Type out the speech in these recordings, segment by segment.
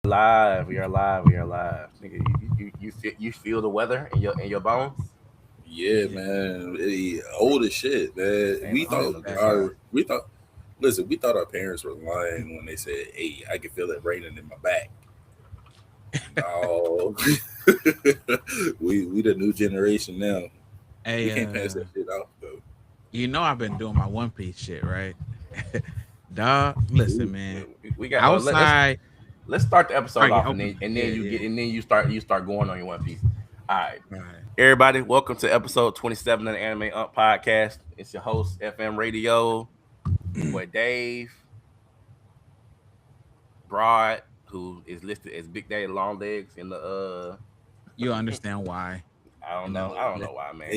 Live. We are live. We are live. Nigga, you feel the weather in your bones? Yeah, man. Old as shit, man. Ain't no, ain't no good feeling. We thought listen, we thought our parents were lying when they said, "Hey, I can feel it raining in my back." No, we the new generation now. We Hey, can't pass that shit off though. I've been doing my One Piece shit, right? Dog, listen, Ooh, man. We got Outside, let's start the all episode right, yeah, off open. and Yeah, then yeah. you start going on your One Piece. All right, All right. everybody, welcome to episode 27 of the Anime Up podcast. It's your host FM Radio, your boy Dave Broad, who is listed as Big Daddy Long Legs in the You understand why? I don't And then know. I don't yeah. know why, man.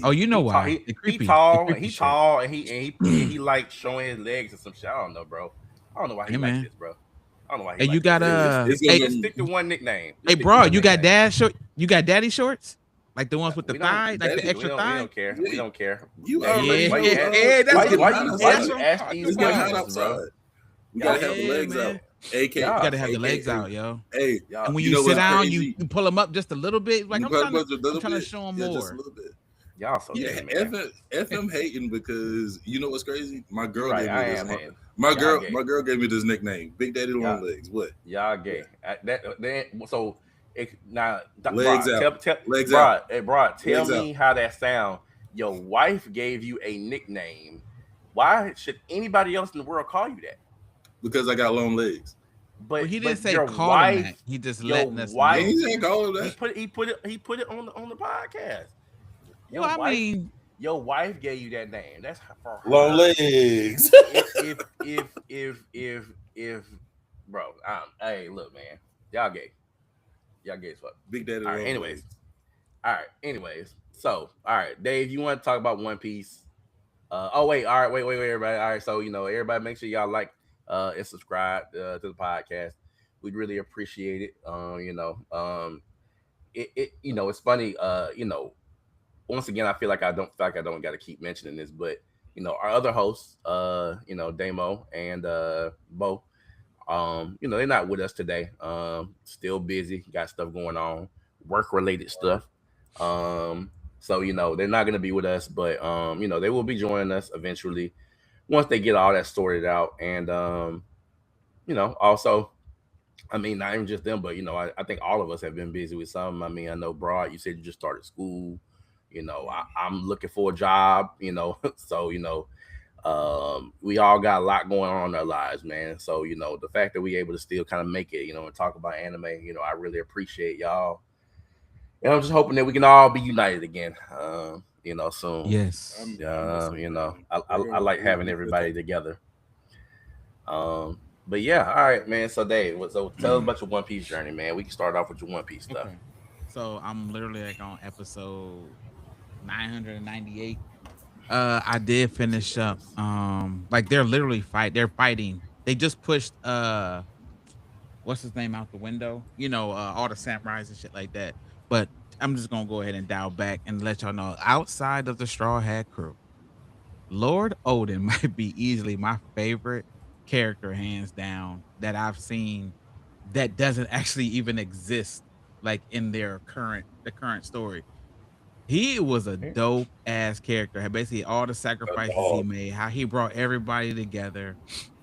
Oh, hey, you know why? The He creepy, the tall, creepy he shit. tall, and he likes showing his legs and some shit. I don't know, bro. I don't know why he Hey, like man. this, bro. I don't know why he Hey, you like this. got it's hey, in Just them. stick to one nickname. hey, Just stick to bro, one you got nickname. dad short? You got daddy shorts? Like the ones with the We don't. thigh, like the Daddy, extra We thigh? don't care. We Yeah, don't care. you Hey, already Yeah, why know. you ask? that's It's what getting Why I'm, hot you hey, why that's outside. you what I'm ask talking these It's getting hot about. questions, bro? outside. We Y'all gotta have so the Yeah, legs man. out. AK, You y'all gotta so have the legs AKA. out, yo. Hey, y'all And when you you know sit what's down, crazy? you pull them up just a little bit. Like You I'm probably trying to, was a little I'm trying to bit. show them Yeah, just a more. little bit. y'all so Yeah, gay, man. FM hating because you know what's crazy? My You're girl right. gave me I this. am hating. My Y'all girl, gay. my girl gave me this nickname, Big Daddy Y'all Long Legs. What? y'all Yeah, gay. So now, legs Broad, out, tell legs out, Broad, tell legs out. me how that sound. Your wife gave you a nickname. Why should anybody else in the world call you that? Because I got long legs. Well, he didn't But say call him that. He just letting us And know. he ain't call her he that put it on the podcast. Well, Your I wife mean, your wife gave you that name. That's for long her. legs. If bro, hey, look, man, y'all gay. Y'all gay as fuck. Big Daddy All right. Long Anyways, Legs. all right. Anyways, so all right, Dave, you want to talk about One Piece? Oh wait, all right, wait, everybody. All right, so everybody, make sure y'all like and subscribe to the podcast. We'd really appreciate it. It's funny. Once again, I feel like I don't got to keep mentioning this, but our other hosts, Damo and Bo, they're not with us today. Still busy, got stuff going on, work related stuff. Um, so they're not gonna be with us, but they will be joining us eventually once they get all that sorted out. And also, I mean, not even just them, but I think all of us have been busy with something. I mean, I know Broad, you said you just started school. I'm looking for a job. So we all got a lot going on in our lives, man. So the fact that we able to still kind of make it, and talk about anime, I really appreciate y'all. And I'm just hoping that we can all be united again, soon. yes. I'm the same way, man. I like having We feel that. everybody together. But yeah, all right, man. So Dave, so tell us about your One Piece journey, man. We can start off with your One Piece stuff. Okay. So I'm literally like on episode 998. I did finish up. Jesus. Like they're fighting. They just pushed what's his name out the window. All the samurais and shit like that. But I'm just gonna go ahead and dial back and let y'all know. Outside of the Straw Hat Crew, Lord Odin might be easily my favorite character, hands down, that I've seen that doesn't actually even exist like in the current story. He was a dope ass character. Had basically all the A sacrifices he dog. made, how he brought everybody together,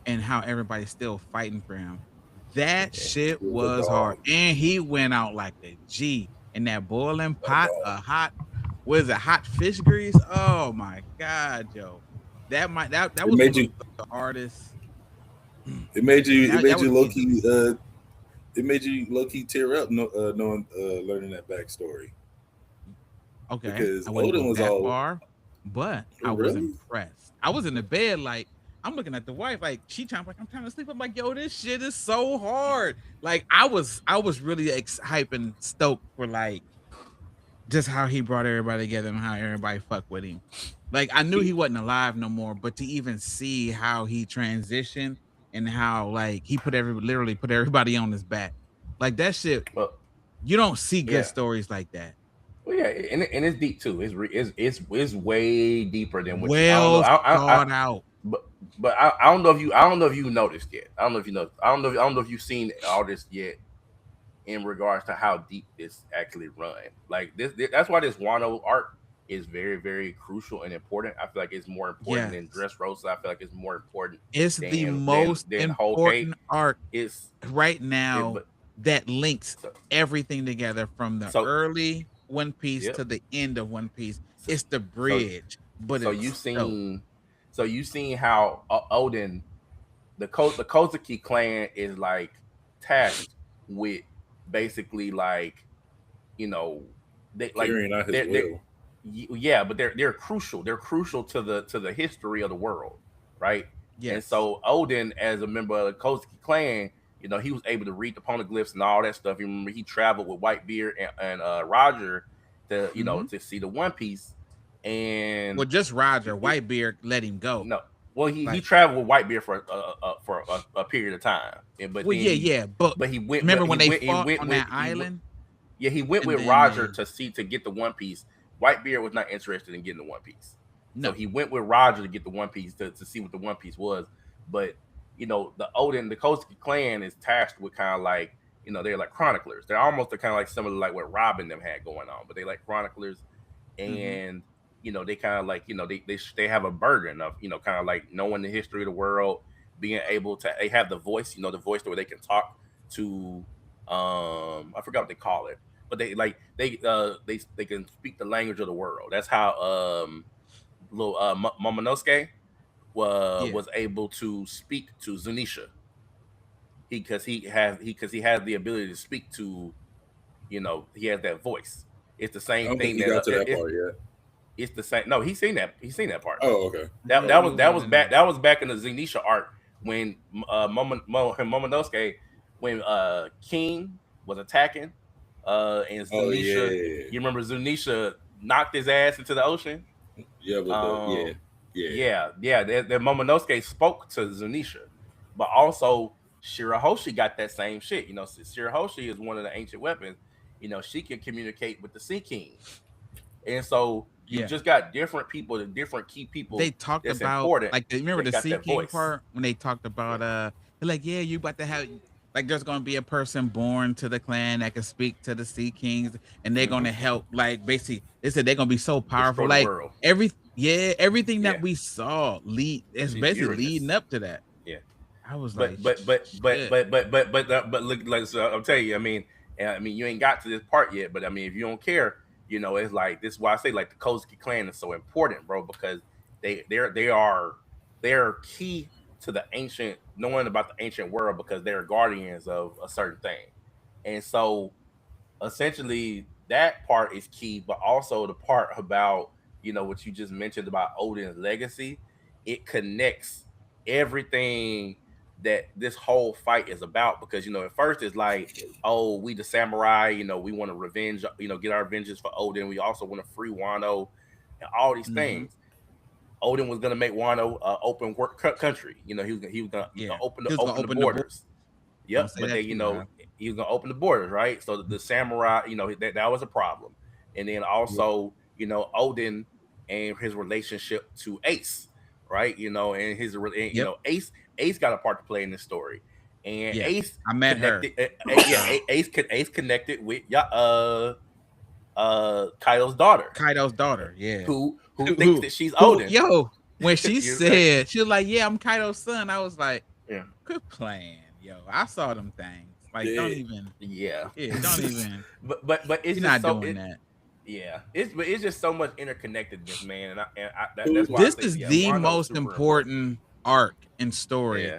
and how everybody's still fighting for him. That Yeah. shit He was a was hard. dog. And he went out like a G in that boiling A pot dog. of hot, what is it, hot fish grease? Oh my god, Joe. That It was made one of you. the hardest. It made you. It That made was you low easy. key. It made you low key tear up. Knowing, learning that backstory Okay, because I wouldn't Odin go was that all far, but I was really. impressed. I was in the bed, like I'm looking at the wife, like I'm trying to sleep. I'm like, yo, this shit is so hard. Like I was really hype and stoked for like just how he brought everybody together and how everybody fucked with him. Like I knew he wasn't alive no more, but to even see how he transitioned and how like he literally put everybody on his back, like that shit. Well, You don't see good yeah. stories like that. Well, yeah, and it's deep too. It's way deeper than what you. I don't know. Well thought out. but I don't know if you noticed yet. I don't know if you know. I don't know if you've seen all this yet in regards to how deep this actually run. Like that's why this Wano arc is very very crucial and important. I feel like it's more important than Yes. Dressrosa. I feel like it's more important It's the most than Whole Cake. important arc It's right it, now but that links so everything together from the so early One Piece yep. to the end of One Piece. So It's the so bridge, but so it's you so seen how Odin the Kozuki clan is like tasked with basically like you know they like carrying out his they're will. yeah, but they're crucial. They're crucial to the history of the world, right? And yes. so Odin, as a member of the Kozuki clan, he was able to read the poneglyphs and all that stuff. You remember he traveled with Whitebeard and Roger to Hmm. to see the One Piece, and Well, just Roger it, Whitebeard let him go. no, well he Like, traveled with Whitebeard for a period of time, but well, then yeah, yeah. But remember when they he fought went on with that island, yeah, he went and with then Roger they to get the One Piece. Whitebeard was not interested in getting the One Piece, so no. he went with Roger to get the One Piece to see what the One Piece was. But the Kozuki clan is tasked with kind of like they're like chroniclers. They're almost kind of like similar like what Robin them had going on, but they like chroniclers, Hmm. and they kind of like they have a burden of kind of like knowing the history of the world, being able to they have the voice, the voice where they can talk to I forgot what they call it, but they can speak the language of the world. That's how little Momonosuke Yeah. was able to speak to Zunisha. He has the ability to speak to he has that voice. It's the I same don't think thing he that got to that part yet. it's the same. No, he's seen that part. Oh, okay. That was back in the Zenisha arc when Momonosuke when King was attacking and Oh Zunisha, yeah, you remember Zunisha knocked his ass into the ocean. yeah, with the yeah, Um, yeah. yeah, that Momonosuke spoke to Zunisha, but also Shirahoshi got that same shit. Shirahoshi is one of the ancient weapons. She can communicate with the Sea King, and so you Yeah. just got different people, the different key They people talked that's about important. like remember They the got Sea that King voice. part when they talked Yeah. about they're like, yeah, you about to have like there's gonna be a person born to the clan that can speak to the Sea Kings and they're Hmm. gonna help like basically they said they're gonna be so powerful. Destroy the Like world. everything Yeah. that we saw lead is She's basically leading Uranus. up to that. Yeah. I was like, But shit. look, like so I'll tell you. I mean, you ain't got to this part yet. But I mean, if you don't care, it's like this is why I say like the Kozuki clan is so important, bro, because they're key to the ancient knowing about the ancient world because they're guardians of a certain thing, and so essentially that part is key, but also the part about what you just mentioned about Odin's legacy. It connects everything that this whole fight is about because at first it's like, oh, we the samurai, we want to revenge, get our vengeance for Odin. We also want to free Wano and all these Mm-hmm. things. Odin was gonna make Wano open work country. He was gonna Yeah. open He was gonna open the open the board. borders. Don't Yep, say but they, that too loud. he was gonna open the borders, right? So the samurai, that was a problem, and then Yeah. also, Odin and his relationship to Ace, right? And Yep. Ace got a part to play in this story, and Yeah. Ace I met her. connected, Ace connected with Kaido's daughter, Kaido's daughter. Yeah. who thinks Who that she's who Odin. yo, when she Right? said she was like, yeah, I'm Kaido's son, I was like, Yeah, quit playing, yo. I saw them things. Like, don't Dead. even, yeah. yeah, don't even. But it's You're just not so doing that. yeah, it's just so much interconnectedness, man, Who that's why I This say is yeah, the Wano is most super important. important arc and story, Yeah,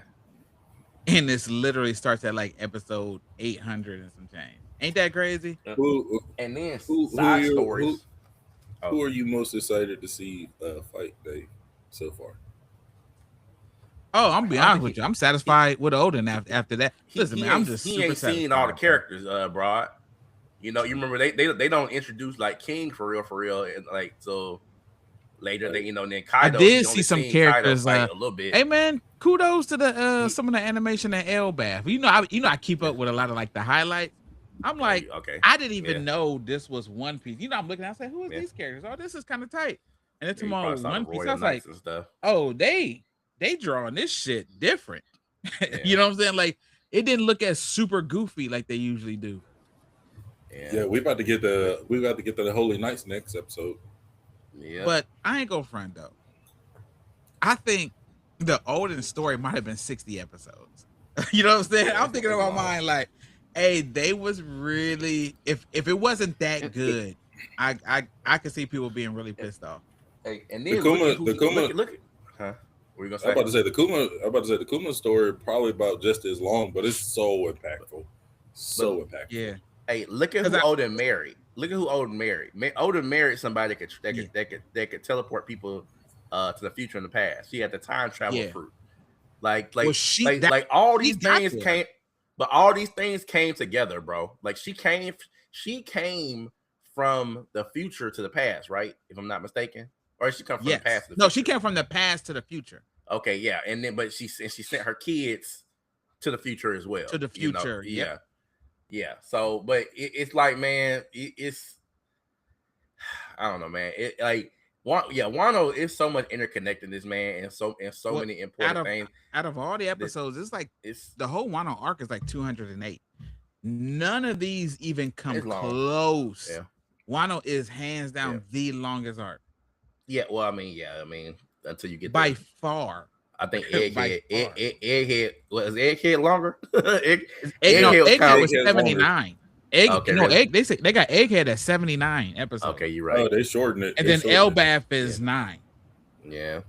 and this literally starts at like episode 800 and some change. Ain't that crazy? Uh, who and then who are side you stories. Oh, who are you most excited to see fight, Dave, so far? Oh, I'm gonna be I don't honest think with you. I'm he satisfied with Odin after that. Listen, man, I'm just he super ain't seen all the satisfied, bro. characters, Broad. You remember they don't introduce like King for real, and like so later they Like, then I Kaido did you see only some seen Kaido characters. fight a little bit. Hey man, kudos to the He some of the animation at Elbath. I keep yeah. up with a lot of like the highlights. I'm Oh, like, okay. I didn't Yeah, even know this was One Piece. I'm looking. I say, who is yeah. these characters? Oh, this is kind of tight. And then Yeah, you tomorrow probably saw the One Piece. I Royal was like, Knights and stuff. oh, they. they drawing this shit different. You Yeah, know what I'm saying? Like it didn't look as super goofy like they usually do. yeah, Yeah, we about to get to the Holy Knights next episode. yep. But I ain't gonna front though. I think the Odin story might have been 60 episodes. You know what I'm saying? Yeah, I'm thinking in it's my long. mind like, hey, they was really if it wasn't that And good, I could see people being really pissed off. hey, and The then look at Kuma, who the he Kuma. look at. Huh? What were you gonna I'm say? about to say the Kuma. I'm about to say the Kuma story probably about just as long, but it's so impactful, But so impactful. Yeah, hey, look at because who I Odin married. Look at who Odin married. Odin married somebody yeah that could teleport people to the future and the past. She had the time travel yeah. fruit. Like Well, like she that like all she these got things there. came, but all these things came together, bro. Like she came from the future to the past, right? If I'm not mistaken, or she come from the Yes. past to the No, she future. came from the past to the future. Okay, yeah, and then but she sent her kids to the future as To well. the future. Yep. Yeah, yeah. So, but it's like, man, it's I don't know, man. It like Wano is so much interconnected, this man, and so What many out important of things out of all the that episodes, it's like it's the whole Wano arc is like 208. None of these even come it's long. close. Yeah, Wano is hands yeah, down the longest arc yeah. Well, I mean, until you get by to, far. I think By far. Egghead was Egghead longer. No, Yeah, Egghead was kind Egghead of was Egghead's longer. 79. Egg okay, no really. egg they say they got Egghead at 79 episodes. Okay, you're right. Oh, they shortened it. And They then shortened it. Elbaf Yeah, is 9. yeah.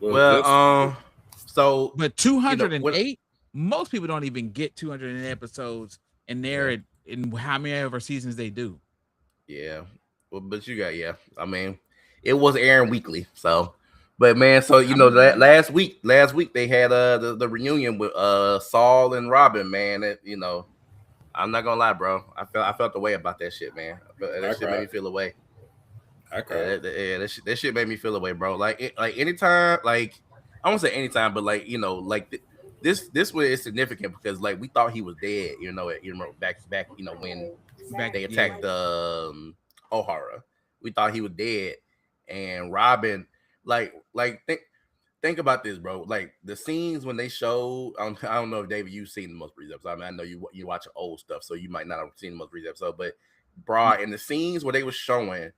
Well, Well, let's. so But when 208, most people don't even get 208 episodes and yeah, they're in how many ever seasons they do. yeah. Well, but you got yeah. I mean, it was airing weekly, so. But man, so I mean, last week they had the reunion with Saul and Robin, man. I'm not gonna lie, bro. I felt the way about that shit, man. I That shit made cried. me feel away. I cried. That shit made me feel away, bro. Like anytime, like I won't say anytime, but like like this was is significant because like we thought he was dead, back when back they yeah. attacked O'Hara. We thought he was dead, and Robin, like think about this, bro. Like the scenes when they showed, I don't know if David you've seen the most recent episode. I mean, I know you watch old stuff, so you might not have seen the most recent episode, but bro, in the scenes where they were showing,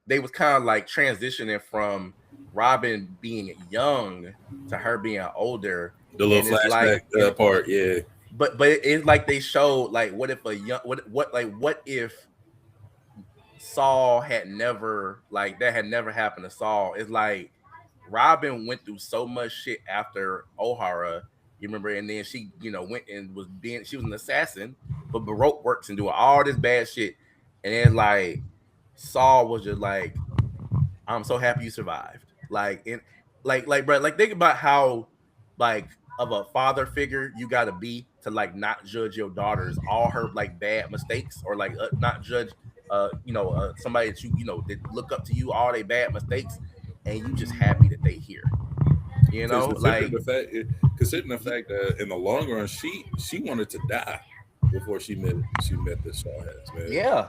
they was kind of like transitioning from Robin being young to her being older, The little and it's like, flashback part. Yeah. but it's like they showed like what if a young what if Saul had never like that had never happened to Saul. It's like Robin went through so much shit after O'Hara, you remember, and then she went and she was an assassin for Baroque works and doing all this bad shit, and then like Saul was just like, I'm so happy you survived. Like, and bro, like think about how like of a father figure you got to be to like not judge your daughters all her like bad mistakes, or like not judge somebody that that look up to you all their bad mistakes, and you just happy that they here. Because Like considering the fact that in the long run, she wanted to die before she met the Shaw Heads, man. yeah,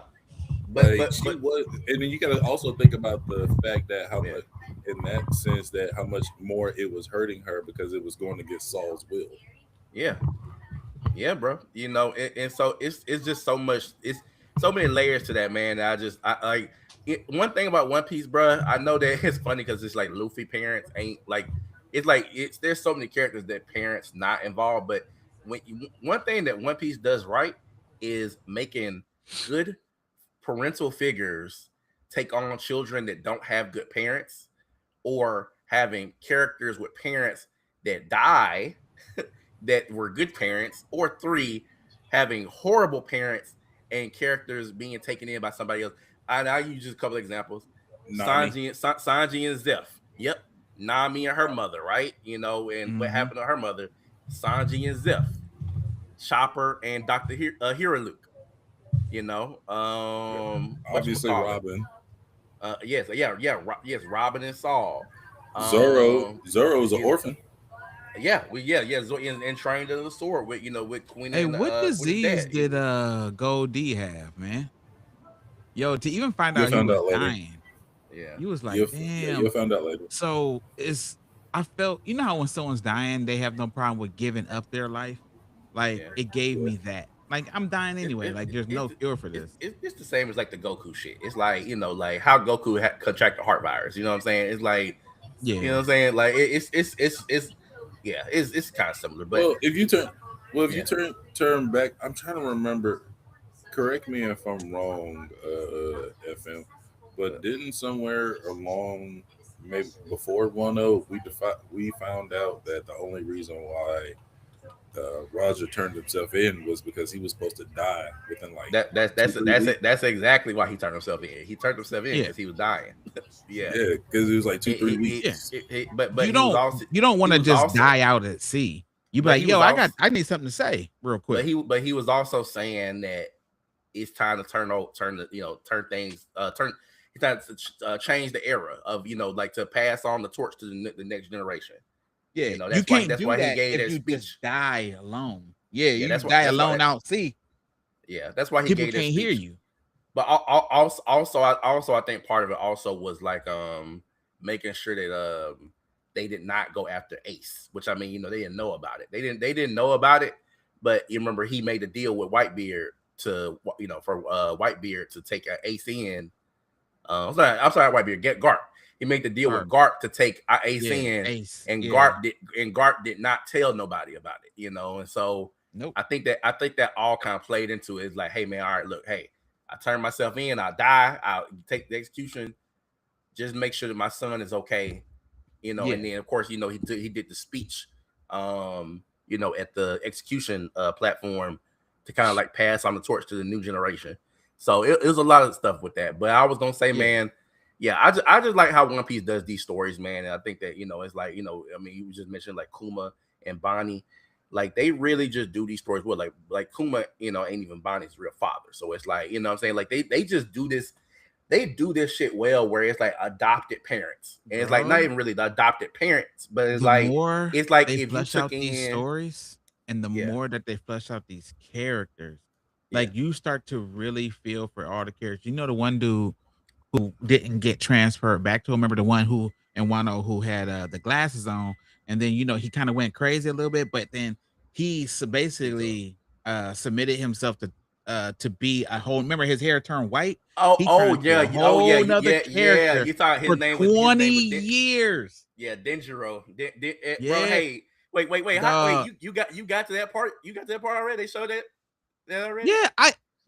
but Like but she but was, and then you got to also think about the fact that how yeah, much, in that sense, that how much more it was hurting her because it was going against Saul's will. yeah. Yeah, bro. And so it's just so much. It's so many layers to that, man. I like one thing about One Piece, bro. I know that it's funny because it's like Luffy parents ain't like it's there's so many characters that parents not involved, but one thing that One Piece does right is making good parental figures take on children that don't have good parents, or having characters with parents that die that were good parents, or three, having horrible parents and characters being taken in by somebody else. I use just a couple of examples. Nami. Sanji and Zeph. Yep. Nami and her mother, right? And what Mhm. happened to her mother? Sanji and Zeph. Chopper and Dr. Luke. What you Obviously, call it? Robin. Yes, yes, Robin and Saul. Zoro. Um, Zoro is an you, orphan. yeah. And trained under the sword with Queen Hey, and what with his disease dad. did Gold D have, man? Yo, to even find You'll out he find was out later. dying, Yeah, you was like, You'll damn. find out later. So it's I felt, you know how when someone's dying, they have no problem with giving up their life. Like Yeah. it gave me that. Like I'm dying It, anyway. it, Like there's it, no cure for this. it's the same as like the Goku shit. It's like, like how Goku contracted heart virus. You know what I'm saying? It's like, you know Yeah. what I'm saying? Like it's yeah, it's kind of similar, but Well, if you yeah, turn back, I'm trying to remember. Correct me if I'm wrong, FM. But didn't somewhere along, maybe before 1-0, we found out that the only reason why Roger turned himself in was because he was supposed to die within like that that's two that's three that's weeks. it. That's exactly why he turned himself in. He turned himself in Yeah. because he was dying. Yeah, Yeah, because it was like two he, three he, he, Yeah. weeks. but he was also You don't want he to was just also die out at sea. You be but like, he yo, was also I need something to say real quick. but he was also saying that it's time to turn things he's trying to change the era of like to pass on the torch to the next generation. Yeah, You know, you can't that's do why he that gave if that you just speech. die alone. Yeah, Yeah, you die that's why alone out sea. yeah, that's why he People gave that can't hear speech. you. But also I think part of it also was like making sure that they did not go after Ace, which I mean, they didn't know about it. They didn't know about it, but you remember he made a deal with Whitebeard to for Whitebeard to take Ace in. I'm sorry, Whitebeard, get Garp. He made the deal with Garp. Garp to take Ace Yeah, in, Ace. and Yeah. Garp did not tell nobody about it, and so Nope. I think that all kind of played into it. It's like, hey man, all right, look, hey, I turn myself in, I die, I'll take the execution, just make sure that my son is okay, Yeah. and then of course, he did the speech, at the execution platform to kind of like pass on the torch to the new generation. So it was a lot of stuff with that. But I was gonna say, Yeah. man, yeah, I just like how One Piece does these stories, man. And I think that it's like I mean, you just mentioned like Kuma and Bonnie, like they really just do these stories well. Like Kuma, ain't even Bonnie's real father, so it's like what I'm saying, like they just do this. They do this shit well, where it's like adopted parents, and it's like not Bro, even really the adopted parents, but the more it's like they if you flesh took out these in, stories and the yeah, more that they flesh out these characters, yeah, like you start to really feel for all the characters. You know, the one dude who didn't get transferred back to him. Remember the one who and Wano who had the glasses on, and then he kind of went crazy a little bit, but then Kizo. basically submitted himself to be a whole. Remember his hair turned white. Oh, He oh turned to yeah, a whole nother yeah. character You thought his for name was 20 years. Yeah, Denjiro. Bro, Yeah, hey, wait, dog. you got to that part? You got to that part already? They showed that already? Yeah,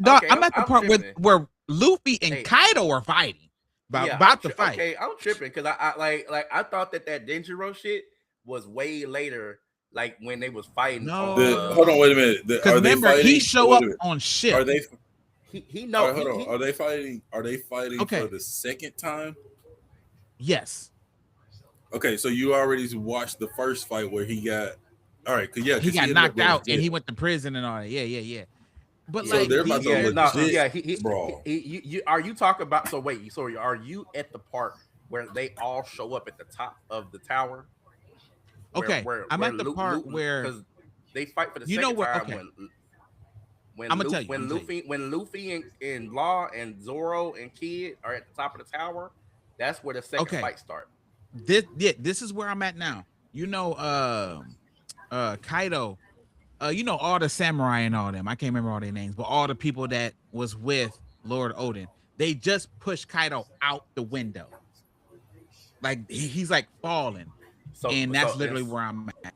dog. Okay, I'm at the I'm part where tripping. Luffy and Hey, Kaido are fighting, yeah, about to fight. okay. I'm tripping because I like I thought that Denjiro shit was way later, like when they was fighting on Hold on, No, wait a minute. because Are they remember he fighting? show Wait a up minute. on Are ship. they? he All know right, hold on. he Are they fighting? Are they fighting for Okay. the second time? Yes, Okay, so you already watched the first fight where he got. All right, cause yeah, he because he got ended up knocked going out to and jail. he went to prison and all that. Yeah, yeah, yeah. But yeah, So they're like about these to yeah, no, characters, legit yeah, brawl. you are you talking about? So wait, sorry, are you at the part where they all show up at the top of the tower, okay, I'm at the part Luke, where because they fight for the you know second where. time Okay, when I'm gonna tell you. When Luffy and Law and Zoro and Kid are at the top of the tower, that's where the second Okay, fight start. this is where I'm at now. Kaido. All the samurai and all them. I can't remember all their names, but all the people that was with Lord Odin, they just pushed Kaido out the window. Like he's like falling, So and that's so literally it's where I'm at.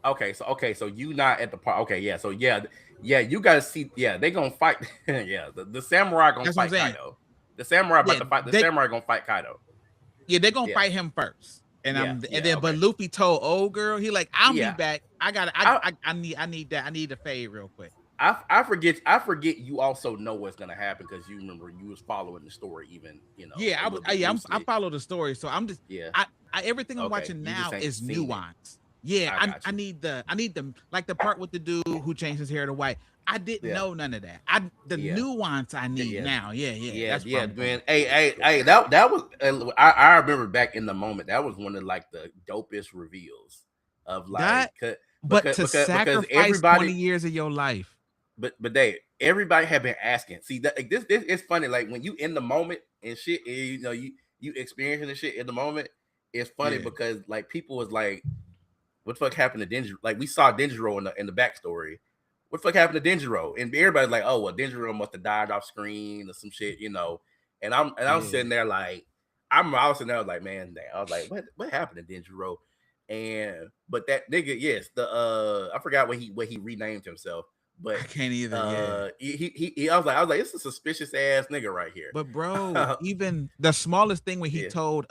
okay, so you not at the part. Okay, yeah, so yeah, you gotta see. Yeah, they gonna fight. Yeah, the samurai gonna That's what I'm fight saying. Kaido. The samurai about Yeah, to fight. The they samurai gonna fight Kaido. they're gonna Yeah, fight him first. And then but okay, Luffy told old girl, he like, I'll be yeah. back. I gotta I I need that. I need to fade real quick. I forget you also know what's gonna happen because you remember you was following the story even Yeah, a little bit I loosely. follow the story. So I'm just Yeah, everything I'm okay. watching You just now ain't is seen it. nuance. Yeah, I got I you. need the like the part with the dude who changed his hair to white. I didn't Yeah, know none of that. The yeah, nuance I need yeah. now. Yeah, yeah. That's where Yeah, I'm going. man. Hey. That was. I remember back in the moment. That was one of like the dopest reveals of like, That but to because sacrifice everybody, 20 years of your life. but they everybody had been asking. See that like, this is funny. Like when you in the moment and shit, and, you experiencing the shit in the moment. it's funny Yeah. because like people was like, "What the fuck happened to Denji?" Like we saw Denjiro in the backstory. What the fuck happened to Denjiro? And everybody's like, "Oh well, Denjiro must have died off screen or some shit," you know. And I'm Yeah. sitting there like, I was sitting there like, man, damn. I was like, what happened to Denjiro? And but that nigga, yes, the I forgot what he renamed himself, but I can't either. Yeah. I was like, it's a suspicious ass nigga right here. But bro, even the smallest thing when he Yeah, told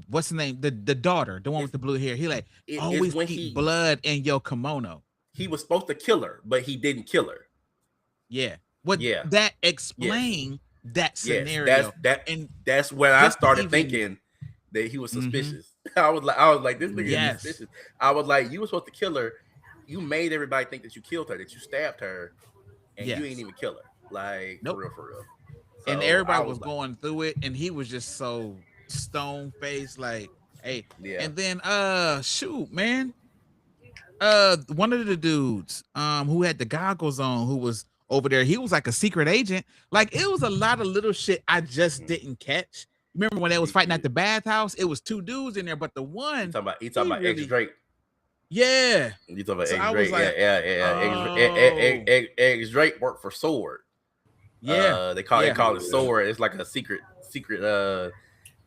what's the name? The daughter, the one with it's the blue hair, he like it's always when keep blood in your kimono. he was supposed to kill her, but he didn't kill her. Yeah. What Yeah, that yes, explain that yes. That's scenario. that. And That's when I just to started even thinking that he was mm-hmm. suspicious. I was like, this nigga is Yes. suspicious. I was like, you were supposed to kill her. You made everybody think that you killed her, that you stabbed her, and you ain't Yes. even kill her. Like for Nope. real, for real. And So I everybody was was like, going through it, and he was just so stone faced, like, hey. yeah. And then shoot, man. One of the dudes who had the goggles on, who was over there, he was like a secret agent. Like it was a lot of little shit I just Mm. didn't catch. Remember when they was fighting at the bathhouse? It was two dudes in there, but the He one talking about he talking he about X really, Drake. yeah. You talking about So X I was Drake? Yeah, like, yeah, yeah. oh, X Drake worked for Sword. yeah, They call it Yeah. Sword. It's like a secret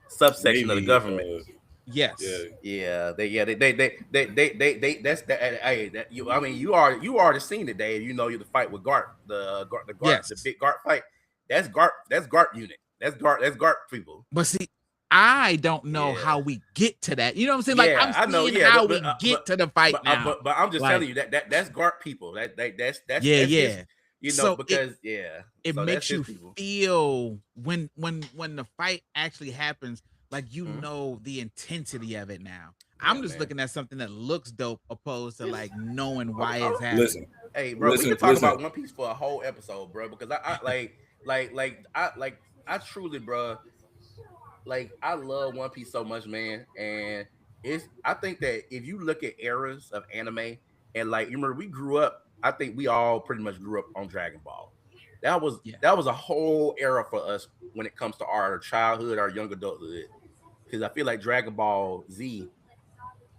subsection of the Navy. government. yes, Yeah, that's that. Hey, that you. I mean, you already seen it, Dave. You know, you the fight with Gart, the yes. big Gart fight. That's Gart. That's Gart unit. That's Gart. That's Gart people. But see, I don't know Yeah, how we get to that. You know what I'm saying? Like yeah, I'm I know. seeing Yeah, how but we get to the fight now. but I'm just Like, telling you that's Gart people. yeah, That's his. yeah. You know, So because yeah, it so that's makes his you people. feel when the fight actually happens, like you Mhm. know the intensity of it now. Yeah, I'm just man. looking at something that looks dope opposed to It's, like knowing I'm, why I'm, it's happening. Listen, hey, bro, we listen, could talk listen. about One Piece for a whole episode, bro, because I truly, bro, like I love One Piece so much, man, and I think that if you look at eras of anime and like you remember we grew up, I think we all pretty much grew up on Dragon Ball. That was Yeah. that was a whole era for us when it comes to our childhood, our young adulthood, because I feel like Dragon Ball Z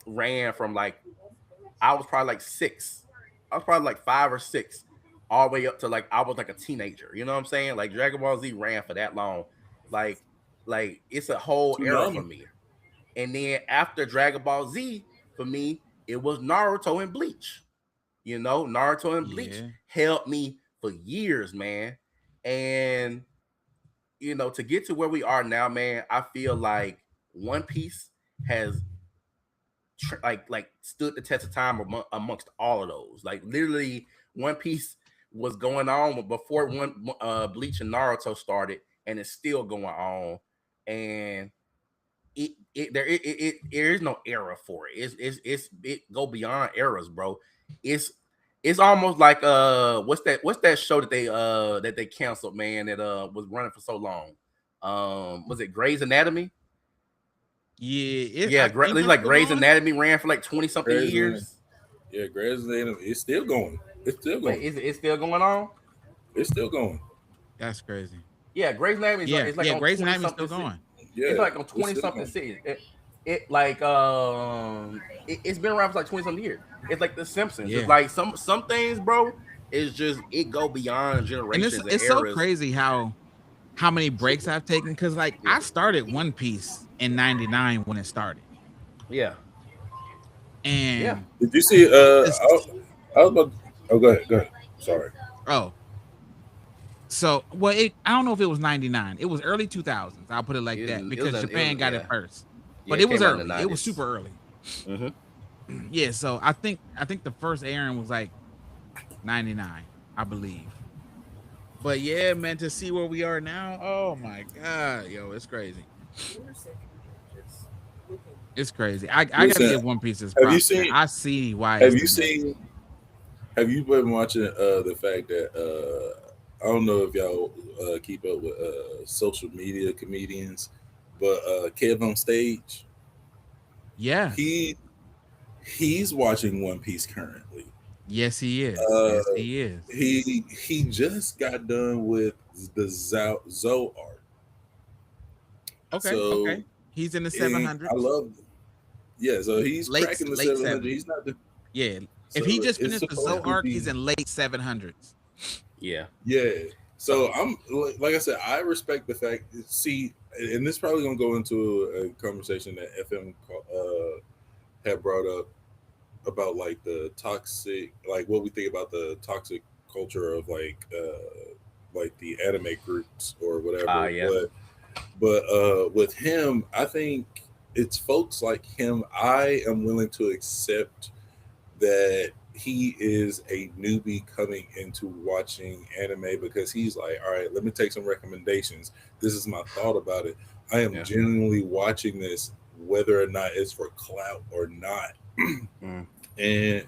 ran from like I was probably like six. I was probably like 5 or 6, all the way up to like I was like a teenager. You know what I'm saying? Like Dragon Ball Z ran for that long. Like, like it's a whole Too era for normal. me. And then after Dragon Ball Z, for me, it was Naruto and Bleach. You know, Naruto and Bleach Yeah. helped me for years, man. And to get to where we are now, man, I feel like One Piece has like stood the test of time amongst all of those. Like literally, One Piece was going on before Bleach and Naruto started, and it's still going on. And there is no era for it. It go beyond eras, bro. It's it's almost like what's that show that they canceled, man, that was running for so long. Was it Grey's Anatomy? Yeah, Yeah, I think it's that's like still Grey's going. Anatomy ran for like 20 something Graves and years. yeah, Graves and it's still going. It's still Wait, going. is it still going on? It's still going. That's crazy. Yeah, Grey's Anatomy is like, Yeah, it's like yeah. on Grey's 20 Anatomy's still something. going. It's Yeah, like on it's 20 still something going. cities. It's been around for like 20 something years. It's like The Simpsons. It's Yeah. like some things, bro. It's just it go beyond And it's generations and it's so eras. crazy how many breaks I've taken, because like Yeah, I started One Piece in '99 when it started, yeah, yeah. and Did you see? it's I was about. Oh, go ahead. Go ahead. Sorry. oh so well I don't know if it was '99. It was early 2000s. I'll put it like that because Japan got it Yeah, first, yeah. but It it was came out in the early. It was 90s. super early. Mm-hmm. Yeah, so I think the first airing was like '99, I believe. But yeah, man, to see where we are now, oh my god, yo, it's crazy. It's crazy. I gotta Listen, give One Piece its have you props, man. seen? I see why Have it's you the best. seen? Have you been watching the fact that I don't know if y'all keep up with social media comedians, but Kev on stage, Yeah. he he's watching One Piece currently. Yes, he is. Uh, Yes, he is. he just got done with the Zoe art. Okay. So Okay. He's in the I 700s, love. Yeah, so he's late cracking the late 700. 70s. He's not the. Yeah, if So he just it's finished the supposed Zoe to arc, he's be. in late 700s. Yeah. Yeah. So So I'm like I said, I respect the fact. See, and this probably gonna go into a conversation that FM had brought up about like the toxic, like what we think about the toxic culture of like the anime groups or whatever. yeah. But with him, I think it's folks like him. I am willing to accept that he is a newbie coming into watching anime because he's like, all right, let me take some recommendations. This is my thought about it. I am Yeah. genuinely watching this, whether or not it's for clout or not, Mm. and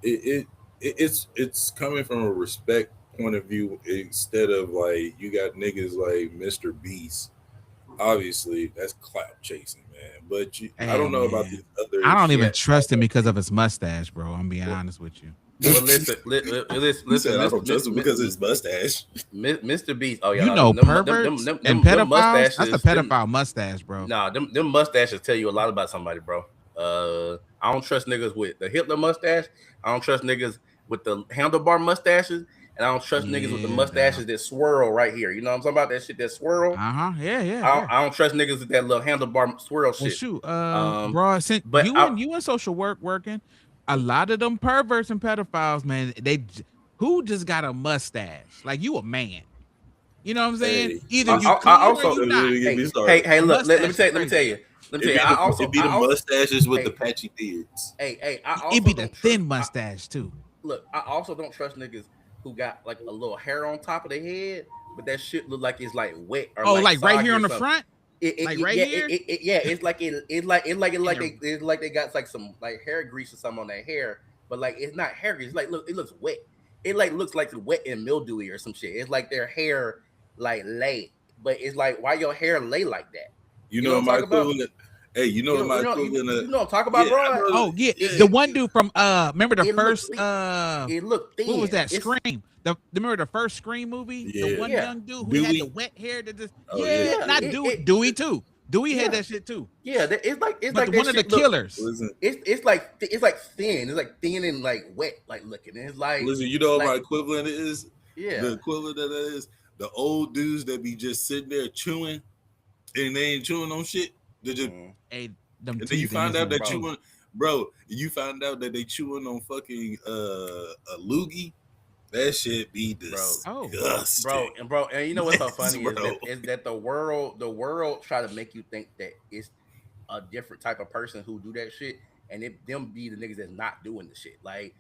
it, it's coming from a respect point of view instead of like you got niggas like Mr. Beast. Obviously, that's clout chasing, man. But I Hey don't know about these man, I other. don't even Yeah. trust him because of his mustache, bro. I'm being Well, honest with you. well, listen, listen, He said, listen, "I don't trust him because of his mustache." Mr. Beast. Oh yeah, You no, know, perverts and them pedophiles. That's a mustaches. pedophile mustache, bro. Nah, them mustaches tell you a lot about somebody, bro. I don't trust niggas with the Hitler mustache. I don't trust niggas with the handlebar mustaches, and I don't trust niggas with the Yeah, dog. mustaches that swirl right here. You know what I'm talking about? That shit that swirl. Uh-huh. Yeah, yeah, yeah. I don't trust niggas with that little handlebar swirl Well, shit. shoot, Um, bro, since but I, you in social work working, a lot of them perverts and pedophiles, man, who just got a mustache? Like you a man. You know what I'm saying? Hey, Either let you I clean or also you not. me get hey me started. hey A look let me mustache is tell you let me tell crazy. you let me tell you It be I the also mustaches with the hey patchy beards. I It also be the don't trust. thin mustache too. Look, I also don't trust niggas who got like a little hair on top of their head, but that shit look like it's like wet or Oh, like like right soggy here or on the something. front, like right here, Yeah, it's like and they're it's like they got like some like hair grease or something on their hair, but like it's not hair grease. Like look, it looks wet. It like looks like it's wet and mildewy or some shit. It's like their hair like lay, but it's like why your hair lay like that? You You know know what I'm my talking about? equivalent. Hey, you know my equivalent of. You know what I'm talking about, Yeah, I bro? know. oh yeah, Yeah, the one dude from remember the It look first it look what was thin. that? Scream. Remember the first Scream movie? The yeah. one Yeah, young dude who had the Dewey. wet hair that just Oh yeah. yeah, yeah, not Dewey too. Dewey had yeah. that shit too. Yeah, it's But like that one of the shit. Look, killers. Listen, it's like thin. It's like thin and like wet, like looking. And it's listen. You know what like my equivalent is? The yeah, equivalent of that is the old dudes that be just sitting there chewing and they ain't chewing on shit. They just mm, Hey, them and then you tooth find out enzyme that bro, too. chewing, bro. You find out that they chewing on fucking a loogie. That shit be bro, Oh, disgusting. and you know what's so Yes, funny bro. is that the world try to make you think that it's a different type of person who do that shit, and them be the niggas that's not doing the shit. Like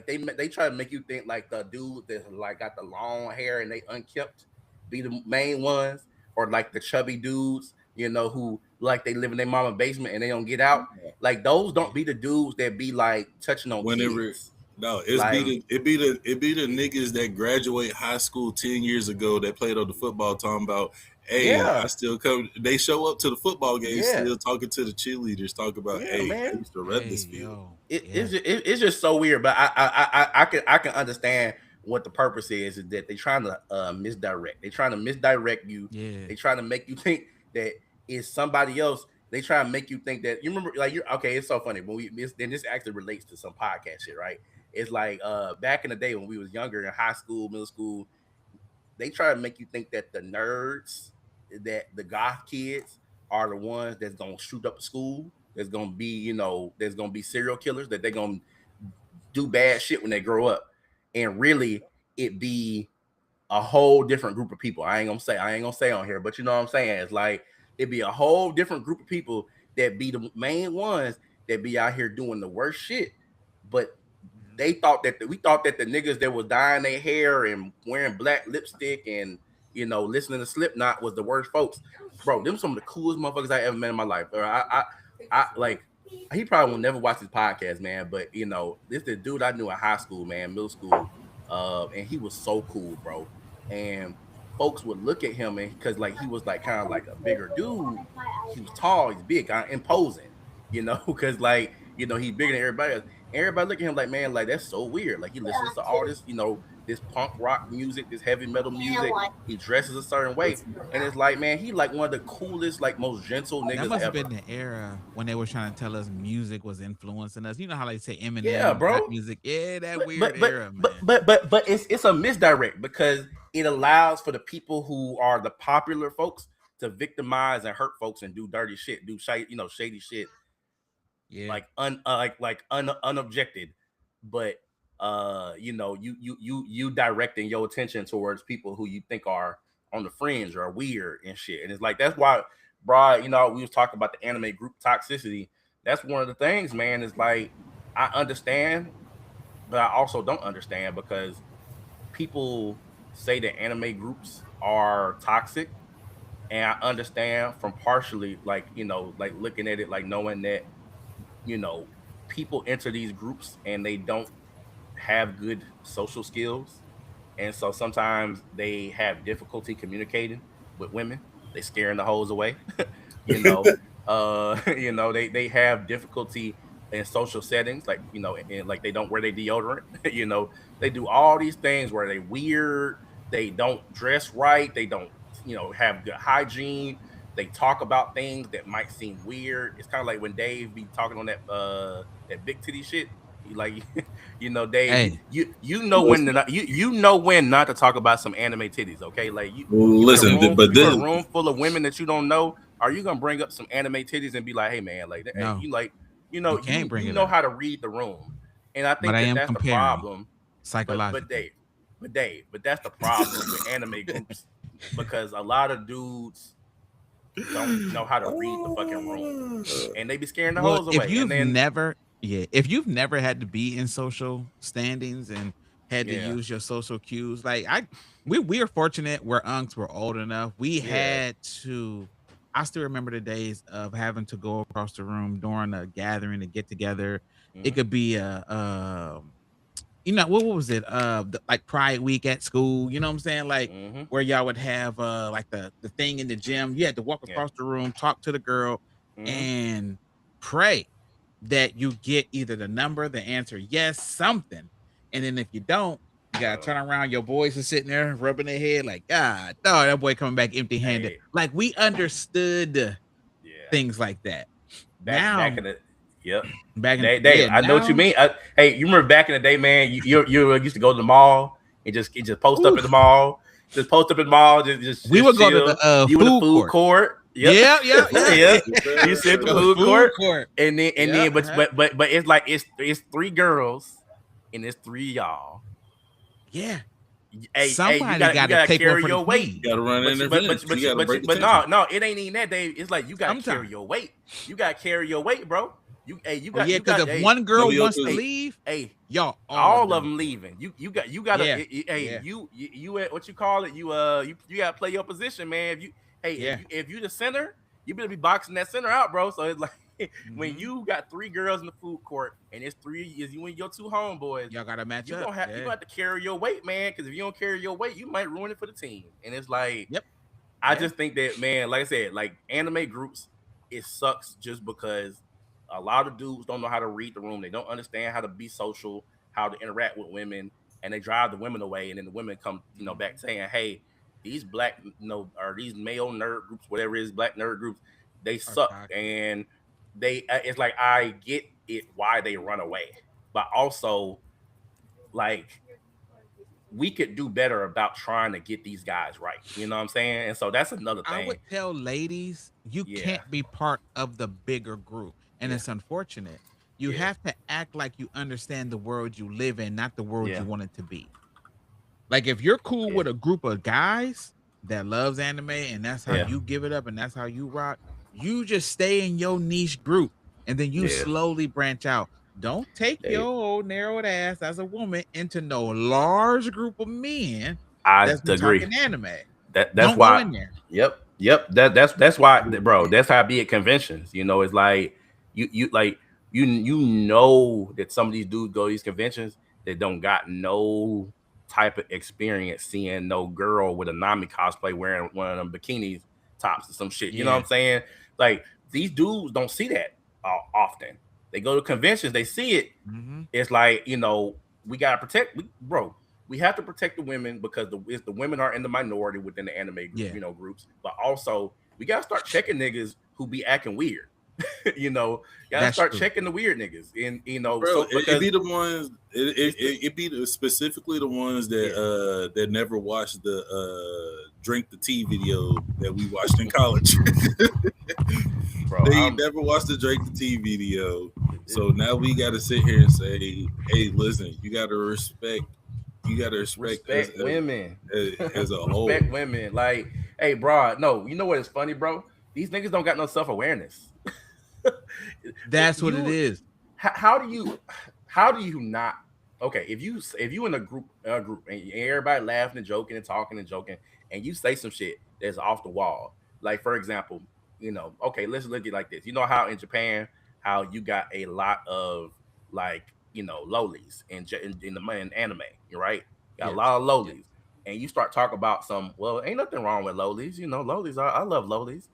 they try to make you think like the dude that like got the long hair and they unkempt be the main ones, or like the chubby dudes, you know, who like they live in their mama basement and they don't get out. Like those yeah. don't be the dudes that be like touching on Whenever kids. no, Like it be the niggas that graduate high school 10 years ago that played on the football talking about, hey, I yeah, still come. They show up to the football games yeah, still talking to the cheerleaders, talk about, yeah, hey, I man. used to run Hey, this field. yo. Yeah. It's just so weird, but I can understand what the purpose is that they're trying to misdirect. They're trying to misdirect you. Yeah. They trying to make you think that it's somebody else. They try to make you think that you remember like you're okay. It's so funny when this actually relates to some podcast shit, right? It's like back in the day when we was younger in high school, middle school, they try to make you think that the nerds, that the goth kids are the ones that's gonna shoot up a school. There's gonna be, you know, there's gonna be serial killers that they're gonna do bad shit when they grow up. And really it be a whole different group of people. I ain't gonna say on here, but you know what I'm saying? It's like it'd be a whole different group of people that be the main ones that be out here doing the worst shit. But they thought that we thought that the niggas that was dyeing their hair and wearing black lipstick and you know listening to Slipknot was the worst folks. Bro, them some of the coolest motherfuckers I ever met in my life. Bro, I like he probably will never watch this podcast, man. But you know, this the dude I knew in high school, man, middle school, and he was so cool, bro. And folks would look at him and because like he was like kind of like a bigger dude. He was tall, he's big, kind of imposing, you know, because like you know he's bigger than everybody else. Everybody look at him like, man, like that's so weird. Like he listens to all this, this punk rock music, this heavy metal music. He dresses a certain way, and it's like, man, he like one of the coolest, like most gentle That niggas must have been ever. the era when they were trying to tell us music was influencing us. You know how they say Yeah, Eminem, rap bro. music? Yeah, that But weird but but era, but man. but but, but it's a misdirect because it allows for the people who are the popular folks to victimize and hurt folks and do dirty shit, do shady shit, Yeah. like unobjected, but you directing your attention towards people who you think are on the fringe or weird and shit, and it's like that's why, bro. We was talking about the anime group toxicity. That's one of the things, man. Is like I understand, but I also don't understand because people say that anime groups are toxic, and I understand from partially like like looking at it, like knowing that you know people enter these groups and they don't have good social skills, and so sometimes they have difficulty communicating with women. They scaring the hoes away. you know, they have difficulty in social settings, like and like they don't wear their deodorant. They do all these things where they weird. They don't dress right. They don't have good hygiene. They talk about things that might seem weird. It's kind of like when Dave be talking on that big titty shit. He like Dave, you Hey, you you know when to Listen, not, you know when not to talk about some anime titties, okay? Like listen, but you in a this, room full of women that you don't know. Are you gonna bring up some anime titties and be like, hey man, like hey, no, you like you can't bring you it know up. how to read the room, and I But think I that am that's the comparing problem. But psychologically. Dave, that's the problem with anime groups because a lot of dudes don't know how to read the fucking room, and they be scaring the Well, hoes away, and then if you've never had to be in social standings and had to yeah, use your social cues, we are fortunate where unks were old enough. We yeah, had to. I still remember the days of having to go across the room during a gathering to get together. It mm-hmm, could be what was it? Like Pride Week at school. You know what I'm saying? Like mm-hmm, where y'all would have like the thing in the gym. You had to walk yeah, across the room, talk to the girl, mm-hmm, and pray that you get either the number, the answer, yes, something. And then if you don't, you gotta bro. turn around. Your boys are sitting there rubbing their head like, God, no, that boy coming back empty handed. Hey, Like we understood yeah. things like that. Back Now, in the yep. back in Dave, yeah, I know what you now mean. Hey, you remember back in the day, man? You used to go to the mall and just post up at the oof, mall, just post up at the mall, just we just would go to chill. the You in the food food court. court. Yep, Yeah, yeah, yeah. yep. You sit at the The food food court, court. and then Yeah, but it's like it's three girls and it's three y'all. yeah. Hey, you Somebody got you got to gotta take one carry for the your weight. you team. got to run interference. You got to break the But tension. no, it ain't even that, Dave. It's like you gotta carry Sometimes. your weight. You gotta carry your weight, bro. Oh yeah, You because got if one girl wants to WO2. hey leave, hey y'all all all of done them for. leaving. You gotta Yeah, hey yeah, you what you call it? You gotta play your position, man. yeah. If you the center, you better be boxing that center out, bro. So it's like when Hmm. you got three girls in the food court and it's three is you and your two homeboys, Y'all gotta match up. you Yeah. gonna have to carry your weight, man. Because if you don't carry your weight, you might ruin it for the team. And it's like Yep. I Yeah. just think that, man, like I said, like anime groups, it sucks just because a lot of dudes don't know how to read the room. They don't understand how to be social, how to interact with women, and they drive the women away. And then the women come, back saying, "Hey, these black, or these male nerd groups, whatever it is, black nerd groups, they Are suck." toxic. And it's like I get it why they run away, but also like we could do better about trying to get these guys right. You know what I'm saying? And so that's another I thing. would tell ladies you Yeah, can't be part of the bigger group, and yeah, it's unfortunate. You yeah, have to act like you understand the world you live in, not the world yeah, you want it to be. Like if you're cool yeah, with a group of guys that loves anime and that's how yeah, you give it up and that's how you rock, you just stay in your niche group and then you yeah. slowly branch out. Don't take your They, old narrowed ass as a woman into no large group of men I that's been agree. talking anime. That's Don't go why. in there. Yep. That's why, bro. That's how I be at conventions. It's like you like you know that some of these dudes go to these conventions that don't got no type of experience seeing no girl with a Nami cosplay wearing one of them bikinis tops or some shit. You know what Yeah. I'm saying? Like these dudes don't see that often. They go to conventions, they see it. Mm-hmm. It's like, we gotta protect, bro. We have to protect the women because the women are in the minority within the anime Yeah, groups, but also we gotta start checking niggas who be acting weird. you know, gotta that's start true. checking the weird niggas, and Bro, so it because be the ones. it's the It be specifically the ones yeah, that never watched the drink the tea video that we watched in college. bro. They never watched the Drake the T video. So now we got to sit here and say, "Hey, listen, you got to respect us Respect women. as a Respect whole." women. Like, hey, bro, no, you know what is funny, bro? These niggas don't got no self awareness. That's what it you is. how do you not, okay, if you in a group and everybody laughing and joking and talking and joking, and you say some shit that's off the wall, like for example, okay, let's look at it like this. You know how in Japan, how you got a lot of, like, lolies in anime, you're right, you got a Yes. lot of Yes. lolies, and you start talking about some, well, ain't nothing wrong with lolies, lolies I love lolies.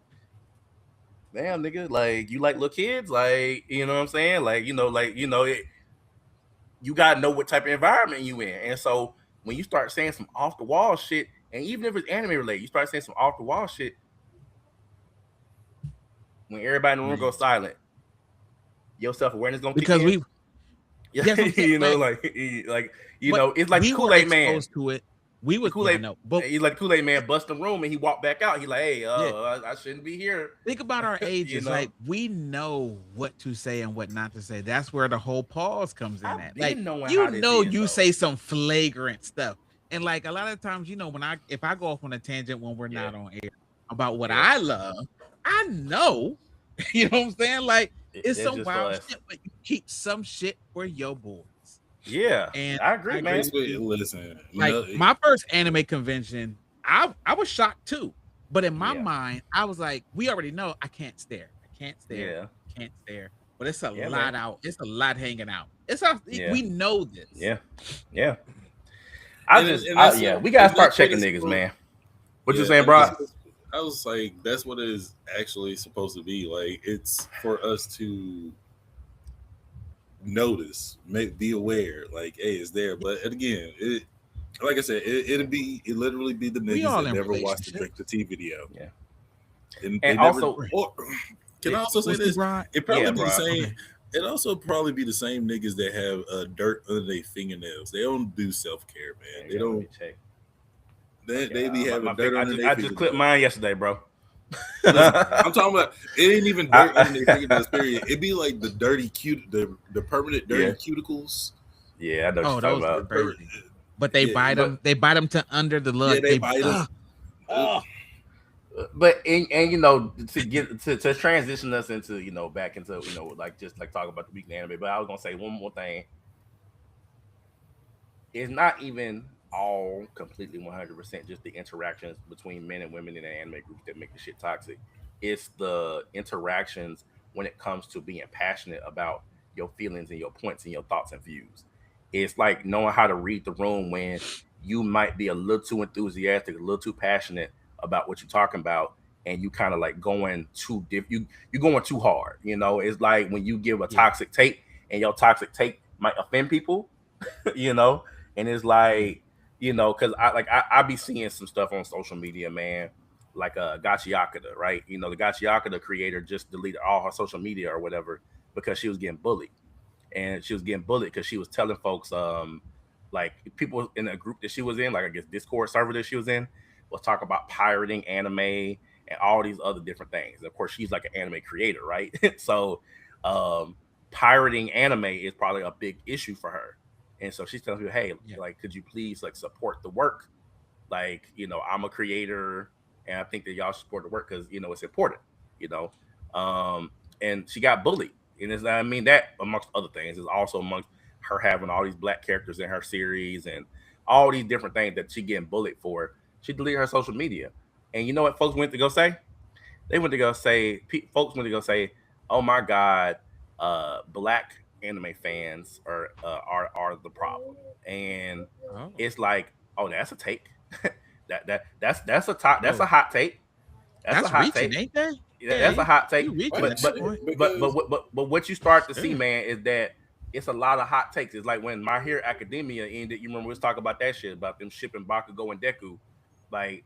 Damn, nigga, like, you like little kids, like, you know what I'm saying, like, you gotta know what type of environment you in. And so when you start saying some off the wall shit, and even if it's anime related, you start saying some off the wall shit, when everybody in the room Yeah. goes silent, your self awareness gonna kick Because in. we Yeah, that's what I'm saying. like, But it's like the we were Kool Aid Man. exposed to it. We The was Kool yeah, I Aid, know. But he's like the Kool Aid Man bust the room, and he walked back out. He like, hey, yeah, I shouldn't be here. think about our you ages. know, Like we know what to say and what not to say. That's where the whole pause comes in I've at. Like been knowing you how this know, is you though. say some flagrant stuff. And like a lot of times, when if I go off on a tangent when we're Yeah, not on air about what yeah. I love, I know, you know what I'm saying? Like it's That's some just for wild us. shit, but you keep some shit for your boys. Yeah, And I I agree, agree man. with Basically, you. listen, Like my first anime convention, I was shocked too. But in my Yeah, mind, I was like, we already know I can't stare. I can't stare. yeah, I can't stare. But it's a yeah, man. lot out. It's a lot hanging out. Yeah, We know this. yeah, yeah. and that's Yeah, it, we gotta and start that's what checking it's niggas, supposed. man. What you Yeah, saying, and bro? I was like, that's what it is actually supposed to be. Like, it's for us to notice, be aware. Like, hey, it's there. But again, like I said, it literally be the We niggas all that in never watched the relationships. Drink the Tea video, Yeah, and and they never. also, Right. Or can I it, also say Well, see, this? Brian. It yeah, probably be the bro. same. Okay. It also probably be the same niggas that have dirt under their fingernails. They don't do self care, man. Hang They on, let don't. me check. Okay, They be having dirt under their I just clipped fingernails. mine yesterday, bro. Listen, Yeah. I'm talking about it ain't even dirt I, under their fingernails. Period. It be like the dirty the permanent yeah, dirty cuticles. yeah, I know what Oh, you're talking those are The about. permanent, crazy. But they yeah, bite but them. They bite them to under the yeah, look. they bite them. Oh, But and to get to transition us into, back into, like, just like talk about the weekly anime. But I was gonna say one more thing. It's not even all completely 100% just the interactions between men and women in the anime groups that make the shit toxic. It's the interactions when it comes to being passionate about your feelings and your points and your thoughts and views. It's like knowing how to read the room when you might be a little too enthusiastic, a little too passionate about what you're talking about, and you kind of like going too you're going too hard. It's like when you give a yeah, toxic take, and your toxic take might offend people, you know, and it's yeah, like, because I be seeing some stuff on social media, man, like Gachi Yakuda, right? The Gachi Yakuda creator just deleted all her social media or whatever because she was getting bullied, and she was getting bullied because she was telling folks, like, people in a group that she was in, like, I guess Discord server that she was in, was talking about pirating anime and all these other different things. And of course, she's like an anime creator, right? So, um, pirating anime is probably a big issue for her. And so she's telling people, hey, yeah, like, could you please like support the work? Like, I'm a creator, and I think that y'all should support the work because it's important. You know, um, and she got bullied, and I mean, that amongst other things is also amongst her having all these black characters in her series and all these different things that she getting bullied for. She deleted her social media, and you know what folks went to go say? They went to go say, folks went to go say, "Oh my God, black anime fans are the problem," and oh, it's like, oh, that's a take. That's a top. That's a oh, hot take. That's a that's hot reaching, take. ain't they? Yeah, that's a hot take. you reaching Like at But that but shit, point. because but what you start to see, Sure. man, is that it's a lot of hot takes. It's like when My Hero Academia ended. You remember we was talking about that shit about them shipping Bakugo and Deku. Like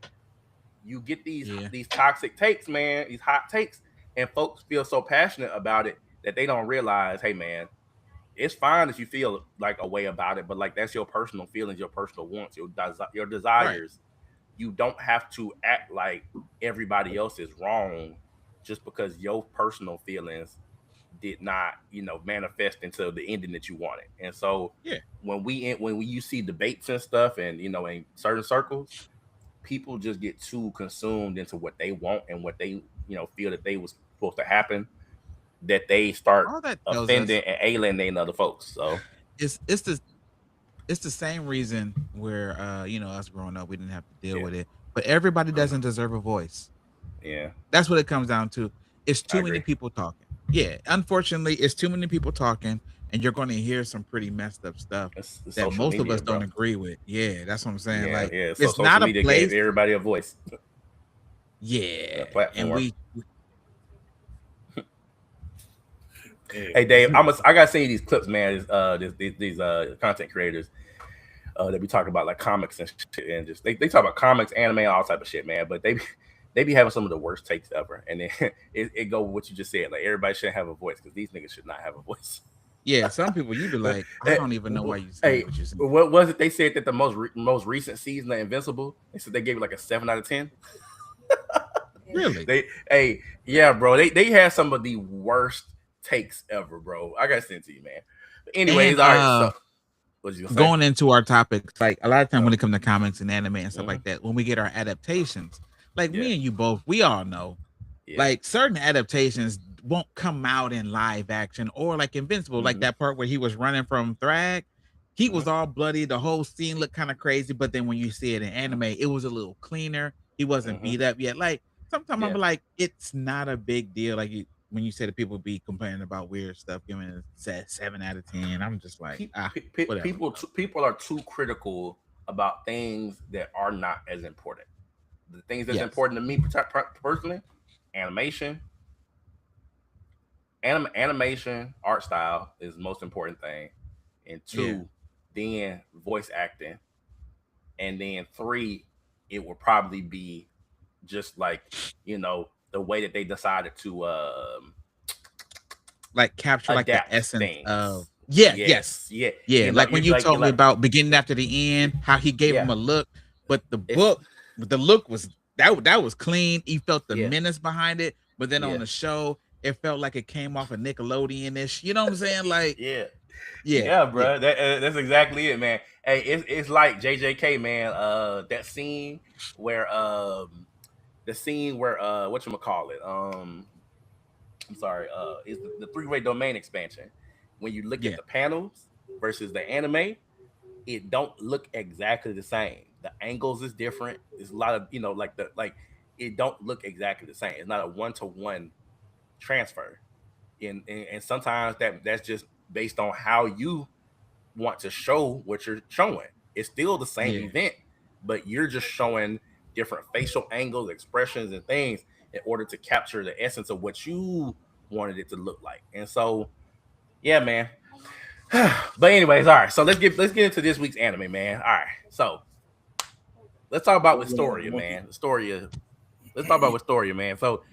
you get Yeah. these toxic takes, man, these hot takes, and folks feel so passionate about it that they don't realize, hey, man, it's fine if you feel like a way about it, but like that's your personal feelings, your personal wants, your Right. desires. You don't have to act like everybody else is wrong just because your personal feelings did not, manifest into the ending that you wanted. And so Yeah. you see debates and stuff, and in certain circles, people just get too consumed into what they want and what they feel that they was supposed to happen, that they start All that tells us offending and alienating other folks. So it's the same reason where us growing up we didn't have to deal yeah, with it. But everybody doesn't deserve a voice. yeah, That's what it comes down to. It's I too many agree. people talking. Yeah, unfortunately, it's too many people talking, and you're going to hear some pretty messed up stuff It's that social most of media, us don't bro. agree with. Yeah, that's what I'm saying. Yeah, Like, yeah. So it's social not a media gave place. everybody a voice, a Yeah, and platform. Hey, Dave, hey, I gotta send you these clips, man. These content creators that be talking about like comics and shit, and just they talk about comics, anime, all type of shit, man. But they be having some of the worst takes ever, and then it go with what you just said. Like everybody should have a voice because these niggas should not have a voice. yeah, some people you be like, I Hey, don't even know why you saying hey, what you're saying. what was it? They said that the most recent season of Invincible, they said they gave it like a 7 out of 10. Really? Hey, yeah, bro. They had some of the worst takes ever, bro. I gotta send it to you, man. But anyways, And all right. So what you gonna say? going into our topics, like a lot of time Oh, when it comes to comics and anime and stuff mhm. like that, when we get our adaptations, like Yeah, me and you both, we all know, yeah. like certain adaptations won't come out in live action or like Invincible, like Hmm. that part where he was running from Thrag. He Hmm. was all bloody. The whole scene looked kind of crazy, but then when you see it in anime, it was a little cleaner. He wasn't Hmm. beat up yet. Like sometimes I'm Yeah. like, it's not a big deal. Like when you say that people be complaining about weird stuff, giving it a 7 out of 10. I'm just like, whatever. People are too critical about things that are not as important. The things that's Yes. important to me personally, animation, animation, art style is the most important thing, and Yeah. two, then voice acting, and then three, it will probably be just like the way that they decided to Like capture like the adapt essence of things. yes. Yes, yeah, Yeah, like you're when you like told you're me like about beginning after the end, how he gave yeah, him a look, but it's the look was that was clean. You felt the yeah, menace behind it, but then on yeah, the show, it felt like it came off a Nickelodeon-ish. You know what I'm saying? Like, yeah, yeah, yeah, yeah, bro. That's exactly it, man. Hey, it's like JJK, man. That scene where what you call it? I'm sorry. Is the three-way domain expansion. When you look at yeah, the panels versus the anime, it don't look exactly the same. The angles is different. There's a lot of like it don't look exactly the same. It's not a one-to-one transfer, and sometimes that's just based on how you want to show what you're showing. It's still the same yeah, event, but you're just showing different facial angles, expressions, and things in order to capture the essence of what you wanted it to look like. And so, yeah, man. But anyways, all right. So let's get into this week's anime, man. All right. So let's talk about what's going on, Wistoria, monkey? man. Wistoria. Let's talk about Wistoria, man. So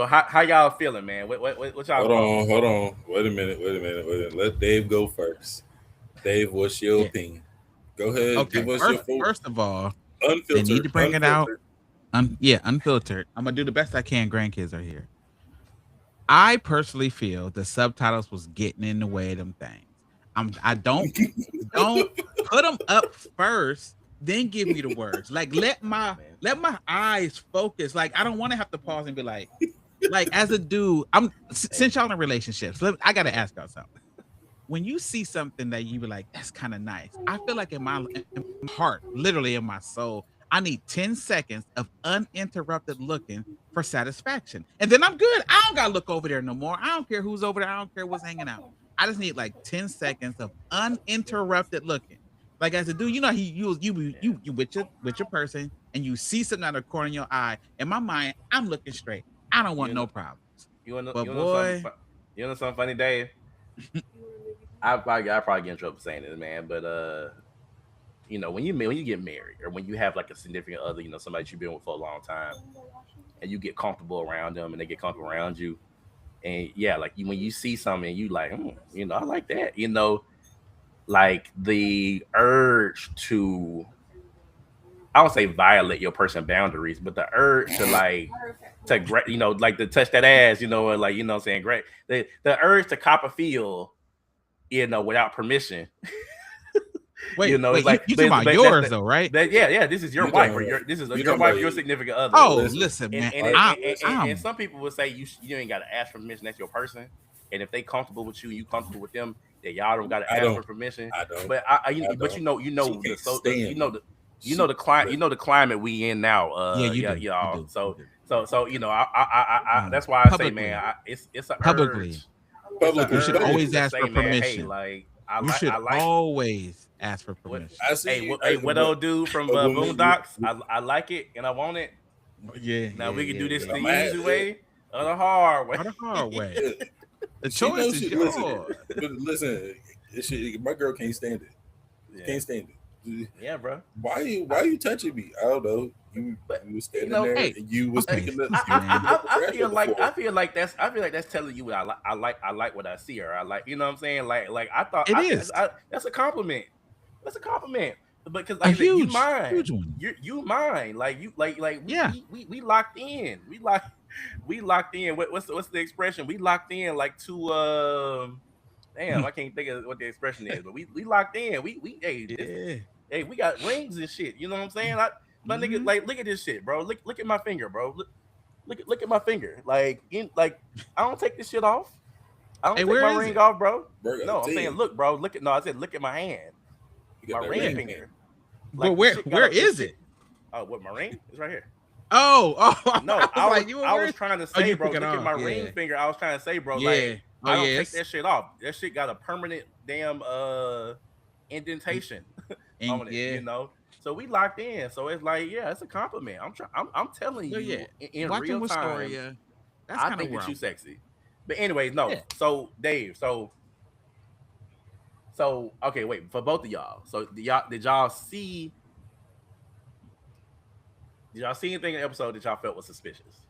how y'all feeling, man? What y'all Hold thoughts? on, hold on. Wait a minute, wait a minute, wait a minute. Let Dave go first. Dave, what's your yeah. opinion? Go ahead, Okay, give us your first of all, they need unfiltered, to bring it out. unfiltered. Yeah, unfiltered. I'm gonna do the best I can. Grandkids are here. I personally feel the subtitles was getting in the way of them things. I don't put them up first, then give me the words. Like Man. let my eyes focus. Like I don't want to have to pause and be like as a dude, Hey. since y'all in relationships, I gotta ask y'all something. When you see something that you be like, that's kind of nice. I feel like in my heart, literally in my soul, I need 10 seconds of uninterrupted looking for satisfaction. And then I'm good. I don't gotta look over there no more. I don't care who's over there. I don't care what's hanging out. I just need like 10 seconds of uninterrupted looking. Like as a dude, you know, you with your person and you see something out of the corner of your eye. In my mind, I'm looking straight. I don't want You know, no problems. But you know something, boy, you know something funny, Dave. I probably get in trouble for saying this, man. But when you get married or when you have like a significant other, somebody that you've been with for a long time, and you get comfortable around them, and they get comfortable around you, and yeah, like when you see something, you like, I like that, like the urge to, I don't say violate your person boundaries, but the urge to like like to touch that ass, or like what I'm saying, great, the urge to cop a feel, without permission. It's wait, like, you talking about yours though, right? yeah, this is your You wife, talking or about this is you your talking wife, about your significant other. Oh, listen. listen, and man. and, and, and, and, I'm some people would say you ain't got to ask for permission. That's your person, and if they comfortable with you, and you comfortable with them, that y'all don't got to I ask don't. for permission. I don't. But I but don't. you She know the can't so stand me. the climate, Look, the climate we in now. yeah, you Yeah, do, you y'all. do, you So do. that's why I say, Publicly, man, it's an publicly, urge. It's an you publicly, should urge always to publicly. ask say, for man, hey, permission. like You should I like always ask for what. permission. I Hey, see. what old dude from But Boondocks? I like it and I want it. Yeah, Now we can do this yeah. the I'm at, easy way or the hard way. Or the hard way. yeah, The she choice knows is she listen. yours. But listen, my girl can't stand it. Yeah, Can't stand it. yeah, bro. Why you touching me? I don't know. But You was standing there Hey, and you was okay, picking up listen, man. I trash feel on the like floor. I feel like that's telling you what I like what I see, or I like, what I'm saying, like I thought, It I think is that's a compliment. That's a compliment. Because a like you huge, mine, huge one. you mine, like you like Yeah. we locked in, we locked in. What's the expression? We locked in like two damn, I can't think of what the expression is, but we locked in. We Yeah. hey, we got rings and shit. You know what I'm saying? My nigga, Mhm. like, look at this shit, bro. Look at my finger, bro. Look at my finger. Like I don't take this shit off. I Hey, don't take where my is ring it? off, bro. Bro, No, I'm saying, look, bro. No, I said look at my hand, you my got that ring Yeah. ring hand. finger. But Like the shit got where a the is shit. it? Oh, what, my ring? It's right here. Oh, No, I was like, you I where was is trying to Oh, say, you bro. took it Look at off. my ring Yeah. finger. I was trying to say, bro. Yeah. Like Oh, I don't take yes. that shit off. That shit got a permanent damn indentation And on it. yeah. So we locked in. So it's like, yeah, it's a compliment. I'm telling Well, yeah. you in Watching real time. Wistoria, that's I kind of think where that you I'm. sexy. But anyways, no. Yeah. So Dave, so okay, wait, for both of y'all. So did y'all see anything in the episode that y'all felt was suspicious?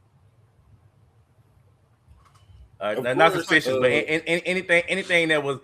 Of Not course, suspicious, but anything that was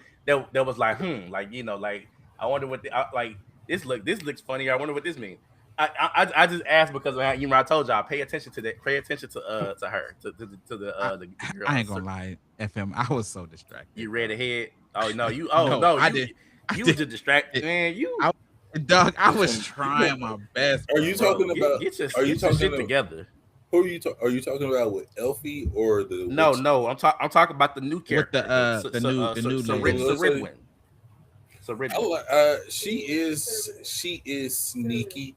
like, like, like, I wonder what like, this looks funny. I wonder what this means. I just asked because I told y'all, pay attention to that, pay attention to her, I, the girl. I ain't gonna lie, FM. I was so distracted, You read bro. ahead. Oh no, you. Oh No, no, I did. I you was did. just distracted, It. man. I, Doug, I was you trying my best, are you bro. talking Bro, about? Are you get your talking shit about? together. Who are you talking about with Elfie or the No, witch? no, I'm talking about the new With character, the new lady. Saridwin. She is sneaky.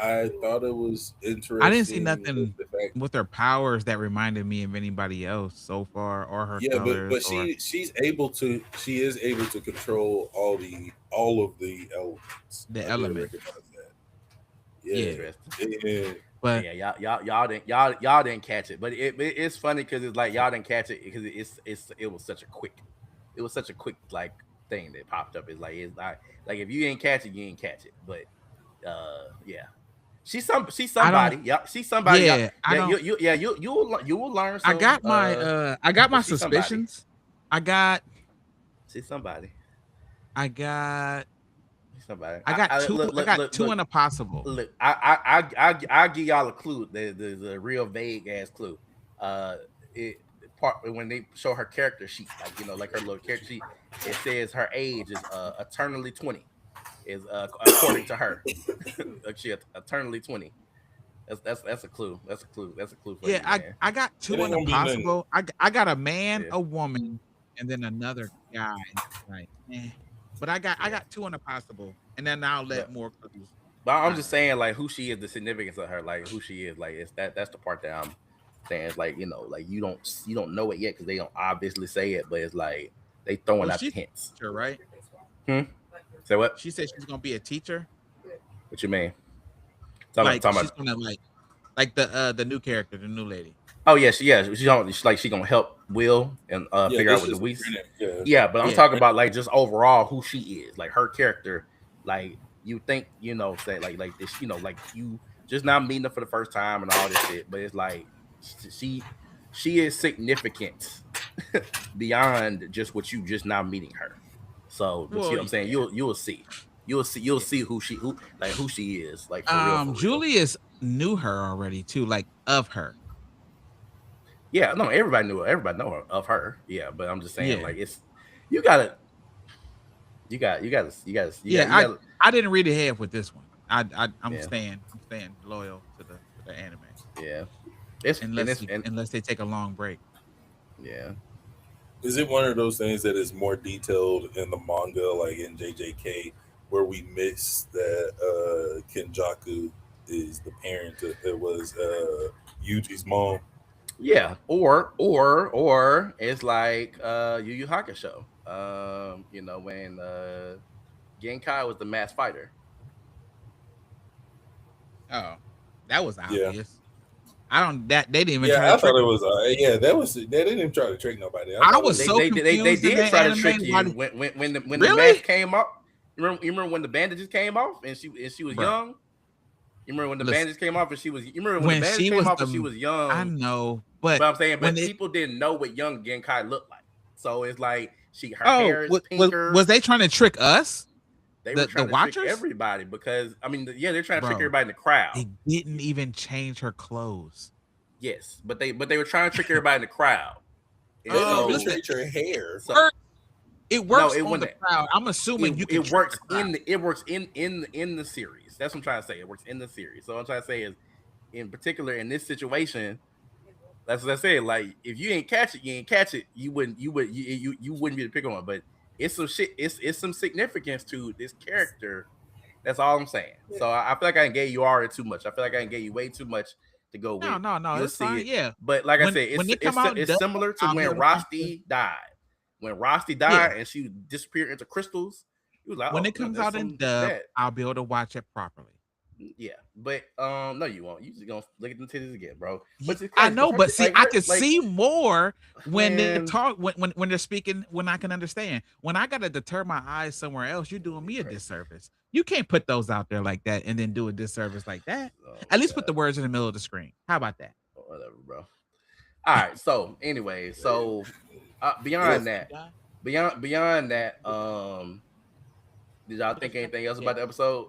I thought it was I didn't see interesting nothing the fact. with her powers that reminded me of anybody else so far, or her Yeah, colors, but or she is able to control all of the elements. the I did elements. recognize that. Yeah. Interesting. Yeah. But Yeah, y'all didn't catch it, but it's funny because it's like y'all didn't catch it because it was such a quick like thing that popped up. It's like if you didn't catch it, you didn't catch it. But yeah, she's I don't. somebody. Yeah, she's somebody. Yeah, Yeah, I don't. you will learn. I So got I got my but she's somebody. suspicions. I got She's somebody. I got She's somebody. I got two. I got two in a possible. Look, I give y'all a clue. There's a real vague ass clue. It part when they show her character sheet, like like her little character sheet, it says her age is eternally 20. Is according to her, she eternally 20. That's a clue. That's a clue. That's a clue for you, Yeah, man. I got two It ain't in a gonna be nothing. possible. I got a man, Yeah. a woman, and then another guy. Right. But I got two in a possible, and then I'll let But, more clues. but I'm just saying, like, who she is, the significance of her, like who she is, like it's that's the part that I'm saying. It's like like you don't know it yet because they don't obviously say it, but it's like they throwing Well, out the she's hints. a teacher, right? Say what? She said she's gonna be a teacher. What you mean? Like Talking she's about gonna like the new character, the new lady. Oh yeah, she gonna help Will and Yeah, figure out that's what the just a we. grenade. Yeah, Yeah, but I'm Yeah. talking about like just overall who she is, like her character. Like you think say like this, like you just not meeting her for the first time and all this shit, but it's like she she is significant beyond just what you just now meeting her. So, but see Well, what I'm saying? yeah. You'll Yeah. see who she is, like for real, for real. Julius knew her already too, like of her. Yeah, no, everybody know her, of her. Yeah, but I'm just saying, Yeah. like you gotta, Yeah, you gotta, I didn't read ahead with this one. yeah, I'm staying loyal to the anime yeah. unless they take a long break. Yeah, is it one of those things that is more detailed in the manga, like in JJK, where we miss that Kenjaku is the parent? It was Yuji's mom. yeah. Or it's like Yu Yu Hakusho. When Genkai was the mass fighter. Oh, that was Yeah, obvious. I don't that they didn't even yeah. try to I trick thought it us. was. Yeah, that was. They didn't even try to trick nobody. I I thought it was was. so They confused in did that try to anime. trick Why you when the really? mask came up. You remember when the bandages came off and she was Bro, young. You remember when the listen. bandages came off and she was. You remember when the When bandages she came was off and she the was I young. know, but But I'm saying, when but it people didn't know what young Genkai looked like. So it's like her oh, hair is was pinker. they trying to trick us? They were The trying to trick watchers? everybody because I mean, yeah, they're trying to trick Bro, everybody in the crowd. they didn't even change her clothes. Yes, but they were trying to trick everybody in the crowd, and They didn't even so Listen, change her hair. so work it no, works it on the wouldn't. crowd. I'm assuming you can It trick the works crowd. it works in the series. That's what I'm trying to say. It works in the series. So what I'm trying to say is, in particular, in this situation, that's what I said. Like if you ain't catch it, you ain't catch it. You wouldn't be the pick on. But it's some shit. It's some significance to this character. That's all I'm saying. So I feel like I gave you already too much. I feel like I gave you way too much to go No, with. no, no, You'll it's see fine. it. Yeah. But like I said, When they come out in it's dub, similar to I'll be when able to watch this. Rosti died. When Rosti Yeah. died and she disappeared into crystals, he was like, When "Oh, it comes that's out in some dub, that." I'll be able to watch it properly. Yeah, but no, you won't. You just gonna look at the titties again, bro. But it's I crazy because know, but see, like I her, can like see more when they man, talk when they're speaking when I can understand. When I gotta deter my eyes somewhere else, you're doing you me a crazy. disservice. You can't put those out there like that and then do a disservice like that. Oh At my least put god, the words in the middle of the screen. How about that? whatever, bro. All right. So anyway, so Well, beyond that, Yeah. beyond that, did y'all think anything else Yeah. about the episode?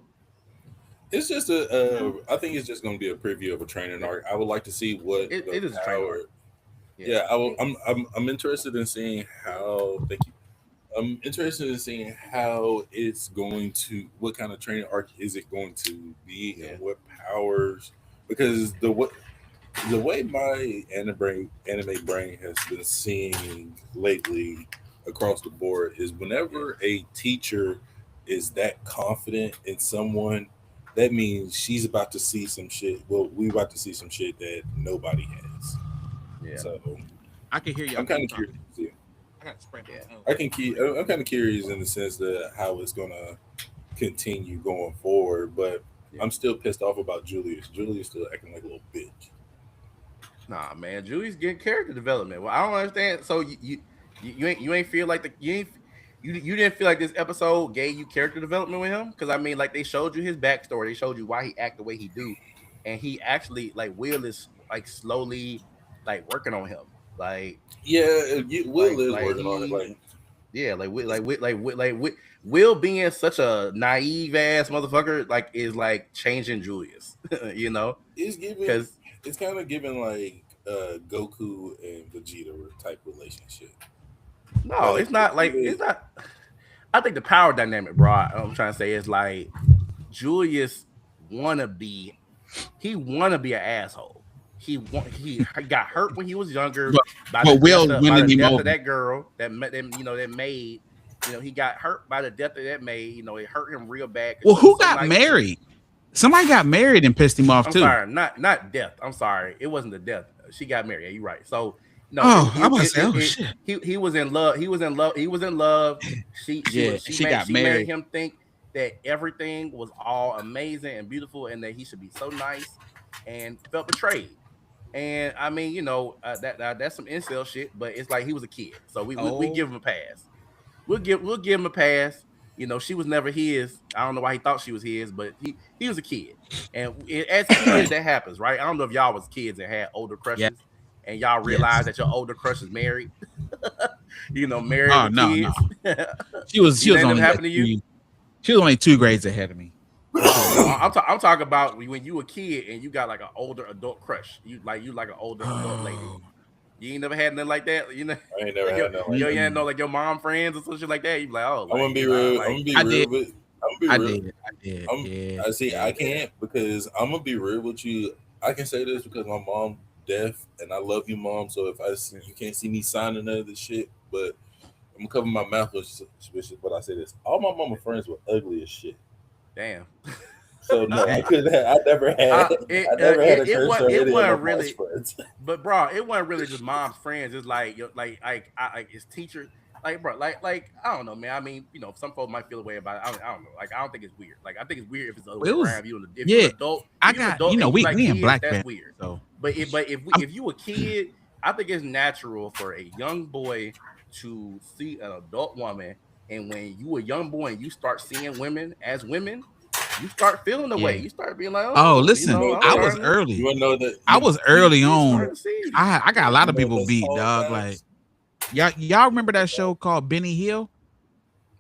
it's just I think it's just going to be a preview of a training arc. I would like to see what the It is a train power. arc. Yeah. Yeah, I'm interested in seeing how. Thank you. I'm interested in seeing how it's going to. What kind of training arc is it going to be, Yeah. and what powers? Because the way my anime brain has been seeing lately across the board is Yeah. whenever a teacher is that confident in someone, that means she's about to see some shit. Well, we about to see some shit that nobody has. Yeah. So I can hear y'all I'm kind keep of curious. talking. To see. I gotta spray my Yeah. nose. I can keep. I'm kind of curious in the sense that how it's gonna continue going forward, but Yeah. I'm still pissed off about Julius. Julius still acting like a little bitch. Nah, man, Julie's getting character development. Well, I don't understand. So you ain't feel like you didn't feel like this episode gave you character development with him? Because I mean, like they showed you his backstory, they showed you why he act the way he do, and he actually like Will is like slowly like working on him, Yeah, Will is like working on it. he yeah Will being such a naive ass motherfucker like is like changing Julius, you know, it's giving. because It's kind of giving like Goku and Vegeta type relationship. no, Like it's not like Vegeta, it's not. I think the power dynamic, bro. I'm trying to say is like Julius wanna be. He wanna be an asshole. He got hurt when he was younger But by the Will's by the winning him death over. of that girl that met them. That made. He got hurt by the death of that maid. It hurt him real bad because Well, she was who so got nice to him. married? Somebody got married and pissed him off I'm too. sorry, not death. I'm sorry, it wasn't the death. She got married. Yeah, you're right. So no, Oh, I was say, oh it shit. he was in love. He was in love. He was in love. Yeah, she got She made married. him think that everything was all amazing and beautiful, and that he should be so nice, and felt betrayed. And I mean, that's some incel shit, but it's like he was a kid, so we Oh give him a pass. We'll give him a pass. She was never his. I don't know why he thought she was his, but he was a kid, and as kids that happens, right? I don't know if y'all was kids that had older yeah, crushes, and y'all realize yes. that your older crush is married, married Oh with no, no. kids. She was That never only happened to you? she was only 2 grades ahead of me. No, I'm talking about when you were a kid and you got like an older adult crush. You like an older adult lady. Oh, You ain't never had nothing like that. I ain't never Like your had nothing like yo, that. you ain't know mm-mm. like your mom friends or some shit like that. You be like, oh, I'm gonna like be I real. I'm like gonna be I real did. with. I'm gonna be I real. did. I did. Yeah. I see. I Yeah. can't because I'm gonna be real with you. I can say this because my mom deaf, and I love you, mom. So if you can't see me signing none of this shit, but I'm gonna cover my mouth with but I say this. All my mama friends were ugly as shit. damn. So no, I Dang. couldn't. I never had. uh, it I uh, never had it a it crush was on it any of my wasn't mom's really, friends. but bro, it wasn't really just mom's friends. It's like like it's teachers. Like bro, like I don't know, man. I mean, some folks might feel a way about it. I don't know. Like I don't think it's weird. Like I think it's weird if it's the other way Well, it was around. If you're an yeah. adult, I got and you like we in kids, black that's family, weird. so But I'm if you a kid, I think it's natural for a young boy to see an adult woman, and when you a young boy and you start seeing women as women, you start feeling the way. yeah. You start being like, Oh, oh, You listen, know I'm I that. was starting to, You early. wanna know that I was you early you on. starting to see. I got a lot you of know what people that's beat, called, dog. Like Babs? y'all remember that show called Benny Hill?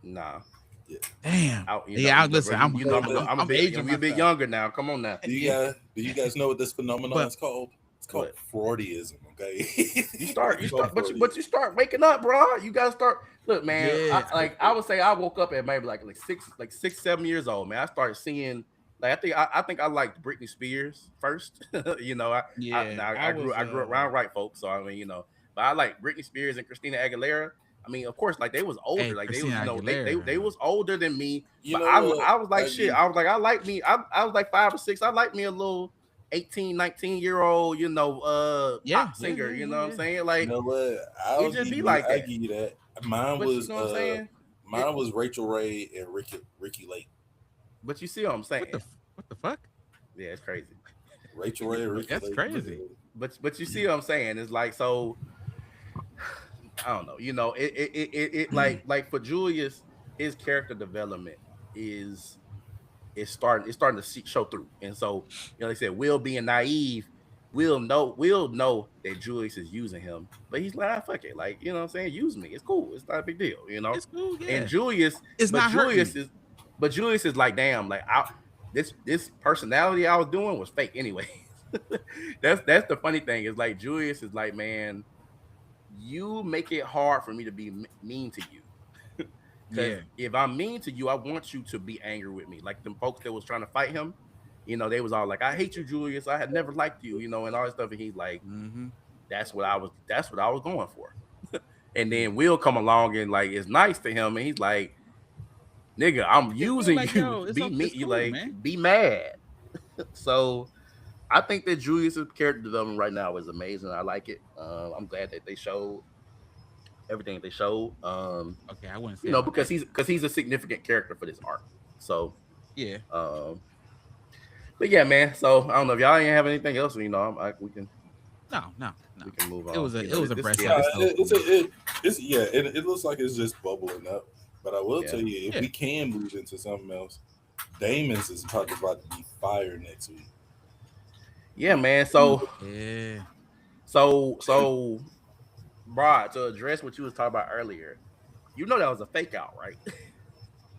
Nah, Yeah. Damn. out. Yeah, Bro, listen, I'm you know, Know that- I'm aging we a bit myself. younger now. Come on now. Yeah. do you guys know what this phenomenon But is called? It's called What? Freudianism. Okay. You It's called start, but you Freudianism. start waking up, bro. You gotta start. Look, man. yeah. I would say I woke up at maybe like 6, 7 years old, man. I started seeing. Like I think I liked Britney Spears first. Yeah. Now I was I grew up around right folks, so I mean, but I like Britney Spears and Christina Aguilera. I mean, of course, like they was older, hey, like they was, Christina they Aguilera. was older than me. You But know what? I was like I shit. be I was like I like me. I was like 5 or 6. I like me a little 18, 19 year old, Yeah, pop yeah, singer. yeah, You yeah, know what I'm yeah. saying? You Like know what? it just be like I that. give you that. Mine But you was know what I'm saying? It, mine was Rachel Ray and Ricky Lake. but you see what I'm saying? What the fuck? Yeah, it's crazy. Rachel Ray and Ricky That's Lake. crazy. But you see what I'm saying? It's like so. I don't know. Like for Julius, his character development is starting to show through. And so, like I said, Will being naive, we'll know that Julius is using him, but he's like, fuck it, like what I'm saying, use me. It's cool. It's not a big deal. It's cool, And yeah. Julius, It's but not hurting Julius me. is, but Julius is like, damn, like this personality I was doing was fake anyway. That's the funny thing is like Julius is like, man, you make it hard for me to be mean to you. Because Yeah. if I'm mean to you, I want you to be angry with me. Like them folks that was trying to fight him, they was all like, "I hate you, Julius. I had never liked you," and all that stuff. And he's like, Mm-hmm. That's what I was going for." And Yeah. then Will come along and like is nice to him, and he's like, "Nigga, I'm Yeah, we were using like, you. yo, Be me. it's You cool, like man. be mad." So I think that Julius's character development right now is amazing. I like it. I'm glad that they showed everything they showed. Okay, I wouldn't say all Because that. he's a significant character for this arc. So, Yeah. um, but yeah, man. So I don't know if y'all ain't have anything else. No, no, no. We can move It on. was a This breast yeah, Nah, this episode for me. it's yeah. It looks like it's just bubbling up. But I will yeah, tell you, if Yeah. we can move into something else, Damon's is probably about to be fire next week. yeah, man. So Yeah. so so, Brad, to address what you was talking about earlier, that was a fake out, right?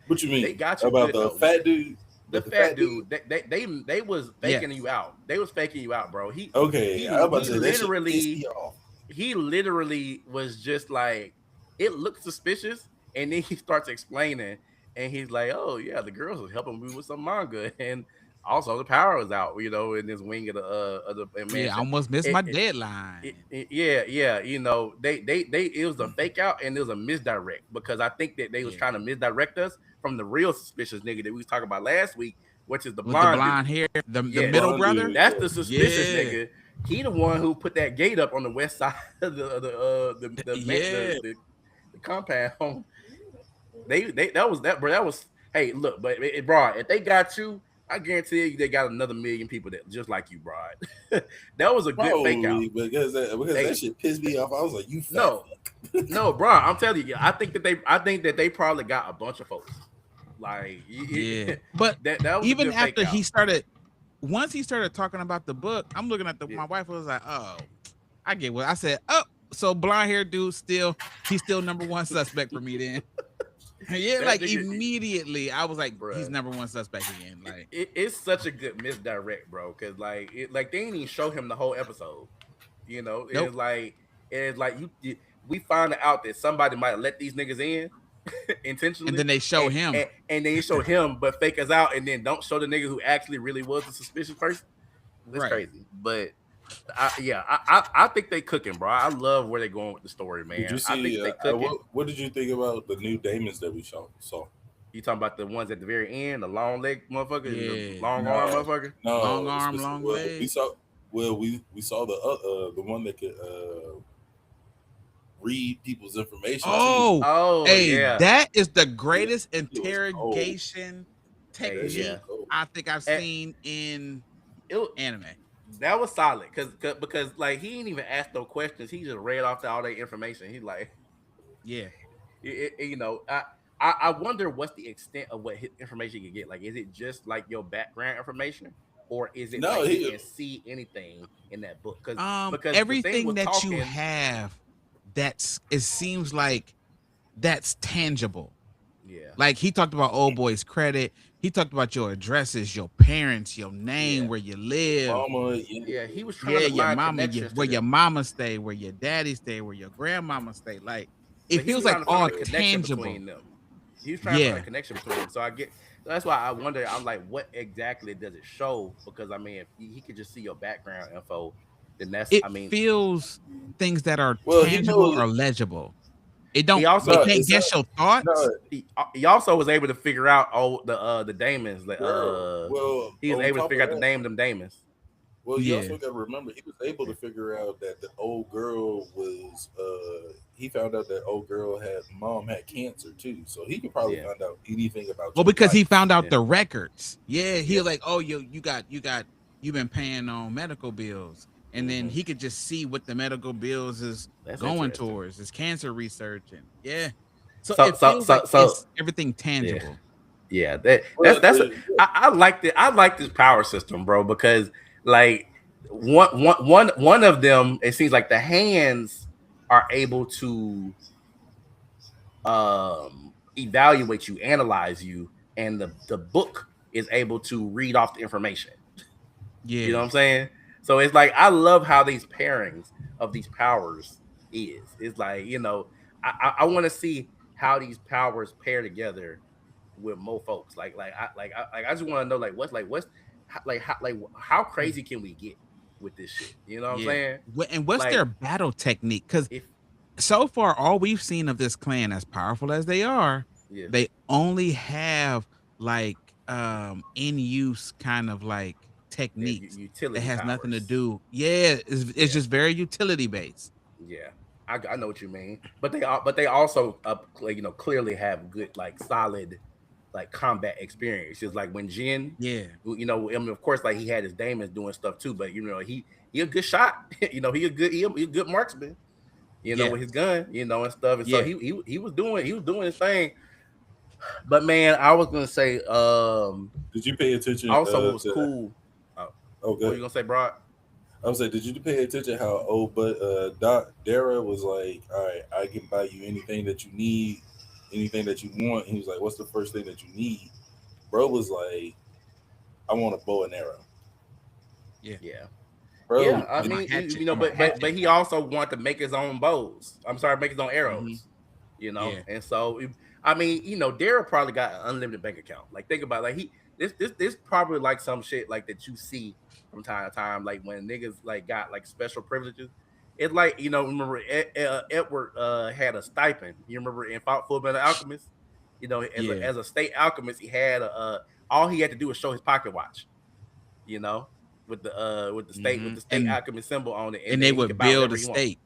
What you They mean got you about good the though. fat dude? The The fat fat dude? dude, they was Yes. faking you out. They was faking you out, bro. He Okay, I was he about he to say that shit pissed literally me off. he literally was just like, it looked suspicious, and then he starts explaining, and he's like, "Oh yeah, the girls was helping me with some manga, and also the power was out, in this wing of the Yeah, I mansion." almost missed It, my it, deadline. yeah, they it was a fake out and it was a misdirect because I think that they was Yeah. trying to misdirect us from the real suspicious nigga that we was talking about last week, which is the With the blonde dude. blonde hair, the Yes, middle Blonde brother. dude, that's yeah. the suspicious Yeah. nigga. He the one who put that gate up on the west side of Yeah. the compound. They that was that, bro. That was, hey, look, but bro, if they got you, I guarantee you they got another million people that just like you, Broad. That was a good fake out. Probably because that Hey, shit pissed me off. I was like, you fat no, fuck. no, bro. I'm telling you, I think that they probably got a bunch of folks. Like Yeah. But that was a even good fake after out. he started, once he started talking about the book, I'm looking at Yeah. my wife was like, oh, I get what I said. Oh, so blonde hair dude he's still number one suspect for me then. Yeah, That like nigga, immediately I was like, he's bruh. number one suspect again. Like, It's such a good misdirect, bro. Cause like they didn't even show him the whole episode. You know, nope. it's like we find out that somebody might let these niggas in And intentionally, then they show him. and they show him, but fake us out, and then don't show the nigga who actually really was the suspicious person. That's Right. crazy. But I think they cooking, bro. I love where they going with the story, Did you man. I see think they cooking. what did you think about the new Damons that we saw? You talking about the ones at the very end, the long leg motherfucker, the Yeah. long arm No, motherfucker? Long no. arm, long Well, leg. we saw the one that could read people's information too. Oh, Oh hey, yeah, that is the Yeah, greatest it was cold. interrogation hey, That shit yeah. was technique cold. I think I've Eh, seen in it, anime. that was solid because like he ain't even asked no questions. He just read off all that information. He like, Yeah. you know, I wonder what's the extent of what information you can get. Like, is it just like your background information, or is it No, like he he can see anything in that book? Because the thing Everything was that you talking, have it seems like that's tangible. yeah, Like he talked about old boy's credit. He talked about your addresses, your parents, your name, yeah, where you your live. mama, yeah, yeah. He was trying Yeah, to your find mama, connections to where your them, mama stay, where your daddy stay, where your grandmama stay. Like it but he was feels trying like to find all a connection tangible. between them. He was trying to find a Yeah. connection between them. So I get that's why I wonder. I'm like, what exactly does it show? Because I mean, if he could just see your background info, then that's It I mean, feels things that are well, he tangible knows. or legible. It he don't also it No, can't it's not. guess your No, thoughts. he also was able to figure out all the Damons. girl. Well, He was on able to top figure of out the that, name of them Damons. well, you Yeah. also got to remember he was able to figure out that the old girl was. He found out that old girl had mom had cancer too, so he could probably Yeah, find out anything about Well, your because he life. found out yeah, the records. Yeah, he yeah. was like, oh, you've been paying on medical bills. And then Hmm. he could just see what the medical bills is That's going interesting. towards, his cancer research. And yeah. So So it so feels so like so it's everything yeah. tangible. Yeah, Well, that's I like it. I like this power system, bro, because like one of them, it seems like the hands are able to evaluate you, analyze you, and the book is able to read off the information. You know Yeah. what I'm saying? So it's like I love how these pairings of these powers is. It's like, you know, I want to see how these powers pair together with more folks. I just want to know how crazy can we get with this shit? You know what I'm Yeah. saying? And what's Like their battle technique? Because if so far, all we've seen of this clan, as powerful as they are, yeah, they only have like in use kind of like yeah, techniques that utility has nothing to powers. do. Yeah, it's Yeah, just very utility based. yeah. I know what you mean, but they also like, you know, clearly have good like solid like combat experience. Just like when Jin, Yeah, you know, I mean, of course, like he had his demons doing stuff too, but you know, he a good shot. You know, he a good marksman. You know, yeah, with his gun, you know, and stuff. And so yeah. he was doing his thing. But man, I was gonna say, did you pay attention also what was to? cool. Oh, What were good. you gonna say, Broad? I was like, did you pay attention how old but Dara was like, all right, I can buy you anything that you need, anything that you want. And he was like, what's the first thing that you need? Bro was like, I want a bow and arrow. Yeah. Yeah, yeah. Bro, I I'm a mean, hatchet. you know, I'm a but hatchet he guy. also wanted to make his own bows. I'm sorry, make his own Hmm. arrows. You know, Yeah, and so I mean, you know, Daryl probably got an unlimited bank account. Like, think about it, like this probably like some shit like that you see from time to time, like when niggas like got like special privileges. It's like, you know, remember Edward had a stipend. You remember in Full Metal Alchemist, you know, yeah. as a state alchemist, he had all he had to do was show his pocket watch. You know, with Hmm. the state alchemist symbol on it, and And they then he would could buy build whatever a he want. state.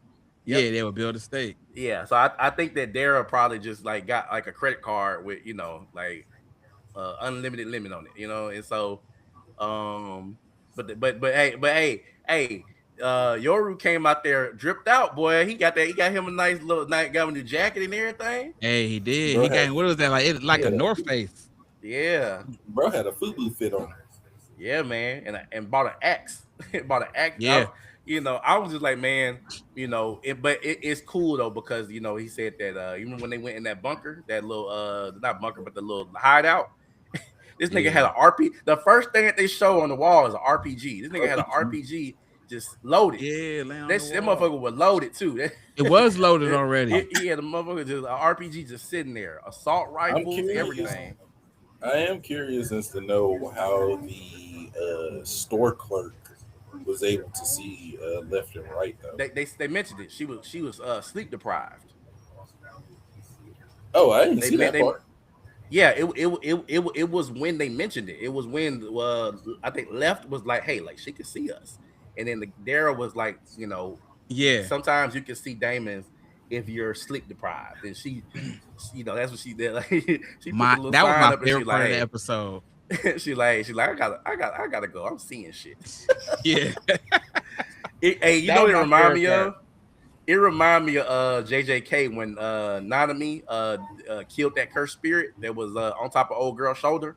Yep. Yeah, they would build a state. Yeah, so I think that Daryl probably just like got like a credit card with, you know, like unlimited limit on it, you know, and so Um, but hey, Yoru came out there dripped out, boy. He got him a nice little night, got him a new jacket and everything. Hey, he did. Bro He had got what was that like? It like a had a North Face. Yeah, bro had a FUBU fit on. yeah, man, and bought an axe, bought an axe. Yeah, I was just like, man, it's cool though because he said that even when they went in that bunker, that little not bunker but the little hideout, this nigga had yeah, an RP. The first thing that they show on the wall is an RPG. This nigga had an RPG. RPG just loaded. yeah. Lay on That the that wall. motherfucker was loaded too. It was loaded already. He had a motherfucker just an RPG just sitting there, assault I'm rifles, curious. everything. I am curious as to know how the store clerk was able to see left and right though. They mentioned it. She was sleep deprived. Oh, I didn't They see meant that they part. Yeah, it was when they mentioned it. It was when I think left was like, hey, like she could see us, and then the Daryl was like, Yeah, sometimes you can see demons if you're sleep deprived, and that's what she did. Like she put the my little that was sign my up, and she favorite like, part of the hey, episode. I gotta go. I'm seeing shit. Yeah, Hey, that what was it my remind favorite me part. of? It remind me of JJK when Nanami killed that cursed spirit that was on top of old girl's shoulder.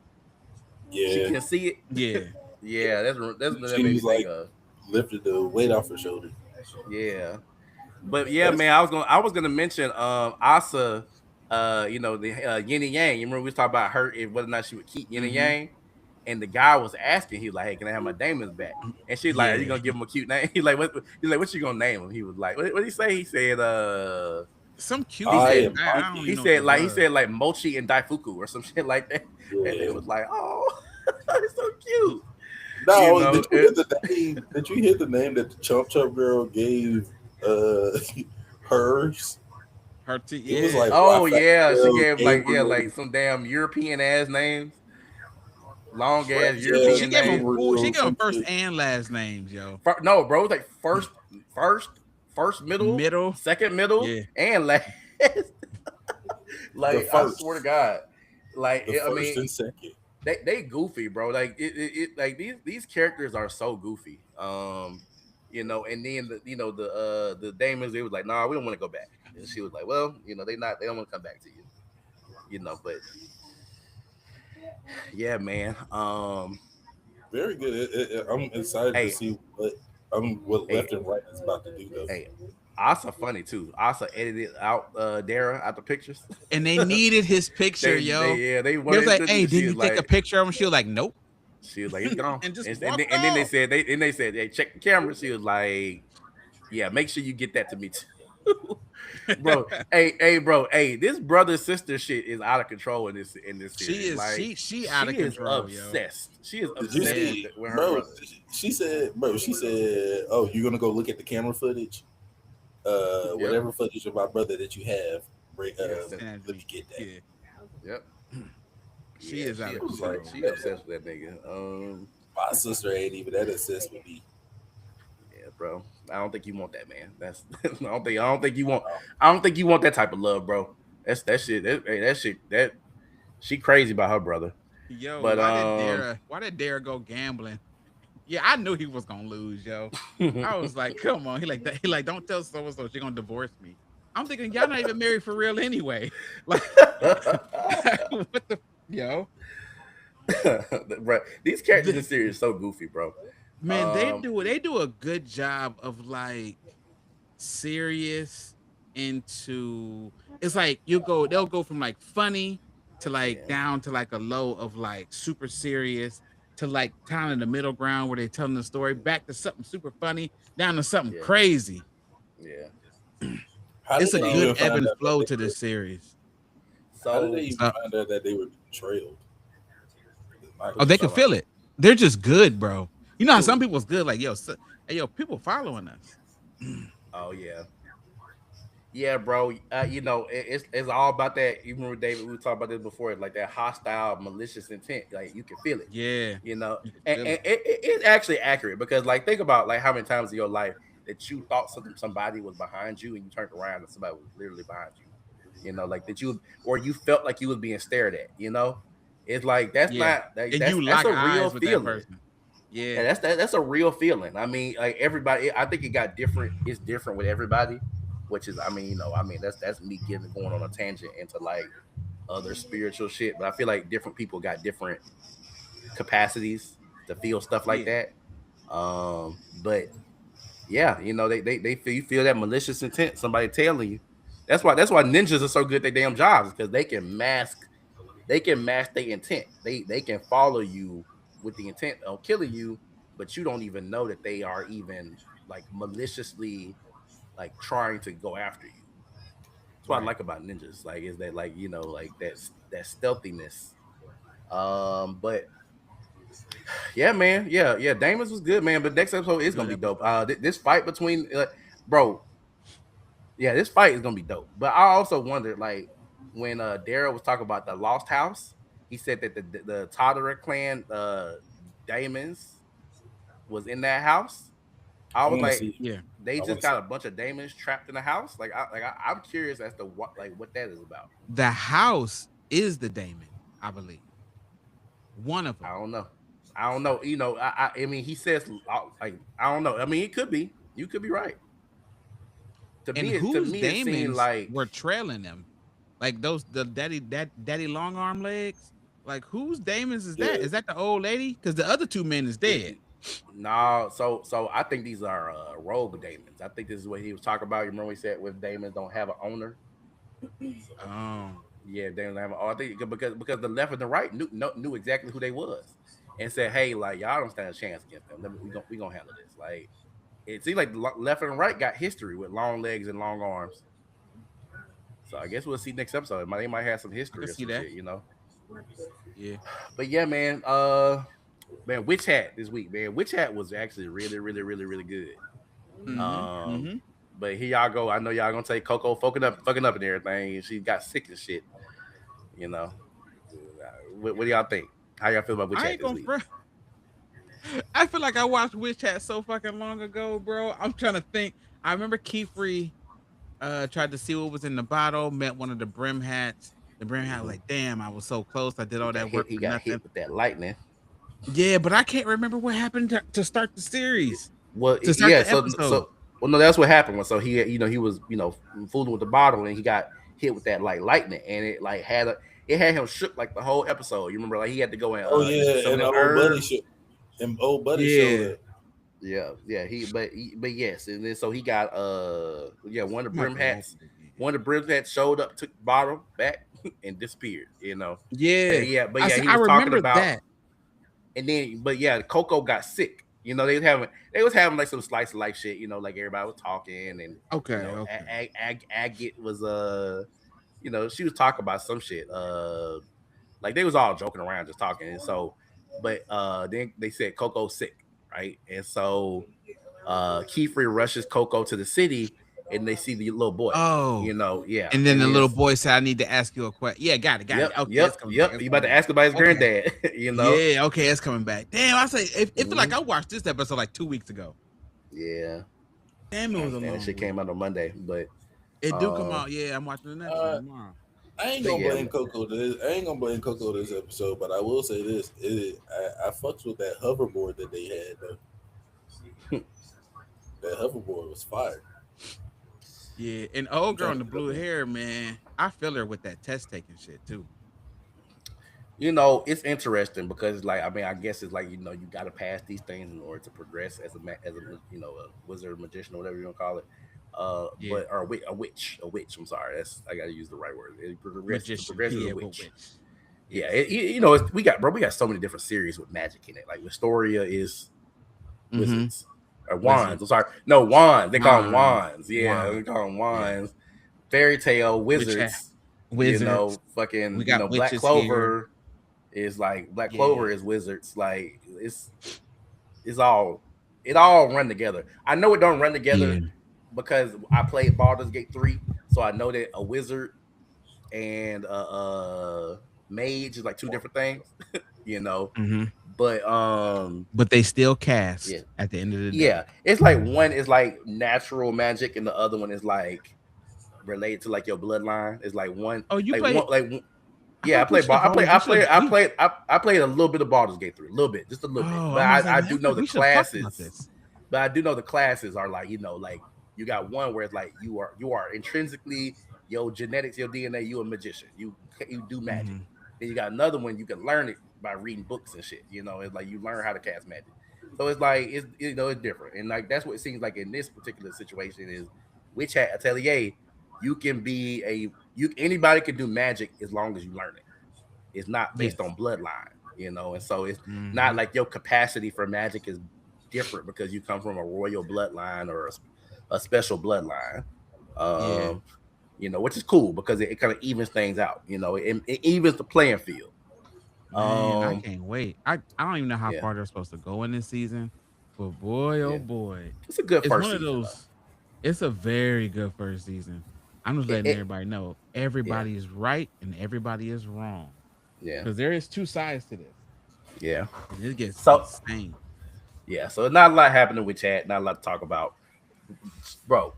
She Yeah, can see it. Yeah, Yeah, that's what that she made me was think like of. lifted the weight off her shoulder. Yeah, but yeah, That's man, I was gonna mention Asa, the Yin and Yang. You remember we was talking about her and whether or not she would keep Yin and hmm, Yang, and the guy was asking, he was like, "Hey, can I have my demons back?" And she's like, "Are you yeah. gonna give him a cute name?" He's like, "What?" He's like, "What you gonna name him?" He was like, "What did he say?" He said, Some cute he I said shit. am I don't monkey. even know what it he was. said like Mochi and Daifuku or some shit like that, and it Yeah. was like, "Oh, it's so cute," you No, know. did you hear the name? Did you hear the name that the Chump Chump girl gave uh hers? It was Yeah. like Oh Raphael, yeah, she gave Gabriel, like some damn European ass names, long ass yeah, She European gave him names. full. She Gabriel, gave him some first shit. and last names, yo. No, bro, it's like first, first, middle, Middle. second, middle, Yeah. and last. The Like I swear to first, God, like the I first mean, and second. they goofy, bro. Like like these characters are so goofy. And then the Damons, they was like, nah, we don't want to go back. And she was like, well, they don't want to come back to you. But yeah, man. Very good. I'm excited to Hey, see what hey, left and right is about to do though. hey, Asa funny too. Asa edited out Dara out the pictures. And they needed his picture, yo. They They was wanted like, to. "Hey, did you take a picture of him?" She was like, "Nope," She was like, it's gone. and just And then, walked and then they off. said they check the camera. She was like, yeah, make sure you get that to me too. Bro, bro, this brother sister shit is out of control in this She series. is Like she out she of is control, yo. obsessed. She is Did you obsessed Man, with see, with her bro? brother. She said, "Oh, you're gonna go look at the camera footage. Yep. Whatever footage of my brother that you have, Yeah. send let me me. get that." Yeah, Yep. she Yeah. is out She of It was obsessed. like, control. She obsessed with that nigga. my sister ain't even that obsessed with me. Yeah, bro. I don't think you want that, man. That's I don't think you want. I don't think you want that type of love, bro. That's that shit. That shit. That she crazy about her brother. Yo, But why did Dara go gambling? Yeah, I knew he was gonna lose, yo. I was like, come on. He like that. He like, don't tell so and so she's gonna divorce me. I'm thinking y'all not even married for real anyway. Like, what the yo? bro, these characters in The- the series are so goofy, bro. man, Um, they do a good job of like serious into it's like they'll go from like funny to like yeah, down to like a low of like super serious to like kind of the middle ground where they're telling the story back to something super funny down to something yeah, crazy. yeah. How did It's a they good So, even ebb find and out that flow they to were? this series. How did they so, even So, find out that they were being trailed? My oh, what you they question. can talking about? feel it. They're just good, bro. You know how some Who? people's good, like hey, yo, people following us. Oh yeah, yeah, bro. It's all about that. You remember David? We talked about this before. Like that hostile, malicious intent. Like you can feel it. Yeah, You know, you can and, feel and it. it's actually accurate because like think about like how many times in your life that you thought somebody was behind you and you turned around and somebody was literally behind you. Like that you or you felt like you was being stared at. It's like that's Yeah, not like and you that's lock a real eyes with that feeling. person. Yeah, And that's a real feeling. I mean, like everybody, I think it got different. It's different with everybody, which is, I mean, that's me getting going on a tangent into like other spiritual shit. But I feel like different people got different capacities to feel stuff like yeah, that. But yeah, they feel, you feel that malicious intent. Somebody telling you. That's why ninjas are so good at their damn jobs, because they can mask their intent. They can follow you with the intent of killing you, but you don't even know that they are even like maliciously like trying to go after you. That's what I right. like about ninjas. Like, is that like, like that stealthiness. But yeah, man, yeah, Damon's was good, man. But next episode is gonna Good be dope. episode. This fight between, bro, yeah, this fight is gonna be dope. But I also wondered, like, when Daryl was talking about the Lost House, he said that the Todder clan, Daemons, was in that house. I I was want to like, see. Yeah, they I just want to see. got a bunch of Daemons trapped in the house. I'm curious as to what that is about. the house is the Damon, I believe. One of them. I don't know. I don't know. I mean, he says, like, I don't know. I mean, it could be. You could be right. And To whose me, it seemed Damons like, were trailing them? Like those the daddy long arm legs? Like whose Damons is that? Yeah, Is that the old lady? Because the other two men is it, dead. no. So I think these are rogue Daemons. I think this is what he was talking about. You remember we said with Daemons don't have an owner. Oh, Yeah, they don't have. I think because the left and the right knew exactly who they was, and said, "Hey, like, y'all don't stand a chance against them. We gonna handle this." Like, it seems like the left and right got history with long legs and long arms. So I guess we'll see next episode. They might have some I can history or see some that. shit. Yeah. But yeah, man. Man, Witch Hat this week, man. Witch Hat was actually really, really, really, really good. Mm-hmm. Um, Mm-hmm. but here y'all go. I know y'all gonna take Coco fucking up and everything. She got sick and shit. You know. What do y'all think? How y'all feel about Witch I Hat ain't this gonna week? front. I feel like I watched Witch Hat so fucking long ago, bro. I'm trying to think. I remember Keyfree tried to see what was in the bottle, met one of the brim hats. The brim hat was Hmm. like, damn, I was so close. I did He all got that hit. work He for got nothing. hit with that lightning. Yeah, but I can't remember what happened to start the series. Well, To start yeah. the So episode. well, no, that's what happened. So he was fooling with the bottle, and he got hit with that like lightning, and it had him shook like the whole episode. You remember, like, he had to go and oh eat some yeah, of and them the old buddy herbs. show, and old buddy showed Yeah. up. Yeah. But yes, and then so he got one of I'm the about brim to go hats. open it again. One of the brim hats showed up, took the bottle back, and disappeared. And Yeah. yeah, he I was talking remember about. that. And then, but yeah, Coco got sick. They was having like some slice of life shit. Like everybody was talking, and Okay, okay. Agate was she was talking about some shit. Like they was all joking around, just talking. And so, but then they said Coco's sick, right? And so Keyfree rushes Coco to the city, and they see the little boy. Oh. Yeah, And then and the then little boy said, I need to ask you a question. Yeah, got it, got it. yep, Okay, it's yep, coming back. yep. It's You about coming to back. ask about his Okay. granddad? Yeah, okay, it's coming back. Damn, I say it feel like Mhm. I watched this episode like 2 weeks ago. Yeah, Damn, it I was a understand that long shit came week. out on Monday, but It do come um, out. Yeah, I'm watching the next one Uh, tomorrow. I ain't but gonna yeah, blame Coco this. I ain't gonna blame Coco this episode, but I will say this: I fucks with that hoverboard that they had though. That hoverboard was fire. Yeah, and old I'm girl trying in to the look up blue on. hair, man. I feel her with that test taking shit too. it's interesting because, like, I mean, I guess it's like, you got to pass these things in order to progress as a wizard, magician, or whatever you want to call it. Yeah, But or a witch. I'm sorry, I got to use the right word. It progress to magician. progress as a Yeah, but witch. which? Yeah, Yes. we got so many different series with magic in it. Like Wistoria is Mm-hmm. wizards or wands. I'm Wizards. sorry, no, wands. They call them Wands. wands. Yeah, they Wands. call them Yeah. wands. Fairy tale Witch hat. wizards. Wizards. We Fucking got Black witches here. Clover is like Black Yeah. Clover is wizards. Like it's all it all run together. I know it don't run Yeah. together because I played Baldur's Gate 3, so I know that a wizard and mage is like two different things, you know. Mm-hmm. But But they still yeah, cast at the end of the yeah, day. it's like one is like natural magic, and the other one is like related to like your bloodline. It's like one, Oh, you like play one, like one- I Yeah, I feel like we played should ball. have always we should we I played a little bit of Baldur's Gate 3, a little bit, just a little bit. oh, But I'm about to say, I man, I do feel know like the we should have talked about classes. this. But I do know the classes are like, like you got one where it's like you are intrinsically your genetics, your DNA, you a magician. You do magic. Mhm. Then you got another one you can learn it by reading books and shit. It's like you learn how to cast magic. So it's like it's different. And like that's what it seems like in this particular situation is Witch Hat Atelier, you can be anybody can do magic as long as you learn it. It's not based Yes. on bloodline, and so it's not Mhm. like your capacity for magic is different because you come from a royal bloodline or a special bloodline. Yeah. Um, which is cool because it kind of evens things out. It evens the playing field. Man, I Um, can't wait. I don't even know how yeah, far they're supposed to go in this season, but boy, oh yeah, boy, it's a good it's first one of season those. It's a very good first season. I'm just though. letting everybody know Yeah, everybody is right and everybody is wrong yeah, because there is two sides to this, yeah. and it gets So insane. yeah, so not a lot happening with chat, not a lot to talk about, bro.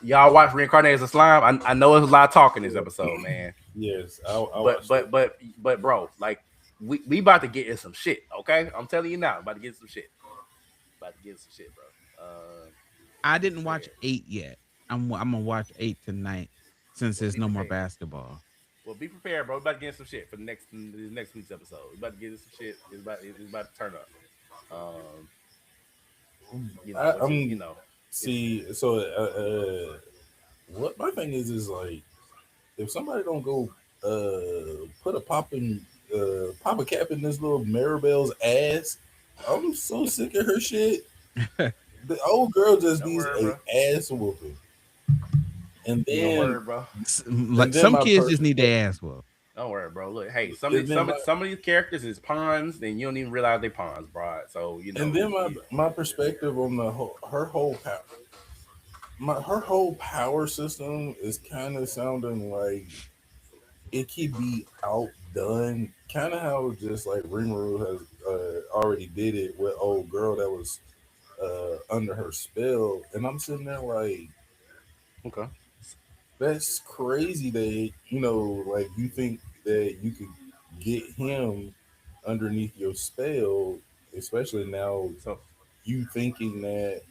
Y'all watch Reincarnated as a Slime? I know there's a lot of talking this episode, man. Yes, I But watched it. but but but bro, like we about to get in some shit, okay? I'm telling you now, about to get some shit. About to get some shit, bro. I Be didn't watch prepared. 8 yet. I'm gonna watch 8 tonight since Well, there's be no more prepared. basketball. Well, be prepared, bro. We about to get some shit for the next week's episode. We about to get some shit. It's about to turn up. Um, which is I'm it's see. So, what my thing is like if somebody don't go put a pop a cap in this little Maribel's ass, I'm so sick of her shit. The old girl just don't needs worry, a bro. ass whooping, and Don't then worry, bro. Like some my kids just person, need their ass whooped. Don't worry, bro. Look, hey, some of and these then some my of some of these characters is pawns, and you don't even realize they pawns, bro. So and then my perspective on her whole her whole power system is kind of sounding like it could be outdone. Kind of how just like Rimuru has already did it with old girl that was under her spell, and I'm sitting there like, okay. that's crazy that like you think that you could get him underneath your spell, especially now So you thinking that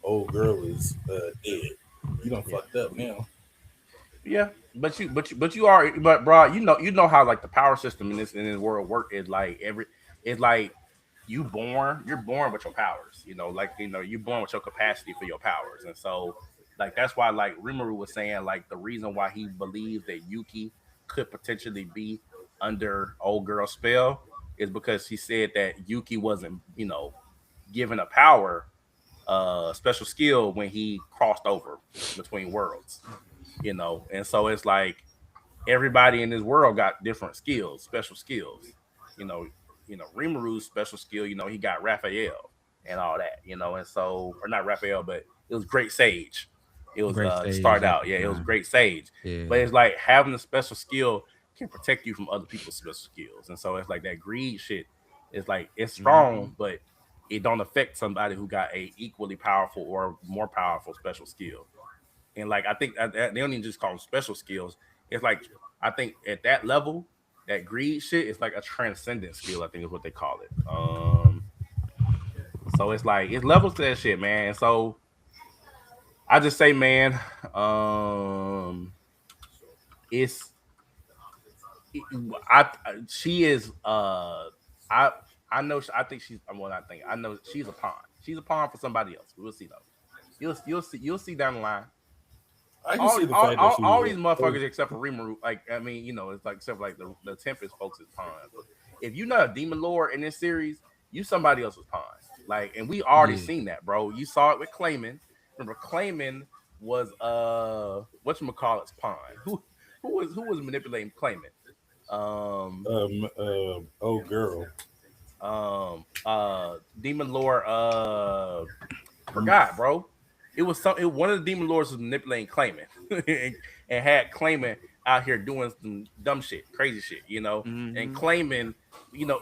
old girl is dead. You done yeah. fucked up now. Yeah, but you are but bro, you know how like the power system in this world work is like it's like you're born with your powers, like you're born with your capacity for your powers, and so like that's why like Rimuru was saying like the reason why he believes that Yuki could potentially be under old girl spell is because he said that Yuki wasn't given a power special skill when he crossed over between worlds, and so it's like everybody in this world got different skills, special skills. You know, Rimaru's special skill, he got Raphael and all that, and so or not Raphael, but it was Great Sage. It was Great to stage start at out, the yeah, it was time. Great Sage. But Yeah. it's like having a special skill can protect you from other people's special skills. And so it's like that greed shit is like it's strong, Mhm. but it don't affect somebody who got a equally powerful or more powerful special skill. And like I think they don't even just call them special skills. It's like I think at that level, that greed shit is like a transcendent skill. I think is what they call it. So it's like it's levels to that shit, man. So I just say, man, um, it's it, she is I I know I think she's well I think I know she's a pawn. She's a pawn for somebody else. We'll see though. You'll see down the line. I can all, see the all, fact that all, she all was these motherfuckers except for Rimuru, like I mean, it's like except for like the Tempest folks is pawns. But if you're not a demon lord in this series, you somebody else's pawn. Like, and we already Yeah. seen that, bro. You saw it with Clayman. Remember, Clayman was whatchamacallit's pawn. Who was manipulating Clayman? Um old girl. Demon Lord Mm, forgot, bro. It was one of the demon lords was manipulating Clayman and had Clayman out here doing some dumb shit, crazy shit, and Mhm. Clayman,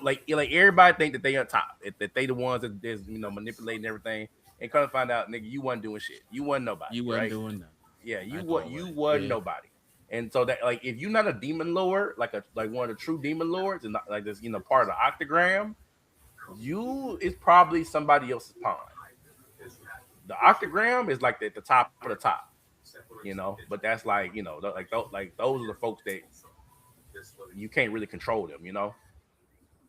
like everybody think that they on top, that they the ones that is manipulating everything, and come to find out, nigga, you wasn't doing shit, you wasn't nobody, You wasn't right? doing nothing. Yeah, Like you always. wasn't Yeah. nobody. And so that like if you're not a demon lord, like one of the true demon lords, and not like this, part of the octagram, you is probably somebody else's pawn. The octagram is like at the top of the top, but that's like like those are the folks that you can't really control them.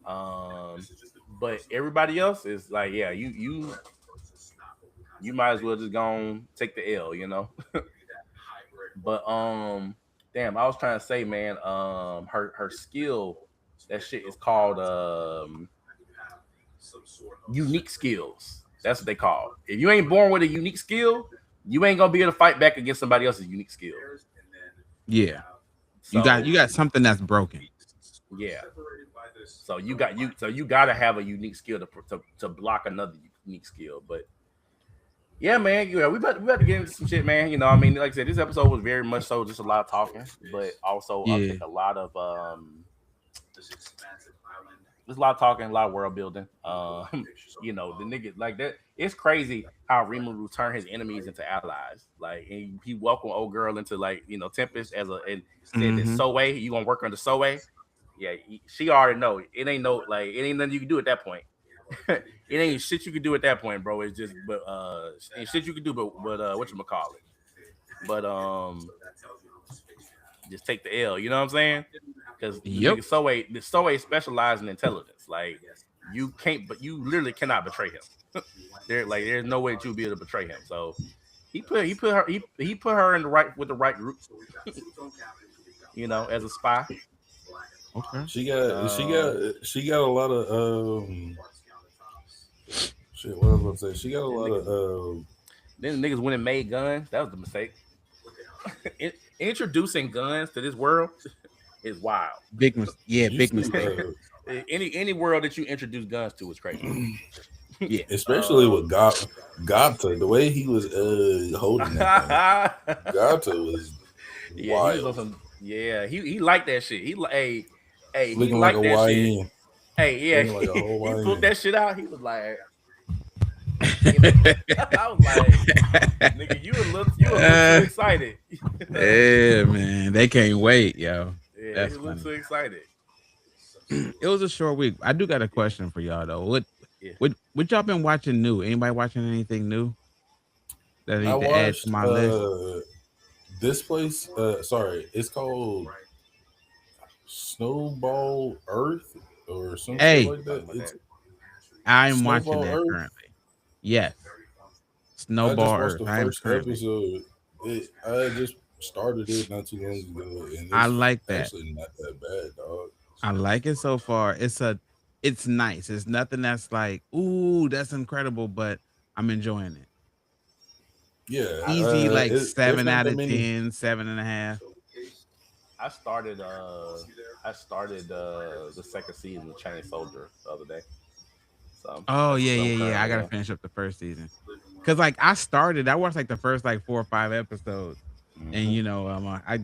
Um, but everybody else is like, yeah, you might as well just go on take the L. But damn, I was trying to say, man, her skill, that shit is called unique skills. That's what they call. If you ain't born with a unique skill, you ain't gonna be able to fight back against somebody else's unique skill. Yeah. So You got something that's broken. yeah. So you gotta have a unique skill to block another unique skill. But yeah, man, we about to get into some shit, man. I mean, like I said, this episode was very much so just a lot of talking, but also I Yeah. think a lot of there's a lot of talking, a lot of world building. The nigga like that. It's crazy how Rimuru turned his enemies into allies. Like he welcomed old girl into like Tempest and said that Mm-hmm. Soe, you gonna work under Soe. Yeah, she already know it ain't no like it ain't nothing you can do at that point. It ain't shit you can do at that point, bro. It's just but ain't shit you can do but what you call it. But just take the L. You know what I'm saying? Because the Yep. nigga Soe specializes in intelligence. Like you can't, but you literally cannot betray him. There's no way that you'll be able to betray him. So he put her in the right with the right group. As a spy. Okay. Um, she got a lot of shit. What I was gonna say? She got a then lot niggas, of then the niggas went and made guns. That was the mistake. Introducing guns to this world is wild. Big usually mistake. Any world that you introduce guns to is crazy. Yeah. especially with Gata, the way he was holding that thing. Gata was Yeah, he was on wild, some. Yeah, he liked that shit. He looking like a liked that shit. YN, Hey, yeah, looking like a whole he pulled YN. that shit out. He was like, you know, I was like, nigga, you a little too Uh, excited. yeah, man. They can't wait, yo. Yeah, he That's a little funny. too excited. It was a short week. I do got a question for y'all though. What Yeah, what what y'all been watching new? Anybody watching anything new that I I need to add to watched my list? this place. Sorry, it's called Snowball Earth or some shit Hey, like talking that. about It's that. I'm watching Snowball that Earth. currently. Yes. I just Snowball watched Earth. the I am first currently. episode. I just started it not too long ago, and I it's like that. actually not that bad, dog. I like it so far. It's nice. It's nothing that's like, ooh, that's incredible, but I'm enjoying it. Yeah, Easy, like there's 7 not out that of many. 10, 7.5. I started the second season of Chinese Soldier the other day. So Oh that's yeah, what I'm yeah, yeah. I currently gotta in. finish up the first season. Cause like I watched like the first like 4 or 5 episodes, and Hmm.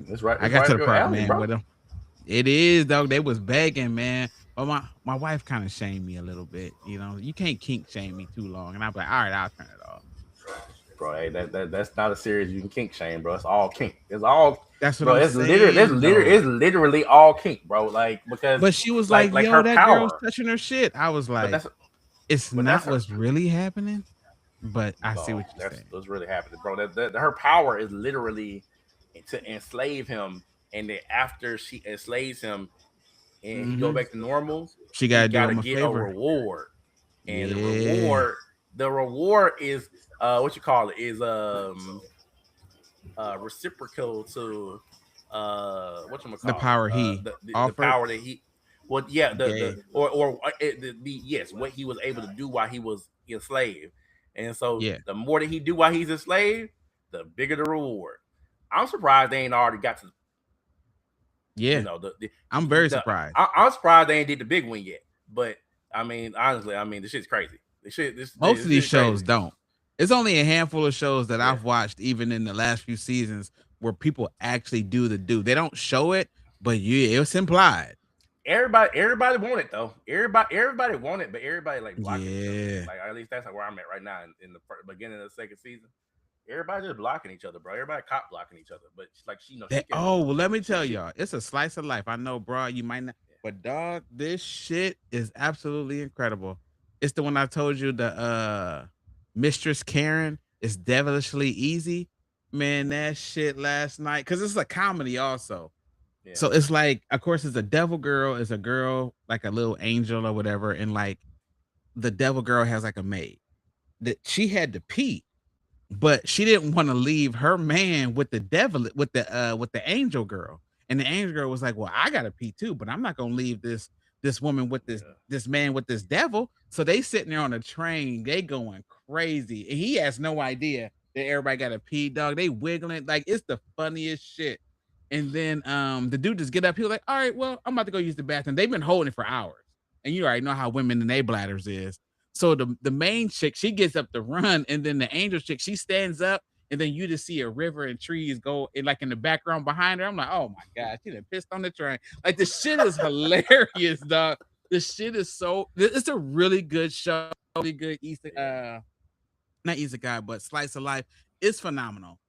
It's right. I It's got right to up the your part, alley, man, bro. with them. It is dog. They was begging, man. But my wife kind of shamed me a little bit. You can't kink shame me too long, and I'm like, all right, I'll turn it off. Bro. Hey, that's not a series you can kink shame, bro. It's all kink. It's all, That's what bro. I'm saying, though. It's literally all kink, bro. Like because But she was like, like "Yo, her that girl's power, touching her shit." I was but like, that's "It's but that's not her. what's really happening." But I see No, what you're saying. that's really happening, bro. That her power is literally to enslave him, and then after she enslaves him and he go Hmm. back to normal, She he gotta do got to him a get a favor. reward, and Yeah, the reward is what you call it is reciprocal to what you the call it power he the offered. power that he well yeah the Yeah, yes what he was able to do while he was enslaved, and so yeah, the more that he do while he's enslaved, the bigger the reward. I'm surprised they ain't already got to yeah. I'm very the surprised. I'm surprised they ain't did the big one yet. But I mean, honestly, I mean, this shit's crazy. Most of This these shit's shows crazy. don't. It's only a handful of shows that Yeah. I've watched, even in the last few seasons, where people actually do the do. They don't show it, but it's implied. Everybody want it though. Everybody want it, but everybody like blocking each other. Yeah. Like at least that's where I'm at right now in the beginning of the second season. Everybody just blocking each other, bro. Everybody cop blocking each other. But like she, she That, can, oh, well, let me she, tell she, y'all, it's a slice of life. I know, bro, you might not, yeah, but dog, this shit is absolutely incredible. It's the one I told you, the Mistress Karen is devilishly easy. Man, that shit last night, because it's a comedy also. yeah, So it's like, of course, it's a devil girl, is a girl, like a little angel or whatever, and like the devil girl has like a maid that she had to pee, but she didn't want to leave her man with the devil with the angel girl. And the angel girl was like, "Well, I gotta pee too, but I'm not gonna leave this woman with yeah, this man with this devil." So they sitting there on a train, they going crazy. And he has no idea that everybody got to pee, dog. They wiggling like it's the funniest shit. And then the dude just get up, he was like, "All right, well, I'm about to go use the bathroom." They've been holding it for hours. And you already know how women in their bladders is. So the main chick, she gets up to run, and then the angel chick, she stands up, and then you just see a river and trees go in like in the background behind her. I'm like, oh my god, she done pissed on the train. Like the shit is hilarious, dog. The shit is so. It's a really good show, really good Easter, yeah, not Easter guy, but slice of life. It's phenomenal.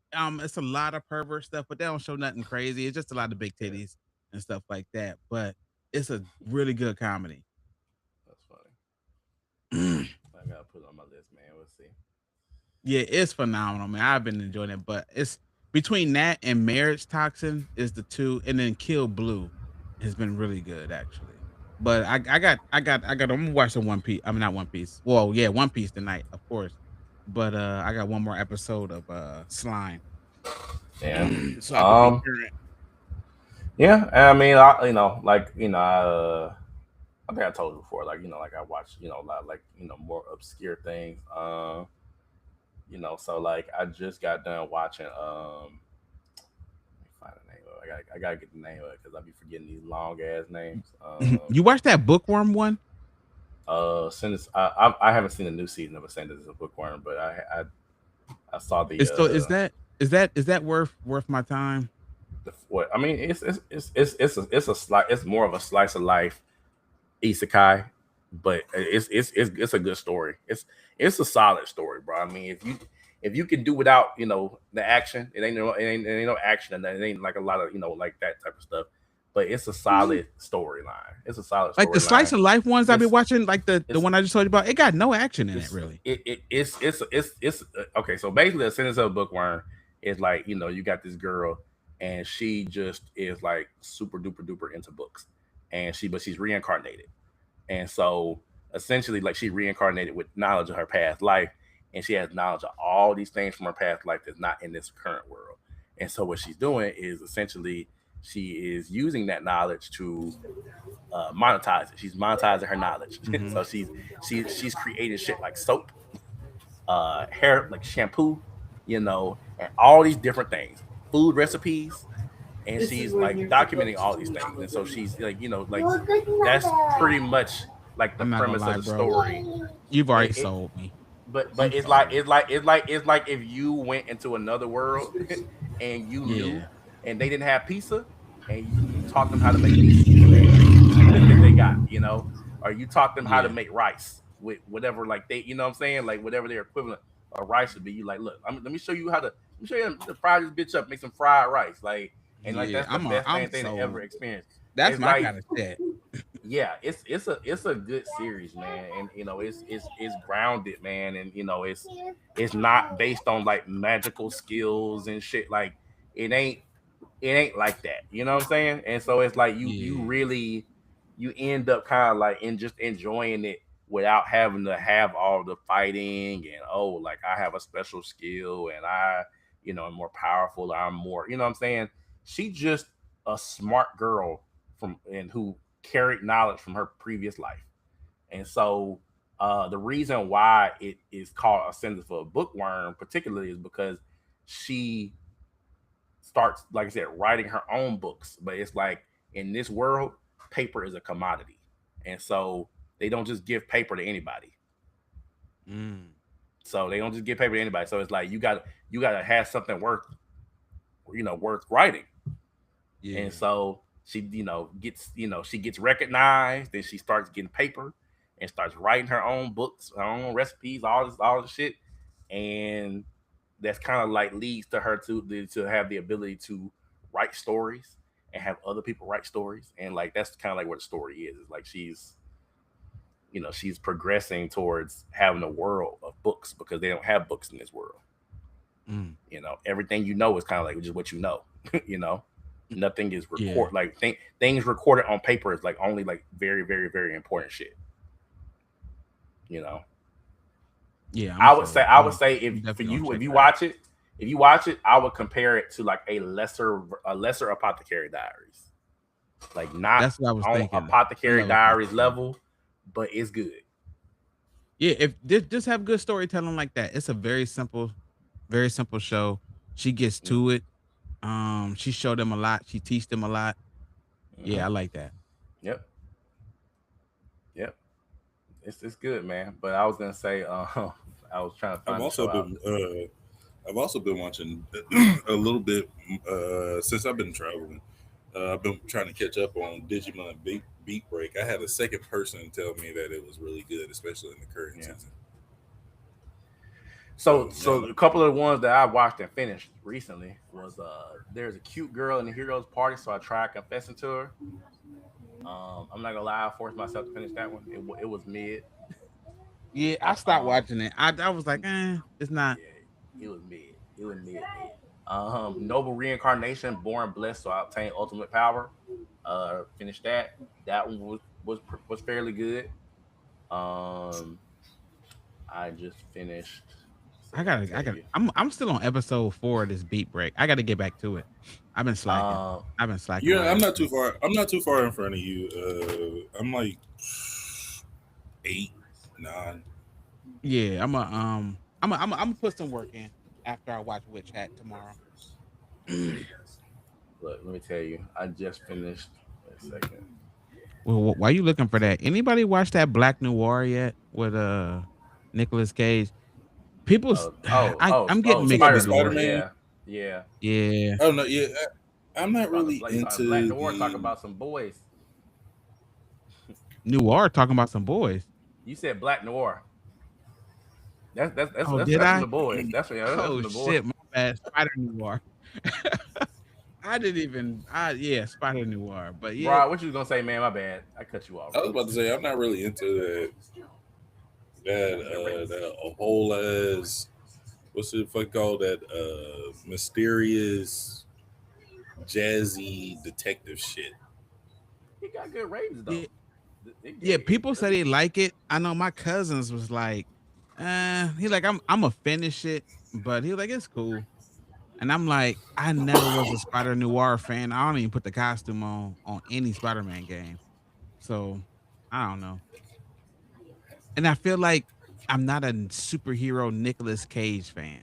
It's a lot of pervert stuff, but they don't show nothing crazy. It's just a lot of big yeah. titties and stuff like that. But it's a really good comedy. That's funny. Yeah, I gotta put it on my list, man. We'll see. it's phenomenal, man. I've been enjoying it, but it's between that and Marriage Toxin is the two, and then Kill Blue has been really good actually. But I'm gonna watch some One Piece. I mean, not One Piece. Well, yeah, One Piece tonight, of course. But I got one more episode of Slime, Yeah. so I could be current. Yeah. I mean, like I think I told you before, like like I watch, a lot like more obscure things. So like I just got done watching. Let me find the name of it. I gotta get the name of it because I be forgetting these long ass names. You watched that Bookworm one? Since I haven't seen the new season of Ascendant as a bookworm, but I saw It's so is that worth my time? the what I mean it's more of a slice of life isekai, but it's a good story. It's a solid story, bro. I mean, if you can do without the action, it ain't no action and it ain't like a lot of like that type of stuff. But it's a solid storyline. It's a solid Like the storyline. slice of life ones I've been It's watching, like the it's one I just told you about, it got no action in it it's really. okay. So basically, a sentence of a bookworm is like you got this girl, and she just is like super duper duper into books, and she's reincarnated, and so essentially like she reincarnated with knowledge of her past life, and she has knowledge of all these things from her past life that's not in this current world. And so what she's doing is essentially she is using that knowledge to monetize it. She's monetizing her knowledge. Hmm. So she's creating shit like soap, hair like shampoo, and all these different things, food recipes, and she's like documenting all these things. And so she's like, like that's pretty much like the I'm not gonna premise of lie, the bro. story. You've already It, sold me. but I'm it's like sorry. it's like if you went into another world and you knew Yeah, and they didn't have pizza and you taught them how to make pizza with the things they got, or you taught them how to yeah, make rice with whatever like they, what I'm saying, like whatever their equivalent of rice would be. You like, look, let me show you how to fry this bitch up, make some fried rice, like, and like yeah. that's the best I'm thing to ever sold. experience. That's It's my like kind of shit. yeah, it's a good series, man, and it's grounded, man, and it's not based on like magical skills and shit. Like it ain't it ain't like that. You know what I'm saying? And so it's like you Yeah, really you end up kind of like in just enjoying it without having to have all the fighting and oh like I have a special skill and I am more powerful. I'm more what I'm saying. She just a smart girl from and who carried knowledge from her previous life. And so the reason why it is called a sentence for a bookworm, particularly, is because she starts, like I said, writing her own books. But it's like in this world, paper is a commodity, and so they don't just give paper to anybody. mm, So they don't just give paper to anybody. So it's like you got to have something worth writing. And yeah, so she gets recognized. Then she starts getting paper and starts writing her own books, her own recipes, all this shit. And that's kind of like leads to her to have the ability to write stories and have other people write stories, and like that's kind of like what the story is. It's like she's progressing towards having a world of books because they don't have books in this world. Mm. Everything is kind of like just what you know. you know Nothing is Yeah. like things recorded on paper is like only like very very very important shit. you know Yeah, I'm I would say sold. I would say if I'm for definitely gonna you, check it out. if you watch it, I would compare it to like a lesser Apothecary Diaries, like not That's what I was on thinking. A Apothecary level Diaries Apothecary. level, but it's good. Yeah, if just have good storytelling like that. It's a very simple show. She gets Mm, to it. She showed them a lot. She teach them a lot. mm-hmm. Yeah, I like that. Yep, yep. It's good, man. But I was gonna say, I was trying to I've find the also show out. been I've also been watching a little bit since I've been traveling. I've been trying to catch up on Digimon Beat Break. I had a second person tell me that it was really good, especially in the current Yeah. season. So So now so a couple of the ones that I watched and finished recently was there's a cute girl in the heroes party, so I tried confessing to her. I'm not gonna lie, I forced myself to finish that one. It was mid. Yeah, I stopped Um, watching it. I was like, it's not. yeah, it was mid. It was mid. Noble reincarnation, born blessed, so I obtained ultimate power. Finished that. That one was fairly good. Um, I just finished. See, I can I tell gotta. you. I'm still on episode 4 of this Beat Break. I got to get back to it. I've been slacking. Um, I've been slacking my yeah, I'm ass not too off. far. I'm not too far in front of you. I'm like 8, 9. Yeah, I'm gonna put some work in after I watch Witch Hat tomorrow. look, let me tell you. I just finished. Wait a second. Well, why you looking for that? Anybody watch that Black Noir yet with Nicolas Cage? Oh, oh, oh, I'm oh, getting Talking mixed about the Spider Spider Noir. reviews. Man. Yeah, yeah. Yeah. Oh no, yeah, I'm not really You talking Black into Noir? Talk the. about some boys. Noir talking about some boys. You said Black Noir. Oh, did That's from the I? boys. That's from Oh the boys. shit, my bad. Spider Noir. I didn't even yeah, Spider Noir. But yeah, Bro, what you was gonna say, man? My bad. I cut you off, I was bro. about to say I'm not really into That race. that a whole as what's the fuck called that mysterious jazzy detective shit. He got good ratings yeah, though. yeah, It people say really. they like it. I know my cousins was like, he like I'm gonna finish it, but he like it's cool. And I'm like, I never was a Spider Noir fan. I don't even put the costume on any Spider-Man game. So I don't know. And I feel like I'm not a superhero Nicolas Cage fan.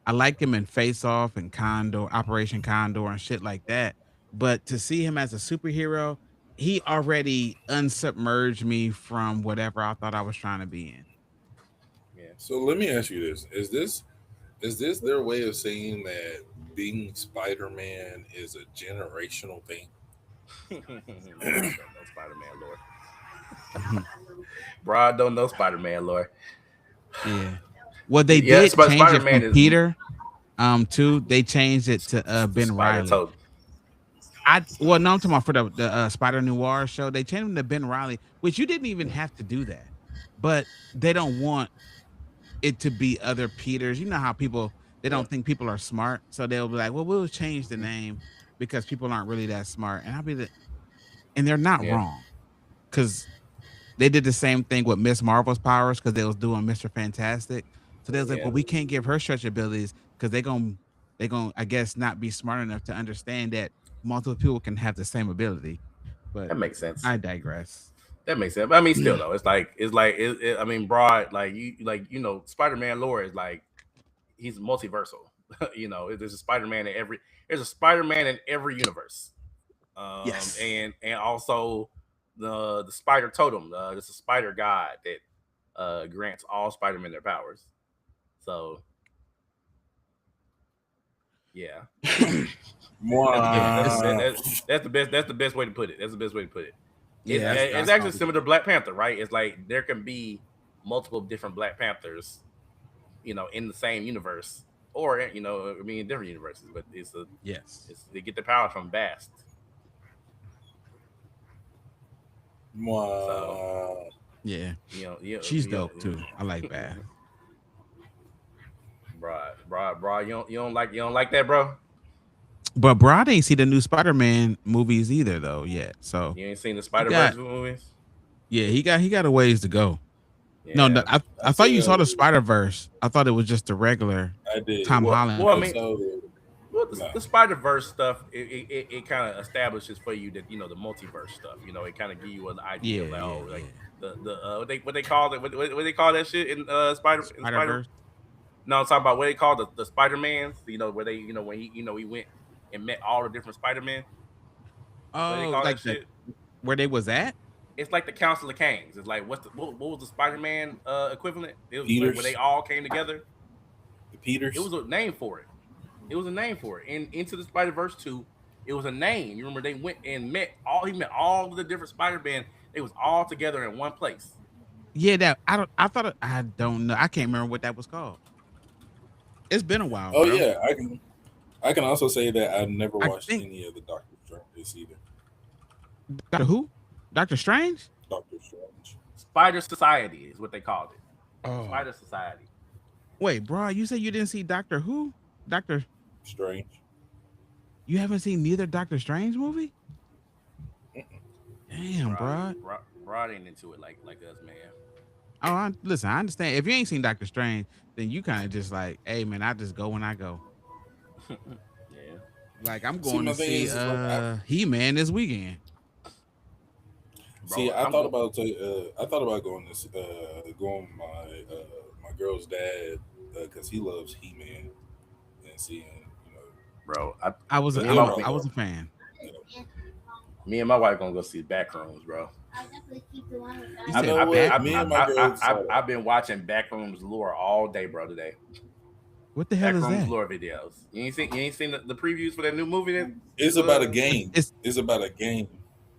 I like him in Face Off and Condor, Operation Condor and shit like that. But to see him as a superhero, he already unsubmerged me from whatever I thought I was trying to be in. Yeah. So let me ask you this: is this their way of saying that being Spider Man is a generational thing? Broad don't know Spider Man lore. Broad don't know Spider Man lore. Yeah. Well, they Yeah, did change Spider it Man from is Peter too. They changed it to Ben Spider Riley. Toad. No, I'm talking about for the Spider Noir show. They changed him to Ben Riley, which you didn't even have to do that. But they don't want it to be other Peters. You know how people they Yeah, don't think people are smart, so they'll be like, "Well, we'll change the name because people aren't really that smart." And I'll be the and they're not yeah, wrong because they did the same thing with Miss Marvel's powers because they was doing Mr. Fantastic. So they was like, yeah, "Well, we can't give her stretch abilities because they gonna I guess not be smart enough to understand that multiple people can have the same ability." But that makes sense. I digress. That makes sense. But I mean, still though, I mean, Broad Spider Man lore is like he's multiversal. There's a Spider Man in every universe. Yes. And also the Spider Totem. It's a Spider God that grants all Spider Men their powers. So yeah, It's Mwah. that's the best way to put it. That's the best way to put it. It's yeah, it's that's actually probably similar to Black Panther, right? It's like there can be multiple different Black Panthers, in the same universe, or I mean, different universes, but Yes. they get the power from Bast. So Wow. Yeah. you know, you know, She's you know, dope too. I like Bath. bro, you don't like that, bro. But Broad ain't see the new Spider-Man movies either though yet. So You ain't seen the he Spider Verse got movies? yeah, he got a ways to go. No, no Yeah. I I thought you saw saw the it. Spider-Verse. I thought it was just the regular I did. Tom Well, Holland well, I I mean, movie. saw it. well, Nah. the Spider Verse stuff, it kind of establishes for you that the multiverse stuff. It kind of give you an idea of Yeah, like, yeah, oh, like yeah. what they call it, what they call that shit in Spider. Spider-Verse. No, I'm talking about what they call the Spider Mans. Where they when he went and met all the different Spider Men. What do they Oh, call that like the shit? where they was at? It's like the Council of Kings. It's like what was the Spider Man equivalent? It was like where they Peters. all came together. The It Peters. was a name for it. It was a name for it. In Into the Spider Verse 2, it was a name. You remember they went and he met all of the different Spider Man. They was all together in one place. Yeah, that I thought I don't know. I can't remember what that was called. It's been a while, Oh bro. yeah, I can. I can also say that I've never I watched think any of the Doctor Strange either. Doctor Who? Doctor Strange? Doctor Strange. Spider Society is what they called it. Oh. Spider Society. Wait, bro, you said you didn't see Doctor Who? Doctor Strange. You haven't seen neither Doctor Strange movie? Damn, Broad, bro. broad ain't into it like us, man. Oh, listen, I understand. If you ain't seen Doctor Strange, then you kind of just like, hey man, I just go when I go. Yeah, Like I'm See, going my to thing see is like He-Man this weekend. see, bro. I'm going. I thought about going to going with my girl's dad because he loves He Man and seeing Bro. I was a, Me and I'm my a, him. I was a fan. You know, me and my wife gonna go see Backrooms, bro. You I've you been, know said I've been, what? I've, Me I, and my Backrooms. I, I, girl I've, saw that. I've been watching Backrooms lore all day, bro. Today, What the hell is Backrooms that? lore videos. You ain't seen the previews for that new movie that It's is about a It's game. it's, It's about a game.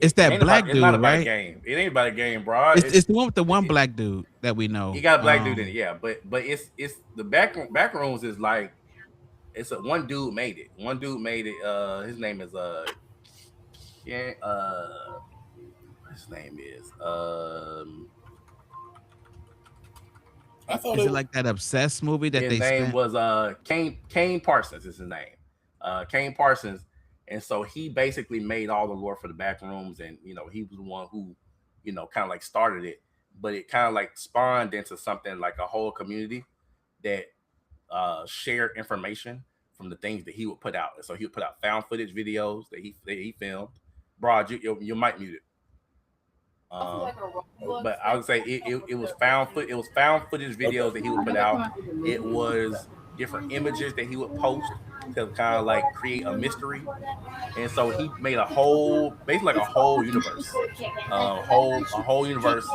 it's it that ain't about black it's not dude, about a right? game. It ain't about a game, bro. It's the one with the one It, black dude that we it know. got a black dude in it, yeah. But it's the Backrooms is like it's a one dude made it. One dude made it. His name is Ken, his name is I thought Is it. it like that obsessed movie that his they name spent? was Kane Parsons is his name. Kane Parsons. And so he basically made all the lore for the back rooms, and he was the one who, kind of like started it, but it kind of like spawned into something like a whole community that shared information from the things that he would put out. And so he would put out found footage videos that he filmed. Broad, you might mute it. But I would say it was found footage Okay. videos that he would put out. It was different images that he would post to kind of like create a mystery. And so he made basically like a whole universe, a whole universe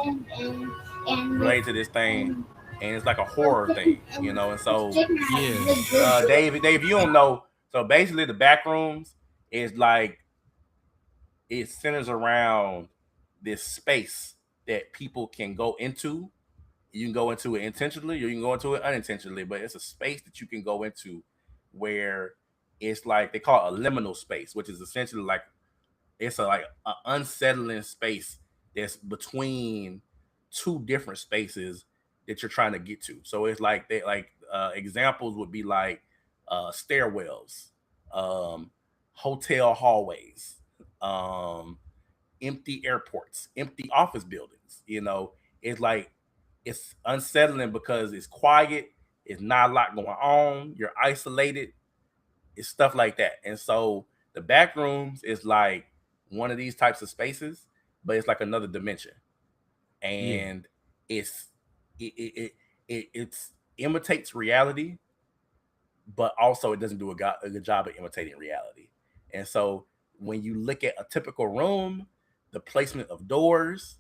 related to this thing, and it's like a horror thing. And so Yeah. Dave, you don't know. So basically, the back rooms is like it centers around this space that people can go into. You can go into it intentionally, or you can go into it unintentionally. But it's a space that you can go into where it's like they call it a liminal space, which is essentially like it's like an unsettling space that's between two different spaces that you're trying to get to. So it's like they like examples would be like stairwells, hotel hallways, um, empty airports, empty office buildings. It's like it's unsettling because it's quiet, it's not a lot going on, you're isolated, it's stuff like that. And so the back rooms is like one of these types of spaces, but it's like another dimension. Yeah. And it's it's imitates reality, but also it doesn't do a good job of imitating reality. And so when you look at a typical room, the placement of doors,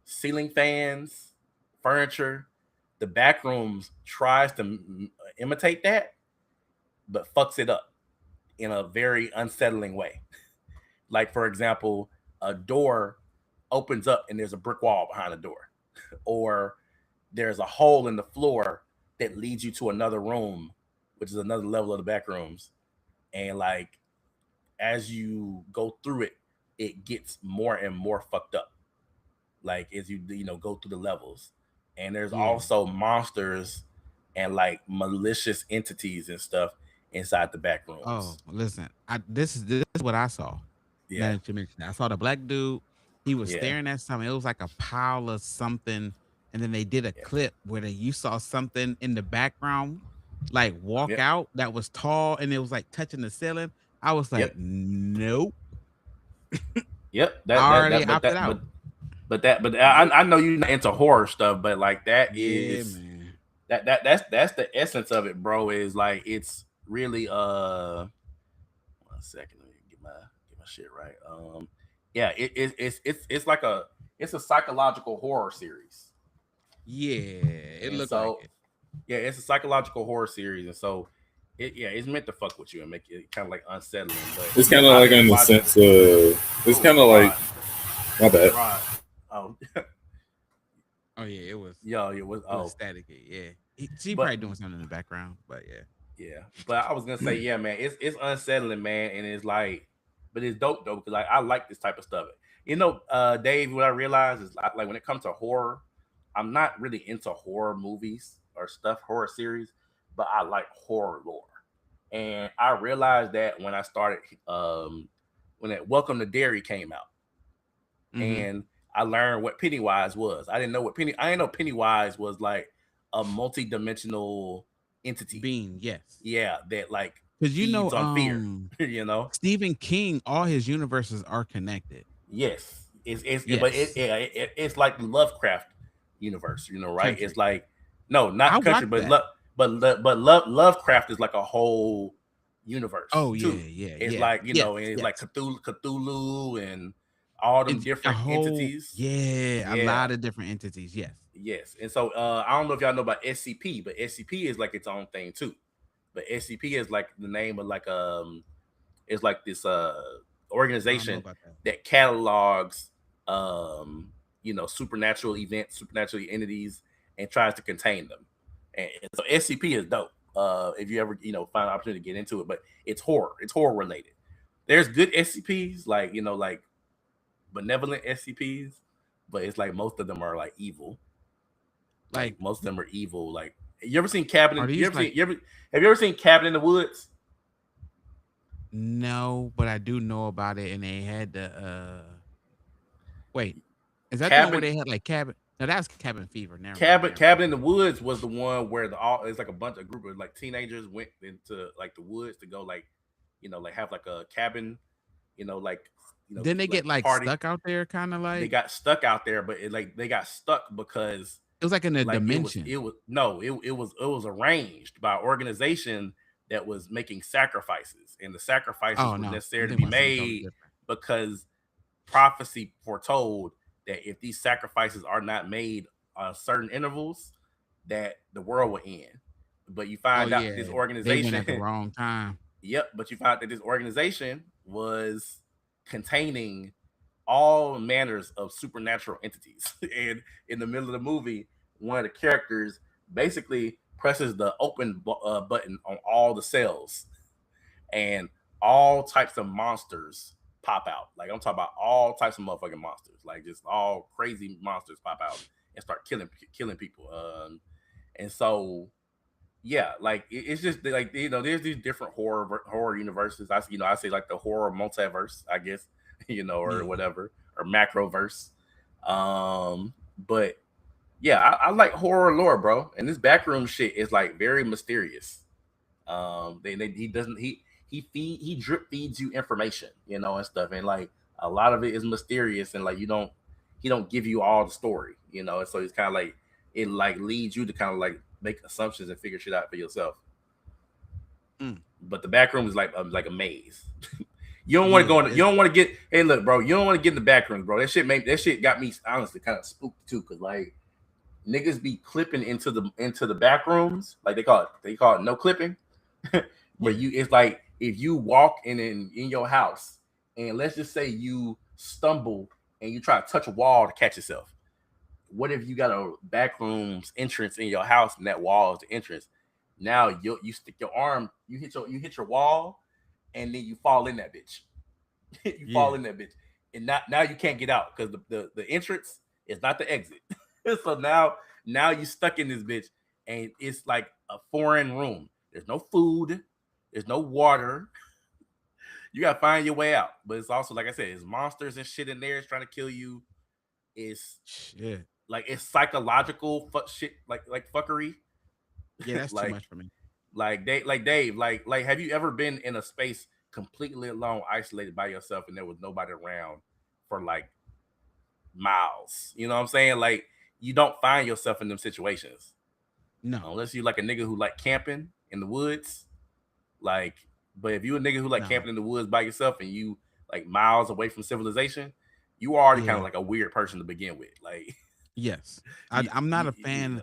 ceiling fans, furniture, the back rooms tries to imitate that, but fucks it up in a very unsettling way. Like, for example, a door opens up and there's a brick wall behind the door, or there's a hole in the floor that leads you to another room which is another level of the back rooms. And like as you go through it, it gets more and more fucked up. Like as you go through the levels, and there's Yeah. also monsters and like malicious entities and stuff inside the back Oh, rooms. listen. This is what I saw. Now Yeah, that you mentioned it. I saw the black dude. He was yeah, staring at something. It was like a pile of something. And then they did a yeah, clip where you saw something in the background, like walk yep, out that was tall and it was like touching the ceiling. I was like, yep, nope. yep. I That that already that but opted that out. but Nope. I know you're not into horror stuff, but like that Yeah, is man. that's the essence of it, bro. Is like it's really 1 second, let me get my shit right. Yeah, it's like it's a psychological horror series, Yeah, it and looked like so it. yeah, it's a psychological horror series, and so it's meant to fuck with you and make it kind of like unsettling. But It's kind of I've like been in the watching. sense of it's Oh, kind of like Rod, my bad. Rod. Oh, Oh yeah, it was yo, it was. it was Oh, staticky. Yeah. She but probably doing something in the background, but yeah. yeah, but I was gonna say, yeah, man, it's unsettling, man, and it's like, but it's dope though because like I like this type of stuff. Dave, what I realize is like when it comes to horror, I'm not really into horror movies or stuff, horror series, but I like horror lore, and I realized that when I started, when that Welcome to Derry came out, Mm-hmm. and I learned what Pennywise was. I didn't know Pennywise was like a multi-dimensional entity, Bean, yes. yeah, that like Because feeds on fear. Stephen King, all his universes are connected. Yes, but Yes. it's like the Lovecraft universe, right? It's Country. like no, I not country, watched but that. Lovecraft is like a whole universe Oh too. yeah, yeah, It's yeah. like Yes, and it's like yes. Cthulhu and all them It's a different whole entities. yeah, a Yeah, lot of different entities. Yes. yes, and so I don't know if y'all know about SCP, but SCP is like its own thing too. But SCP is like the name of like it's like this I don't know organization about that. that catalogs supernatural events, supernatural entities, and tries to contain them. And so SCP is dope. If you ever find an opportunity to get into it, but it's horror. It's horror related. There's good SCPs like like benevolent SCPs, but it's like most of them are like evil. Like Like, most of them are evil. Like you ever seen Cabin? are You these ever like seen? Have you ever seen Cabin in the Woods? no, but I do know about it and they had the wait. Is that the one where Cabin they had like cabin? No, that's cabin fever. Never mind, Cabin never mind. Cabin in the Woods was the one where it's like a group of like teenagers went into like the woods to go like like have like a cabin, like Then they like get like party. stuck out there, kind of They like got stuck out there, but they got stuck because it was like in a like dimension. it was no it was arranged by an organization that was making sacrifices, and the sacrifices Oh were no, necessary I'm to thinking be about something totally made different. because prophecy foretold that if these sacrifices are not made on certain intervals, that the world will end. But you Oh find out that this yeah, they went organization, at the wrong time. yep, but you find out that this organization was containing all manners of supernatural entities. And in the middle of the movie, one of the characters basically presses the open button on all the cells, and all types of monsters pop out. Like I'm talking about all types of motherfucking monsters, like just all crazy monsters pop out and start killing people. And so yeah, like it's just like there's these different horror universes. I say like the horror multiverse, I guess, or Yeah. whatever, or macroverse. Um, but yeah, I like horror lore, bro. And this backroom shit is like very mysterious. He doesn't he drip feeds you information, and stuff, and like a lot of it is mysterious, and like he don't give you all the story, and so it's kind of like it like leads you to kind of like make assumptions and figure shit out for yourself. Mm. But the back room is like a maze. You don't want to Yeah. go in. You don't want to get. Hey, look, bro. You don't want to get in the back rooms, bro. That shit got me honestly kind of spooked too, cause like niggas be clipping into the back rooms, like they call it no clipping. Where Yeah. it's like if you walk in your house, and let's just say you stumble and you try to touch a wall to catch yourself. What if you got a back rooms entrance in your house and that wall is the entrance? Now you stick your arm, you hit your wall, and then you fall in that bitch. You fall Yeah. in that bitch, and now you can't get out because the entrance is not the exit. So now you stuck in this bitch, and it's like a foreign room. There's no food, there's no water. You gotta find your way out. But it's also like I said, it's monsters and shit in there. It's trying to kill you. It's Shit. like it's psychological shit, like fuckery. Yeah, that's too like much for me. Dave, like have you ever been in a space completely alone, isolated by yourself, and there was nobody around for like miles? You know what I'm saying? Like you don't find yourself in them situations No, unless you like a nigga who like camping in the woods. Like, but if you a nigga who like no. camping in the woods by yourself and you like miles away from civilization, you are already kind of Yeah. like a weird person to begin with. Like, Yes. you, I'm not you, a fan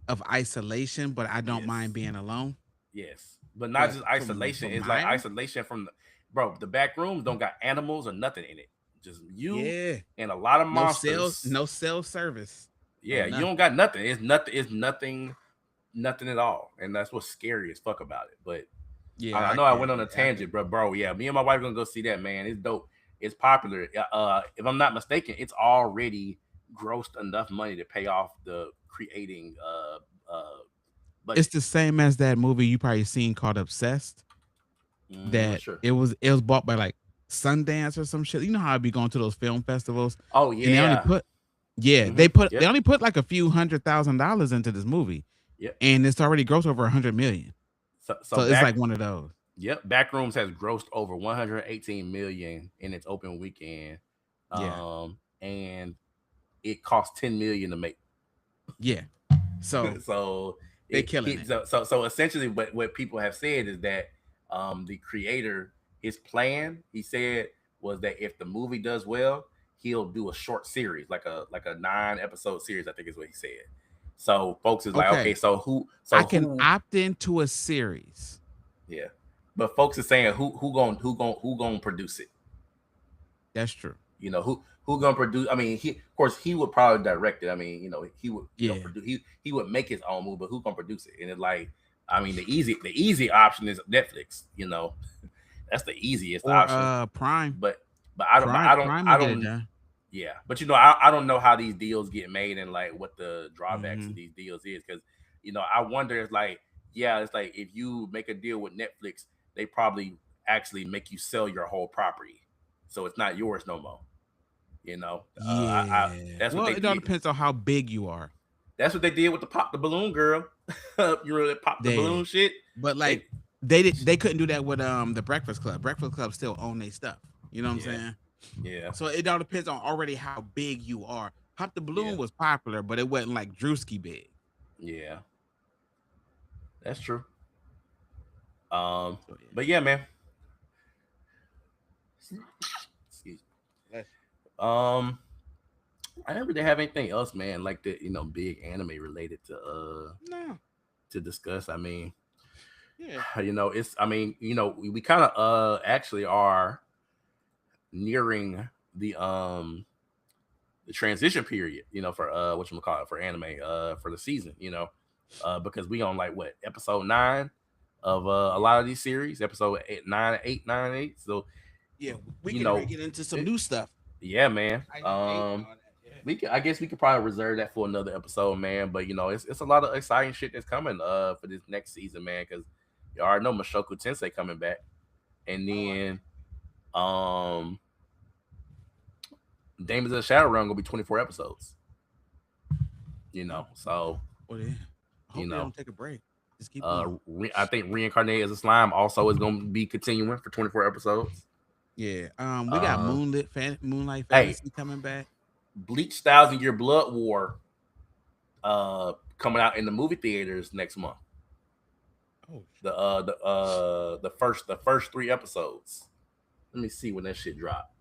of isolation, but I don't yes, mind being alone. yes, but not But just for isolation. It's like miles, isolation from the bro. The back rooms don't got animals or nothing in it. Just you yeah. and a lot of No sales, monsters. no cell service. No Yeah, you don't nothing. got nothing. It's nothing. It's nothing. Nothing at all. And that's what's scary as fuck about it. But Yeah, I I know I can't went on do a that. I tangent, could. bro. Yeah, me and my wife gonna go see that, man. It's dope. It's popular. If I'm not mistaken, it's already grossed enough money to pay off the creating It's budget. the same as that movie you probably seen called Obsessed. I'm not That sure. it was bought by like Sundance or some shit. You know how I be going to those film festivals, Oh and they only yeah. put yeah they Yep. only put like a few $100,000 into this movie, Yep. and it's already grossed over 100 million. So So it's back like one of those. Yep, Backrooms has grossed over 118 million in its open weekend. Yeah, And it cost 10 million to make. yeah. So So they killing it. so essentially what people have said is that the creator, his plan, he said, was that if the movie does well, he'll do a short series, like a 9 episode series, I think is what he said. So folks is like, okay, Okay, so I can who opt into a series. yeah. But folks is saying who gonna produce it? That's true. Who gonna produce? I mean, he of course he would probably direct it. I mean, he would Yeah. produce. He would make his own movie, but who gonna produce it? And it's like, I mean, the easy option is Netflix. That's the easiest Or option. Prime. But Prime will I get it don't. done. Yeah, but I don't know how these deals get made and like what the drawbacks of Hmm. these deals is, because I wonder, it's like, yeah, it's like if you make a deal with Netflix, they probably actually make you sell your whole property, so it's not yours no more. I Yeah. that's what Well, they it all did. depends on how big you are. That's what they did with the pop the balloon girl. You really pop the balloon They, shit. but They like they couldn't do that with the Breakfast Club. Breakfast Club still own their stuff. You know what I'm yeah, saying? yeah, So it all depends on already how big you are. Pop the yeah, Balloon was popular, but it wasn't like Drewski big. yeah. That's true. So yeah. But yeah, man. Excuse Bless me. I never did have anything else, man, like the big anime related you. No. to discuss. I mean, Yeah. it's I mean, we kind of actually are nearing the transition period, for what you call it, for anime, for the season, because we on like what, episode 9 of a lot of these series, episode 8, 9, 8, 9, 8. So Yeah. We you can know, get into some it, new stuff. yeah, man. IG8 and all that. Yeah. I guess we could probably reserve that for another episode, man. But it's a lot of exciting shit that's coming for this next season, man. Because you already know Mashoku Tensei coming back, and Oh, then Demons of the Shadow Run gonna be 24 episodes. oh, So well, yeah. I you hope they know, don't take a break. Just keep going. I think Reincarnated as a Slime also is gonna be continuing for 24 episodes. Yeah. We got Uh, Moonlight hey, Fantasy coming back. Bleach Thousand Year Blood War coming out in the movie theaters next month. Oh, The first 3 episodes. Let me see when that shit drop.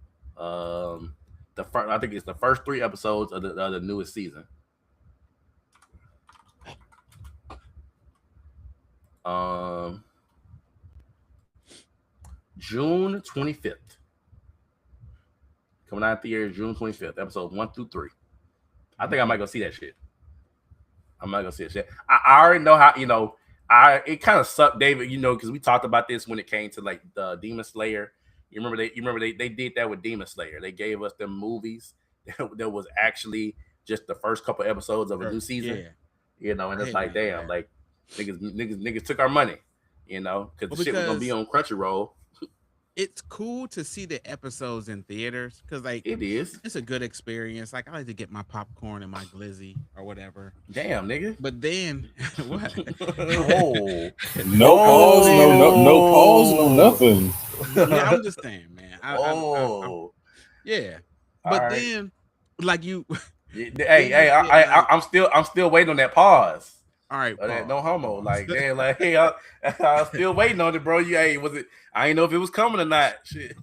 The first, I think it's the first 3 episodes of the newest season. Um, June 25th. Coming out of theaters June 25th, episode 1 through 3. I think I might go see that shit. I'm not gonna see that shit. I already know how. it kind of sucked, David. Because we talked about this when it came to like the Demon Slayer. You remember they did that with Demon Slayer. They gave us them movies that was actually just the first couple episodes of a new season. Yeah, And I it's hate when like, they do damn, that. like niggas took our money. Because Well, the shit was gonna be because on Crunchyroll. it's cool to see the episodes in theaters because like It is. it's a good experience. Like I like to get my popcorn and my glizzy or whatever. Damn, nigga. But then what? Whoa. No pause, no pause, no Whoa. nothing. Yeah, I'm just saying, man. I'm Whoa. yeah. All But right. then, like you, Hey, then you hey, get like, I'm still waiting on that pause. all right, That no pause, homo. pause. Like, damn, like, hey, I'm still waiting on it, bro. Hey, was it? I ain't know if it was coming or not. Shit.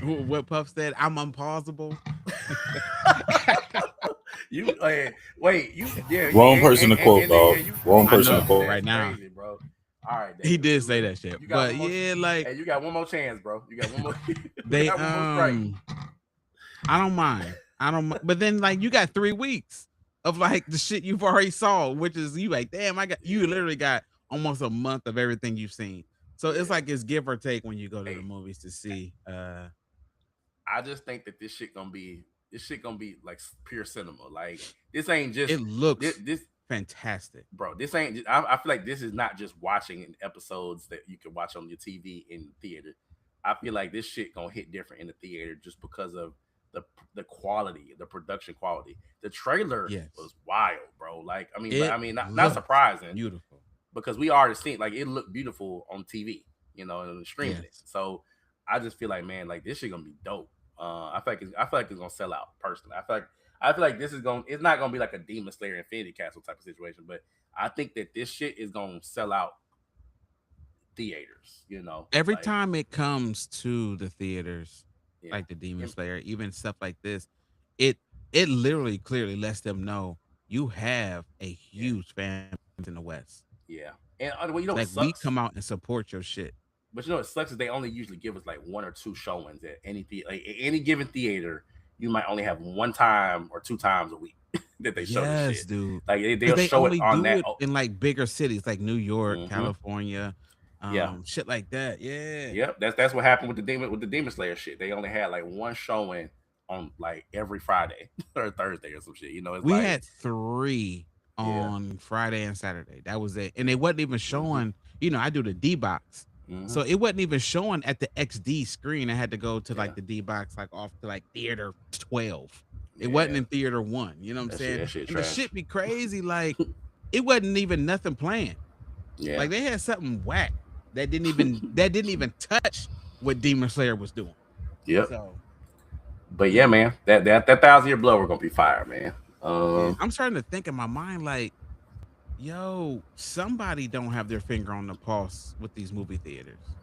What Puff said, I'm unpausable. You wait, yeah, Wrong person to quote, and then, yeah, dog. you Wrong I person know to man, quote. that's right now. crazy, bro. All right, He David, did say that shit. you got But one more. yeah, like Hey, you got one more chance, bro. You got one more. You they got one more strike. I don't mind. I don't but then like you got 3 weeks of like the shit you've already saw, which is you like, damn, you Yeah, literally got almost a month of everything you've seen. So it's yeah. like it's give or take when you go to the Hey, movies to see. I just think that this shit gonna be like pure cinema. Like this ain't just It looks this fantastic. bro. This ain't. I feel like this is not just watching in episodes that you can watch on your TV in theater. I feel like this shit gonna hit different in the theater just because of the the quality, the production quality. The trailer Yes. was wild, bro. Like It not looks surprising beautiful. because we already seen like it looked beautiful on TV, and streaming it. Yes. So I just feel like, man, like this shit gonna be dope. I feel like it's gonna sell out personally. I feel like this is going. It's not gonna be like a Demon Slayer Infinity Castle type of situation, but I think that this shit is gonna sell out theaters. Every Like time it comes to the theaters, yeah, like the Demon and, Slayer, even stuff like this, it it literally clearly lets them know you have a yeah, huge fan base in the West. yeah. And well, you know what Like we sucks? come out and support your shit. But you know what sucks is they only usually give us like one or two showings at like at any given theater. You might only have one time or two times a week that they show this Yes, shit. dude. Like Because they'll they show it only on do that. it Oh, in like bigger cities like New York, mm-hmm. California, Yeah, shit like that. Yeah. yep. That's what happened with the Demon Slayer shit. They only had like one showing on like every Friday or Thursday or some shit. It's We like had 3 yeah, on Friday and Saturday. That was it. And they wasn't even mm-hmm, showing, I do the D box. mm-hmm, So it wasn't even showing at the XD screen. I had to go to yeah, like the D box, like off to like theater 12. It wasn't yeah. in theater 1. You know what I'm saying? That shit And the trash. shit be crazy. Like it wasn't even nothing playing. Yeah, Like they had something whack that didn't even touch what Demon Slayer was doing. yep. So But yeah, man, that 1,000 Year Blood we're gonna be fire, man. yeah, Um, I'm starting to think in my mind, like, yo, somebody don't have their finger on the pulse with these movie theaters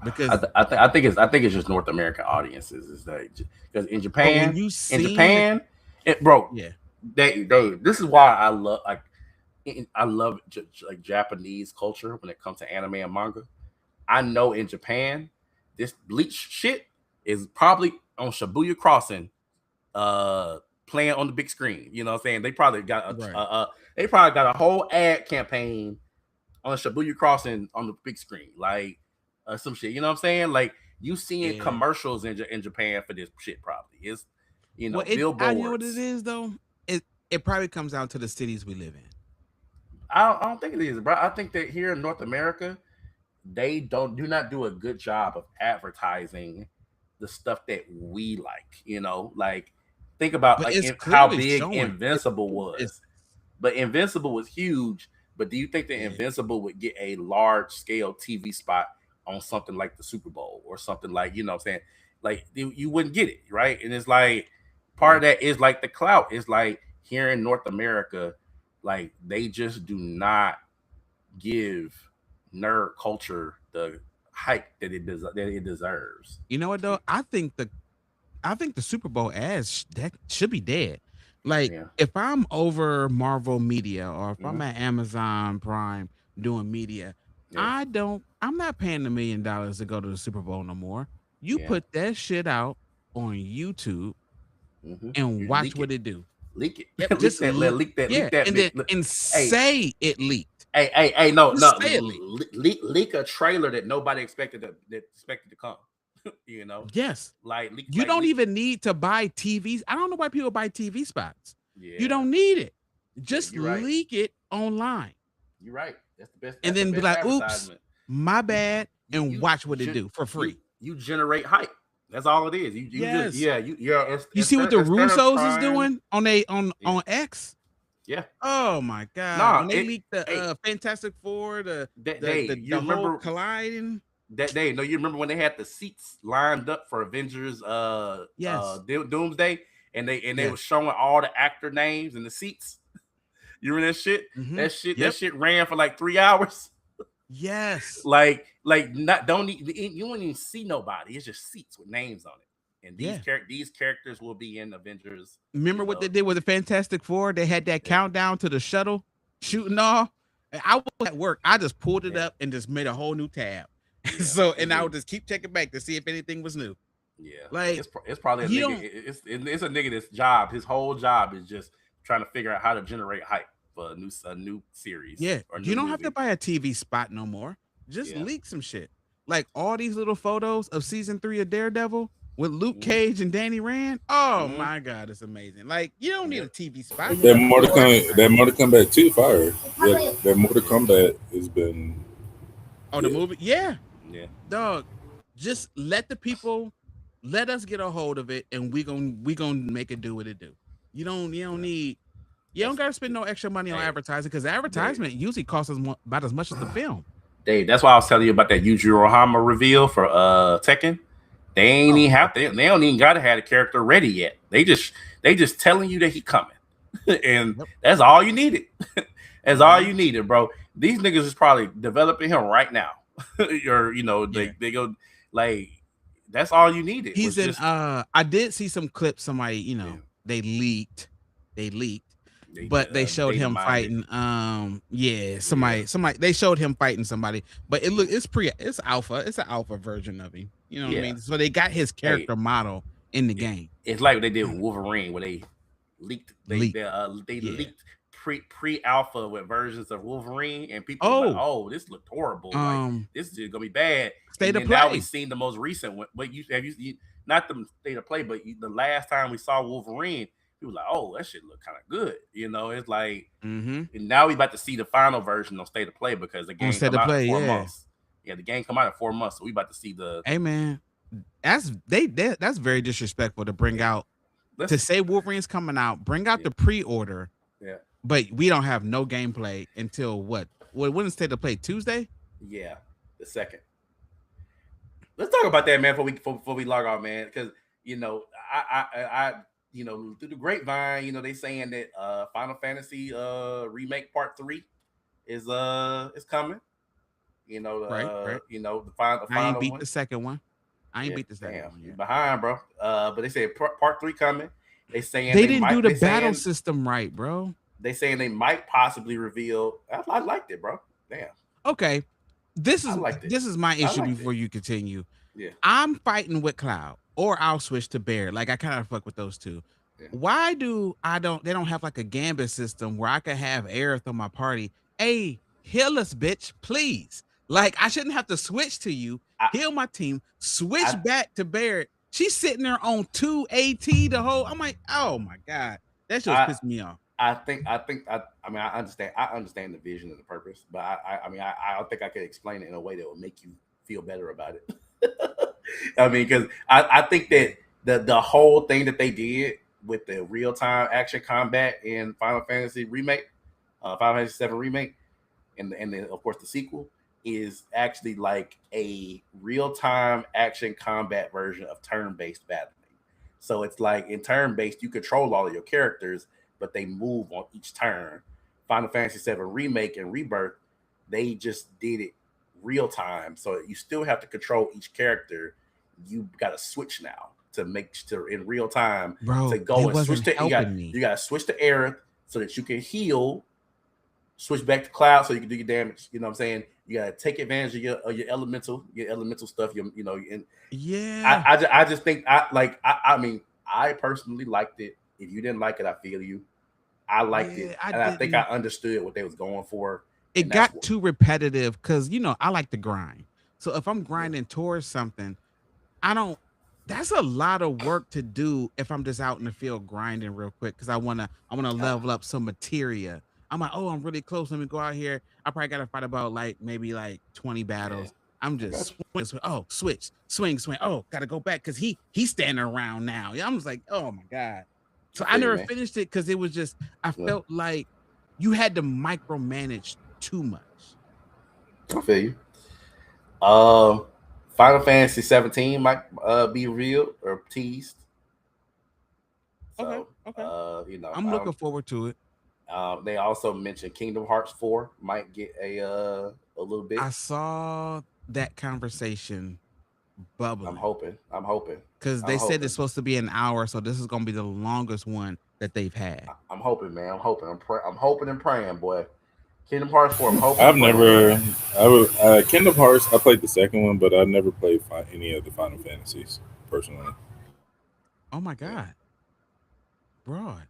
because I think it's just North American audiences is that because but when you in seen Japan, bro, yeah, they this is why I love like I love like Japanese culture when it comes to anime and manga. I know in Japan, this Bleach shit is probably on Shibuya Crossing, uh, playing on the big screen. You know what I'm saying? right, They probably got a whole ad campaign on Shibuya Crossing on the big screen, like some shit. You know what I'm saying? Like you seeing yeah. commercials in Japan for this shit probably it's Well, I know what it billboards. is though. It probably comes down to the cities we live in. I don't think it is, bro. I think that here in North America, they do not do a good job of advertising the stuff that we like. Like think about But like it's how clearly big showing. Invincible was, but Invincible was huge. But do you think that Yeah. Invincible would get a large scale TV spot on something like the Super Bowl or something like what I'm saying? Like you wouldn't get it, right? And it's like part Yeah. of that is like the clout. It's like here in North America, like they just do not give nerd culture the hype that it deserves. You know what though? I think the Super Bowl ads that should be dead. Like Yeah, if I'm over Marvel Media or if hmm, I'm at Amazon Prime doing media, yeah, I'm not paying $1 million to go to the Super Bowl no more. You yeah. put that shit out on YouTube and You watch leak it, what it do. leak Yep, it, just leak yeah, that bit. and Hey, say it leaked. Hey, no, Just no, say it, leak. leak a trailer that nobody expected to come. You know, Yes. You like don't leak. even need to buy TVs. I don't know why people buy TV spots. You Yeah, don't need it. yeah, Just you're right. leak it online. You're right. That's the best. And That's the then be best like, oops, advertisement. my You bad, and watch what it do for free. you generate hype. That's all it is. You just Yes. yeah yeah. You see what the Instead of Russos is trying, doing on they yeah on X? yeah. Oh my god. Nah, When they it. leaked the Hey, Fantastic Four, that day you the whole remember colliding. that day? No, you remember when they had the seats lined up for Avengers Yes. Doomsday, and they were Yes. showing all the actor names and the seats. You remember that shit? Mm-hmm. That Yep. shit ran for like 3 hours. Yes. Like not don't need you won't even see nobody. It's just seats with names on it. And Yeah. these characters will be in Avengers. Remember You what they know, did with the Fantastic Four? They had that yeah, countdown to the shuttle shooting off. And I was at work. I just pulled it yeah, up and just made a whole new tab. yeah. So, It's and I been would just keep checking back to see if anything was new. yeah. Like, It's probably a you nigga. don't, It's a nigga that's job. His whole job is just trying to figure out how to generate hype for a new series yeah, or you new don't have to movie. buy a TV spot no more. Just Yeah. leak some shit. Like all these little photos of season 3 of Daredevil with Luke Mm-hmm. Cage and Danny Rand. Oh Mm-hmm. my god, it's amazing. Like, you don't need a Yep. TV spot. That Mortal Kombat 2 fire. Yeah, that Mortal Yeah. Kombat has been Oh, the yeah. movie? Yeah. Yeah. Dog, just let us get a hold of it, and we gonna make it do what it do. You don't Yeah. need you don't That's gotta spend no extra money on hey, advertising because Dave. advertisement usually costs us about as much as the film. Dave, that's why I was telling you about that Yujiro Hama reveal for Tekken. They ain't Oh, even have to. They don't even gotta have the character ready yet. They just telling you that he coming, and yep. that's all you needed. That's all Mm-hmm. you needed, bro. These niggas is probably developing him right now, or Yeah. they go like that's all you needed He's was in just I did see some clips somebody, yeah. they leaked, They but they showed data him mined it. fighting yeah, Yeah, somebody they showed him fighting somebody, but it's alpha, it's an alpha version of him. You know what I yeah. mean? So they got his Hey, character model in the it, game. it's like what they did with Wolverine, where they leaked Leak. they Yeah. leaked pre alpha with versions of Wolverine, and people was like, Oh, "Oh, this looked horrible. Like this is gonna be bad." And State of then now we Play. seen the most recent one. But not the State of Play, but the last time we saw Wolverine, he was like, "Oh, that shit look kind of good." You know, it's like, Mm-hmm. and now we about to see the final version on State of Play because the On game State come of out in Play, four yeah. months. Yeah, the game come out in 4 months, so we about to see the Hey man, that's very disrespectful to bring yeah. out to Let's say Wolverine's coming out, bring out yeah the pre-order, yeah. but we don't have no gameplay until what? When is State of Play? Tuesday? Yeah, the second. Let's talk about that, man, before we log off, man. Because you know, I through the grapevine, they saying that Final Fantasy remake part 3 is coming. Right. The I ain't final beat one. the second one. I ain't Yeah, beat the second damn, one you yet. behind, bro. But they said part 3 coming. They saying They they didn't do might. the battle system right, bro. They saying they might possibly reveal. I liked it, bro. Damn, Okay. This I is liked it. this is my I issue liked before it. you continue. Yeah, I'm fighting with Cloud, or I'll switch to Bear. Like I kind of fuck with those two. yeah. Why do I don't they don't have like a gambit system where I could have Aerith on my party? Hey, heal us, bitch, please. Like I shouldn't have to switch to you, I, heal my team, switch I, back to Barrett. She's sitting there on 2 AT the whole. I'm like, oh my god, that just I, pissed me off. I mean, I understand the vision and the purpose, but I mean, I don't think I could explain it in a way that would make you feel better about it. I mean, because I think that the whole thing that they did with the real time action combat in Final Fantasy remake, Final Fantasy 7 remake, and then of course the sequel is actually like a real time action combat version of turn based battling. So it's like in turn based, you control all of your characters, but they move on each turn. Final Fantasy 7 remake and rebirth, they just did it real time. So you still have to control each character. You got to switch now to make to in real time to Bro, they go and switch wasn't to helping me. you got to switch to Aerith so that you can heal, switch back to Cloud so you can do your damage. You know what I'm saying? You got to take advantage of your elemental stuff. And Yeah, I just think I mean I personally liked it. If you didn't like it, I feel you. I liked it, yeah, I and I think I didn't. understood what they was going for. it and that's got what. too repetitive because I like to grind. So if I'm Yeah, grinding towards something, I don't. That's a lot of work to do if I'm just out in the field grinding real quick because I wanna uh, level up some materia. I'm like, oh, I'm really close. Let me go out here. I probably gotta fight about like maybe like 20 yeah. battles. I'm I got just you. oh, switch, swing, swing. Oh, gotta go back because he's standing around now. Yeah, I'm just like, oh my god. I So I feel you, never man. finished it because it was just I Yeah, felt like you had to micromanage too much. I feel you. Um, Final Fantasy 17 might be real or teased. Okay, So, okay. I'm I don't. looking forward to it. They also mentioned Kingdom Hearts 4 might get a little bit. I saw that conversation I'm bubbling hoping. I'm hoping. because I'm they said hoping. it's supposed to be an hour, so this is gonna be the longest one that they've had. I'm hoping, man. I'm hoping. I'm hoping and praying, boy. Kingdom Hearts 4. I'm hoping I've and praying, man. never, Kingdom Hearts. I played the second one, but I never played any of the Final Fantasies personally. Oh my Yeah. god, broad,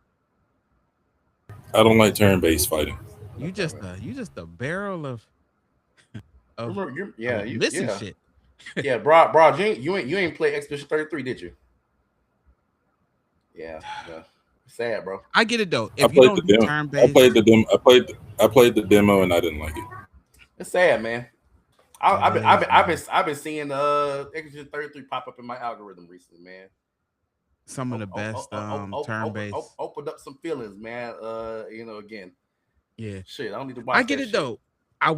I don't like turn-based fighting. Okay, man. you just a barrel of Remember, yeah, missing yeah, shit. yeah, bro. You ain't play Expedition 33, did you? Yeah, yeah. Sad, bro. I get it though. I If you played the don't do demo. turn I played based, the demo. I played the demo, and I didn't like it. It's sad, man. it is man. I've been seeing Expedition 33 pop up in my algorithm recently, man. Some of the best turn based. Opened up some feelings, man. Again, Yeah, shit. I don't need to I watch get that it shit. though. I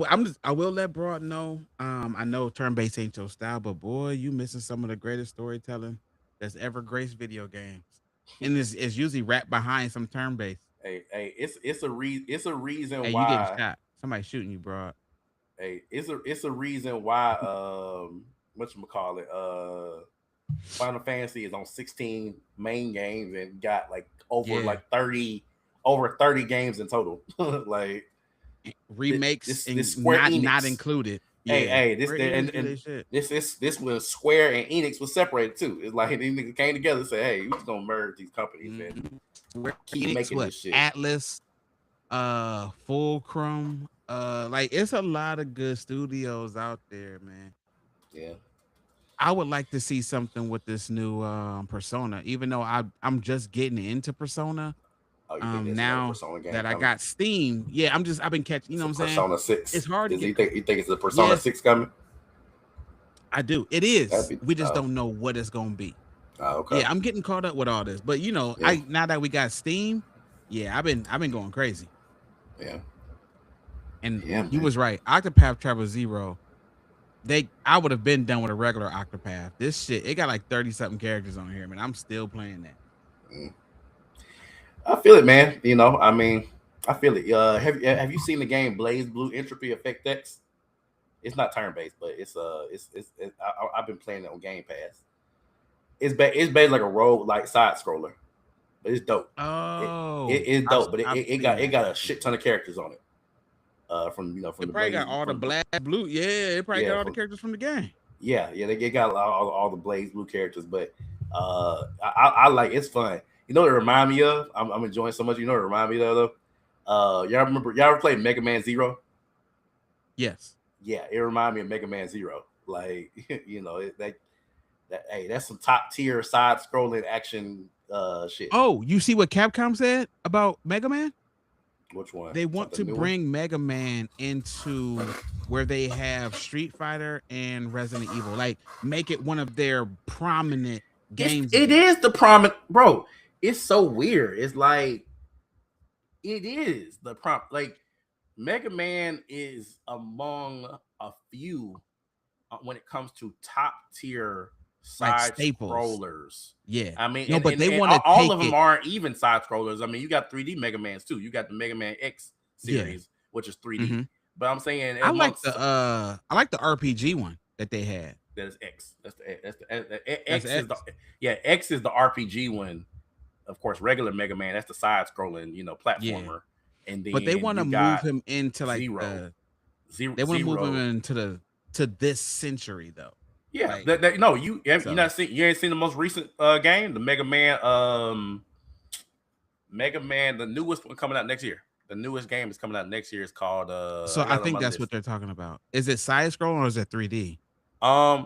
will let broad know. I know turn based ain't your style, but boy, you missing some of the greatest storytelling that's ever graced video games, and it's usually wrapped behind some turn based. Hey, it's a reason Hey, you getting why. shot? Somebody shooting you, broad. Hey, it's a reason why. What you call it? Final Fantasy is on 16 main games and got like Yeah, 30 games in total. Like remakes this and Square not Enix. included. Hey, Yeah, hey, this Square and Enix do their shit. this was Square and Enix was separated too. It's like these niggas came together and said, "Hey, we just gonna merge these companies and Mhm. Square keep Enix, making what this shit." Atlas, Fulcrum, like it's a lot of good studios out there, man. Yeah. I would like to see something with this new Persona, even though I'm just getting into Persona. Oh, you think there's another Now Persona game that I coming? got Steam, yeah, I've been catching. You It's know a what I'm saying? Persona Six. It's hard to Is get. you think it's a Persona Yes, Six coming? I do. It That'd is. be We just don't know what it's gonna be. okay. Yeah, I'm getting caught up with all this, but Yeah, I now that we got Steam, yeah, I've been going crazy. yeah, And yeah, you man. was right. Octopath Travel Zero. I would have been done with a regular Octopath. This shit, it got like 30 something characters on here, man. I'm still playing that. Mm. I feel it, man. I mean, I feel it. Have you seen the game Blaze Blue Entropy Effect X? It's not turn based, but I've been playing it on Game Pass. It's based like a rogue like side scroller, but it's dope. Oh, It's dope, but I've got seen that. a shit ton of characters on it. From It the probably Blaze got all the from black, blue. Yeah, it probably yeah got all the from characters from the game. yeah, they got all the Blaze Blue characters, but I like it's fun. You know what it remind me of? I'm enjoying so much. You know what it remind me of though? Y'all ever played Mega Man Zero? Yes. Yeah, it remind me of Mega Man Zero. Like hey, that's some top tier side scrolling action shit. Oh, you see what Capcom said about Mega Man? Which one? They want Something to new one? bring Mega Man into where they have Street Fighter and Resident Evil. Like make it one of their prominent games It again. is the prominent bro. It's so weird. It's like it is the prompt. Like Mega Man is among a few when it comes to top tier Like side staples. scrollers. Yeah. I mean, No, but they and want to all take of them it. aren't even side scrollers. I mean, you got 3D Mega Mans too. You got the Mega Man X Yeah. series, which is 3D. Hmm. But I'm saying amongst I like the RPG one that they had. that is X. The That's X is the X. yeah X is the RPG one. Of course, regular Mega Man that's the side scrolling Yeah. platformer, and But they then want you to move got him into like Zero, Zero, they want to move him Zero. into to this century though. Yeah, Like no, you so not seen you ain't seen the most recent game, the Mega Man the newest one coming out next year, the newest game is coming out next year. It's called So I I got it on think my that's list. what they're talking about. Is it side scrolling or is it 3D?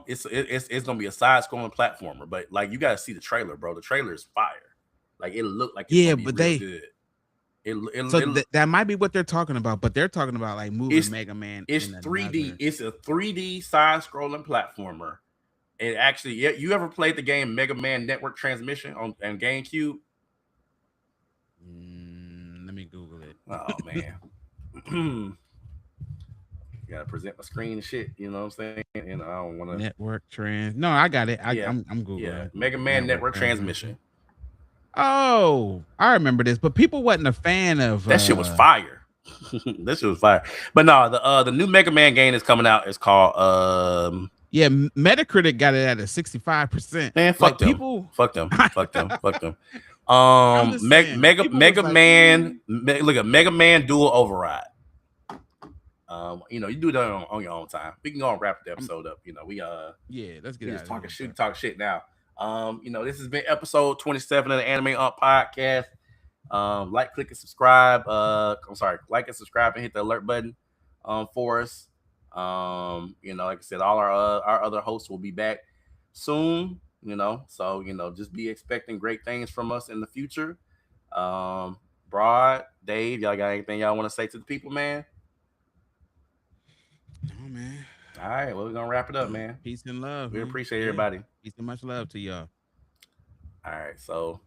It's gonna be a side scrolling platformer, but like you gotta see the trailer, bro. The trailer is fire. Like it looked like it's Yeah, gonna be but real good. so It that might be what they're talking about, but they're talking about like moving it's Mega Man it's in 3D. another. It's a 3D side scrolling platformer. It actually, yeah, you ever played the game Mega Man Network Transmission on GameCube? Let me Google it. Oh man, you gotta present my screen and shit. You know what I'm saying? You know, I don't want to. Network trans. No, I got it. Yeah, I'm Googling. yeah. I'm Mega Googling Man network Network transmission. Transmission. Oh, I remember this, but people wasn't a fan of. That shit was fire. That shit was fire. But no, the new Mega Man game is coming out. It's called Yeah, Metacritic got it at a 65%. man, Like fuck them, people, fuck them, fuck them, fuck them. I'm just saying, people was Mega like, Man, look at Mega Man Dual Override. You know, you do that on your own time. We can go and wrap the episode up. You know, yeah, let's we get just out of talking here. shit, talk shit now. You know, this has been episode 27 of the Anime Up podcast. Like, click, and subscribe. I'm sorry, like and subscribe and hit the alert button for us. You know, like I said, all our other hosts will be back soon. You know, so you know, just be expecting great things from us in the future. Broad, Dave, y'all got anything y'all want to say to the people, man? No, man. All right, well, we're gonna wrap it up, man. Peace and love, We man. appreciate Yeah. everybody. Peace and much love to y'all. All right, so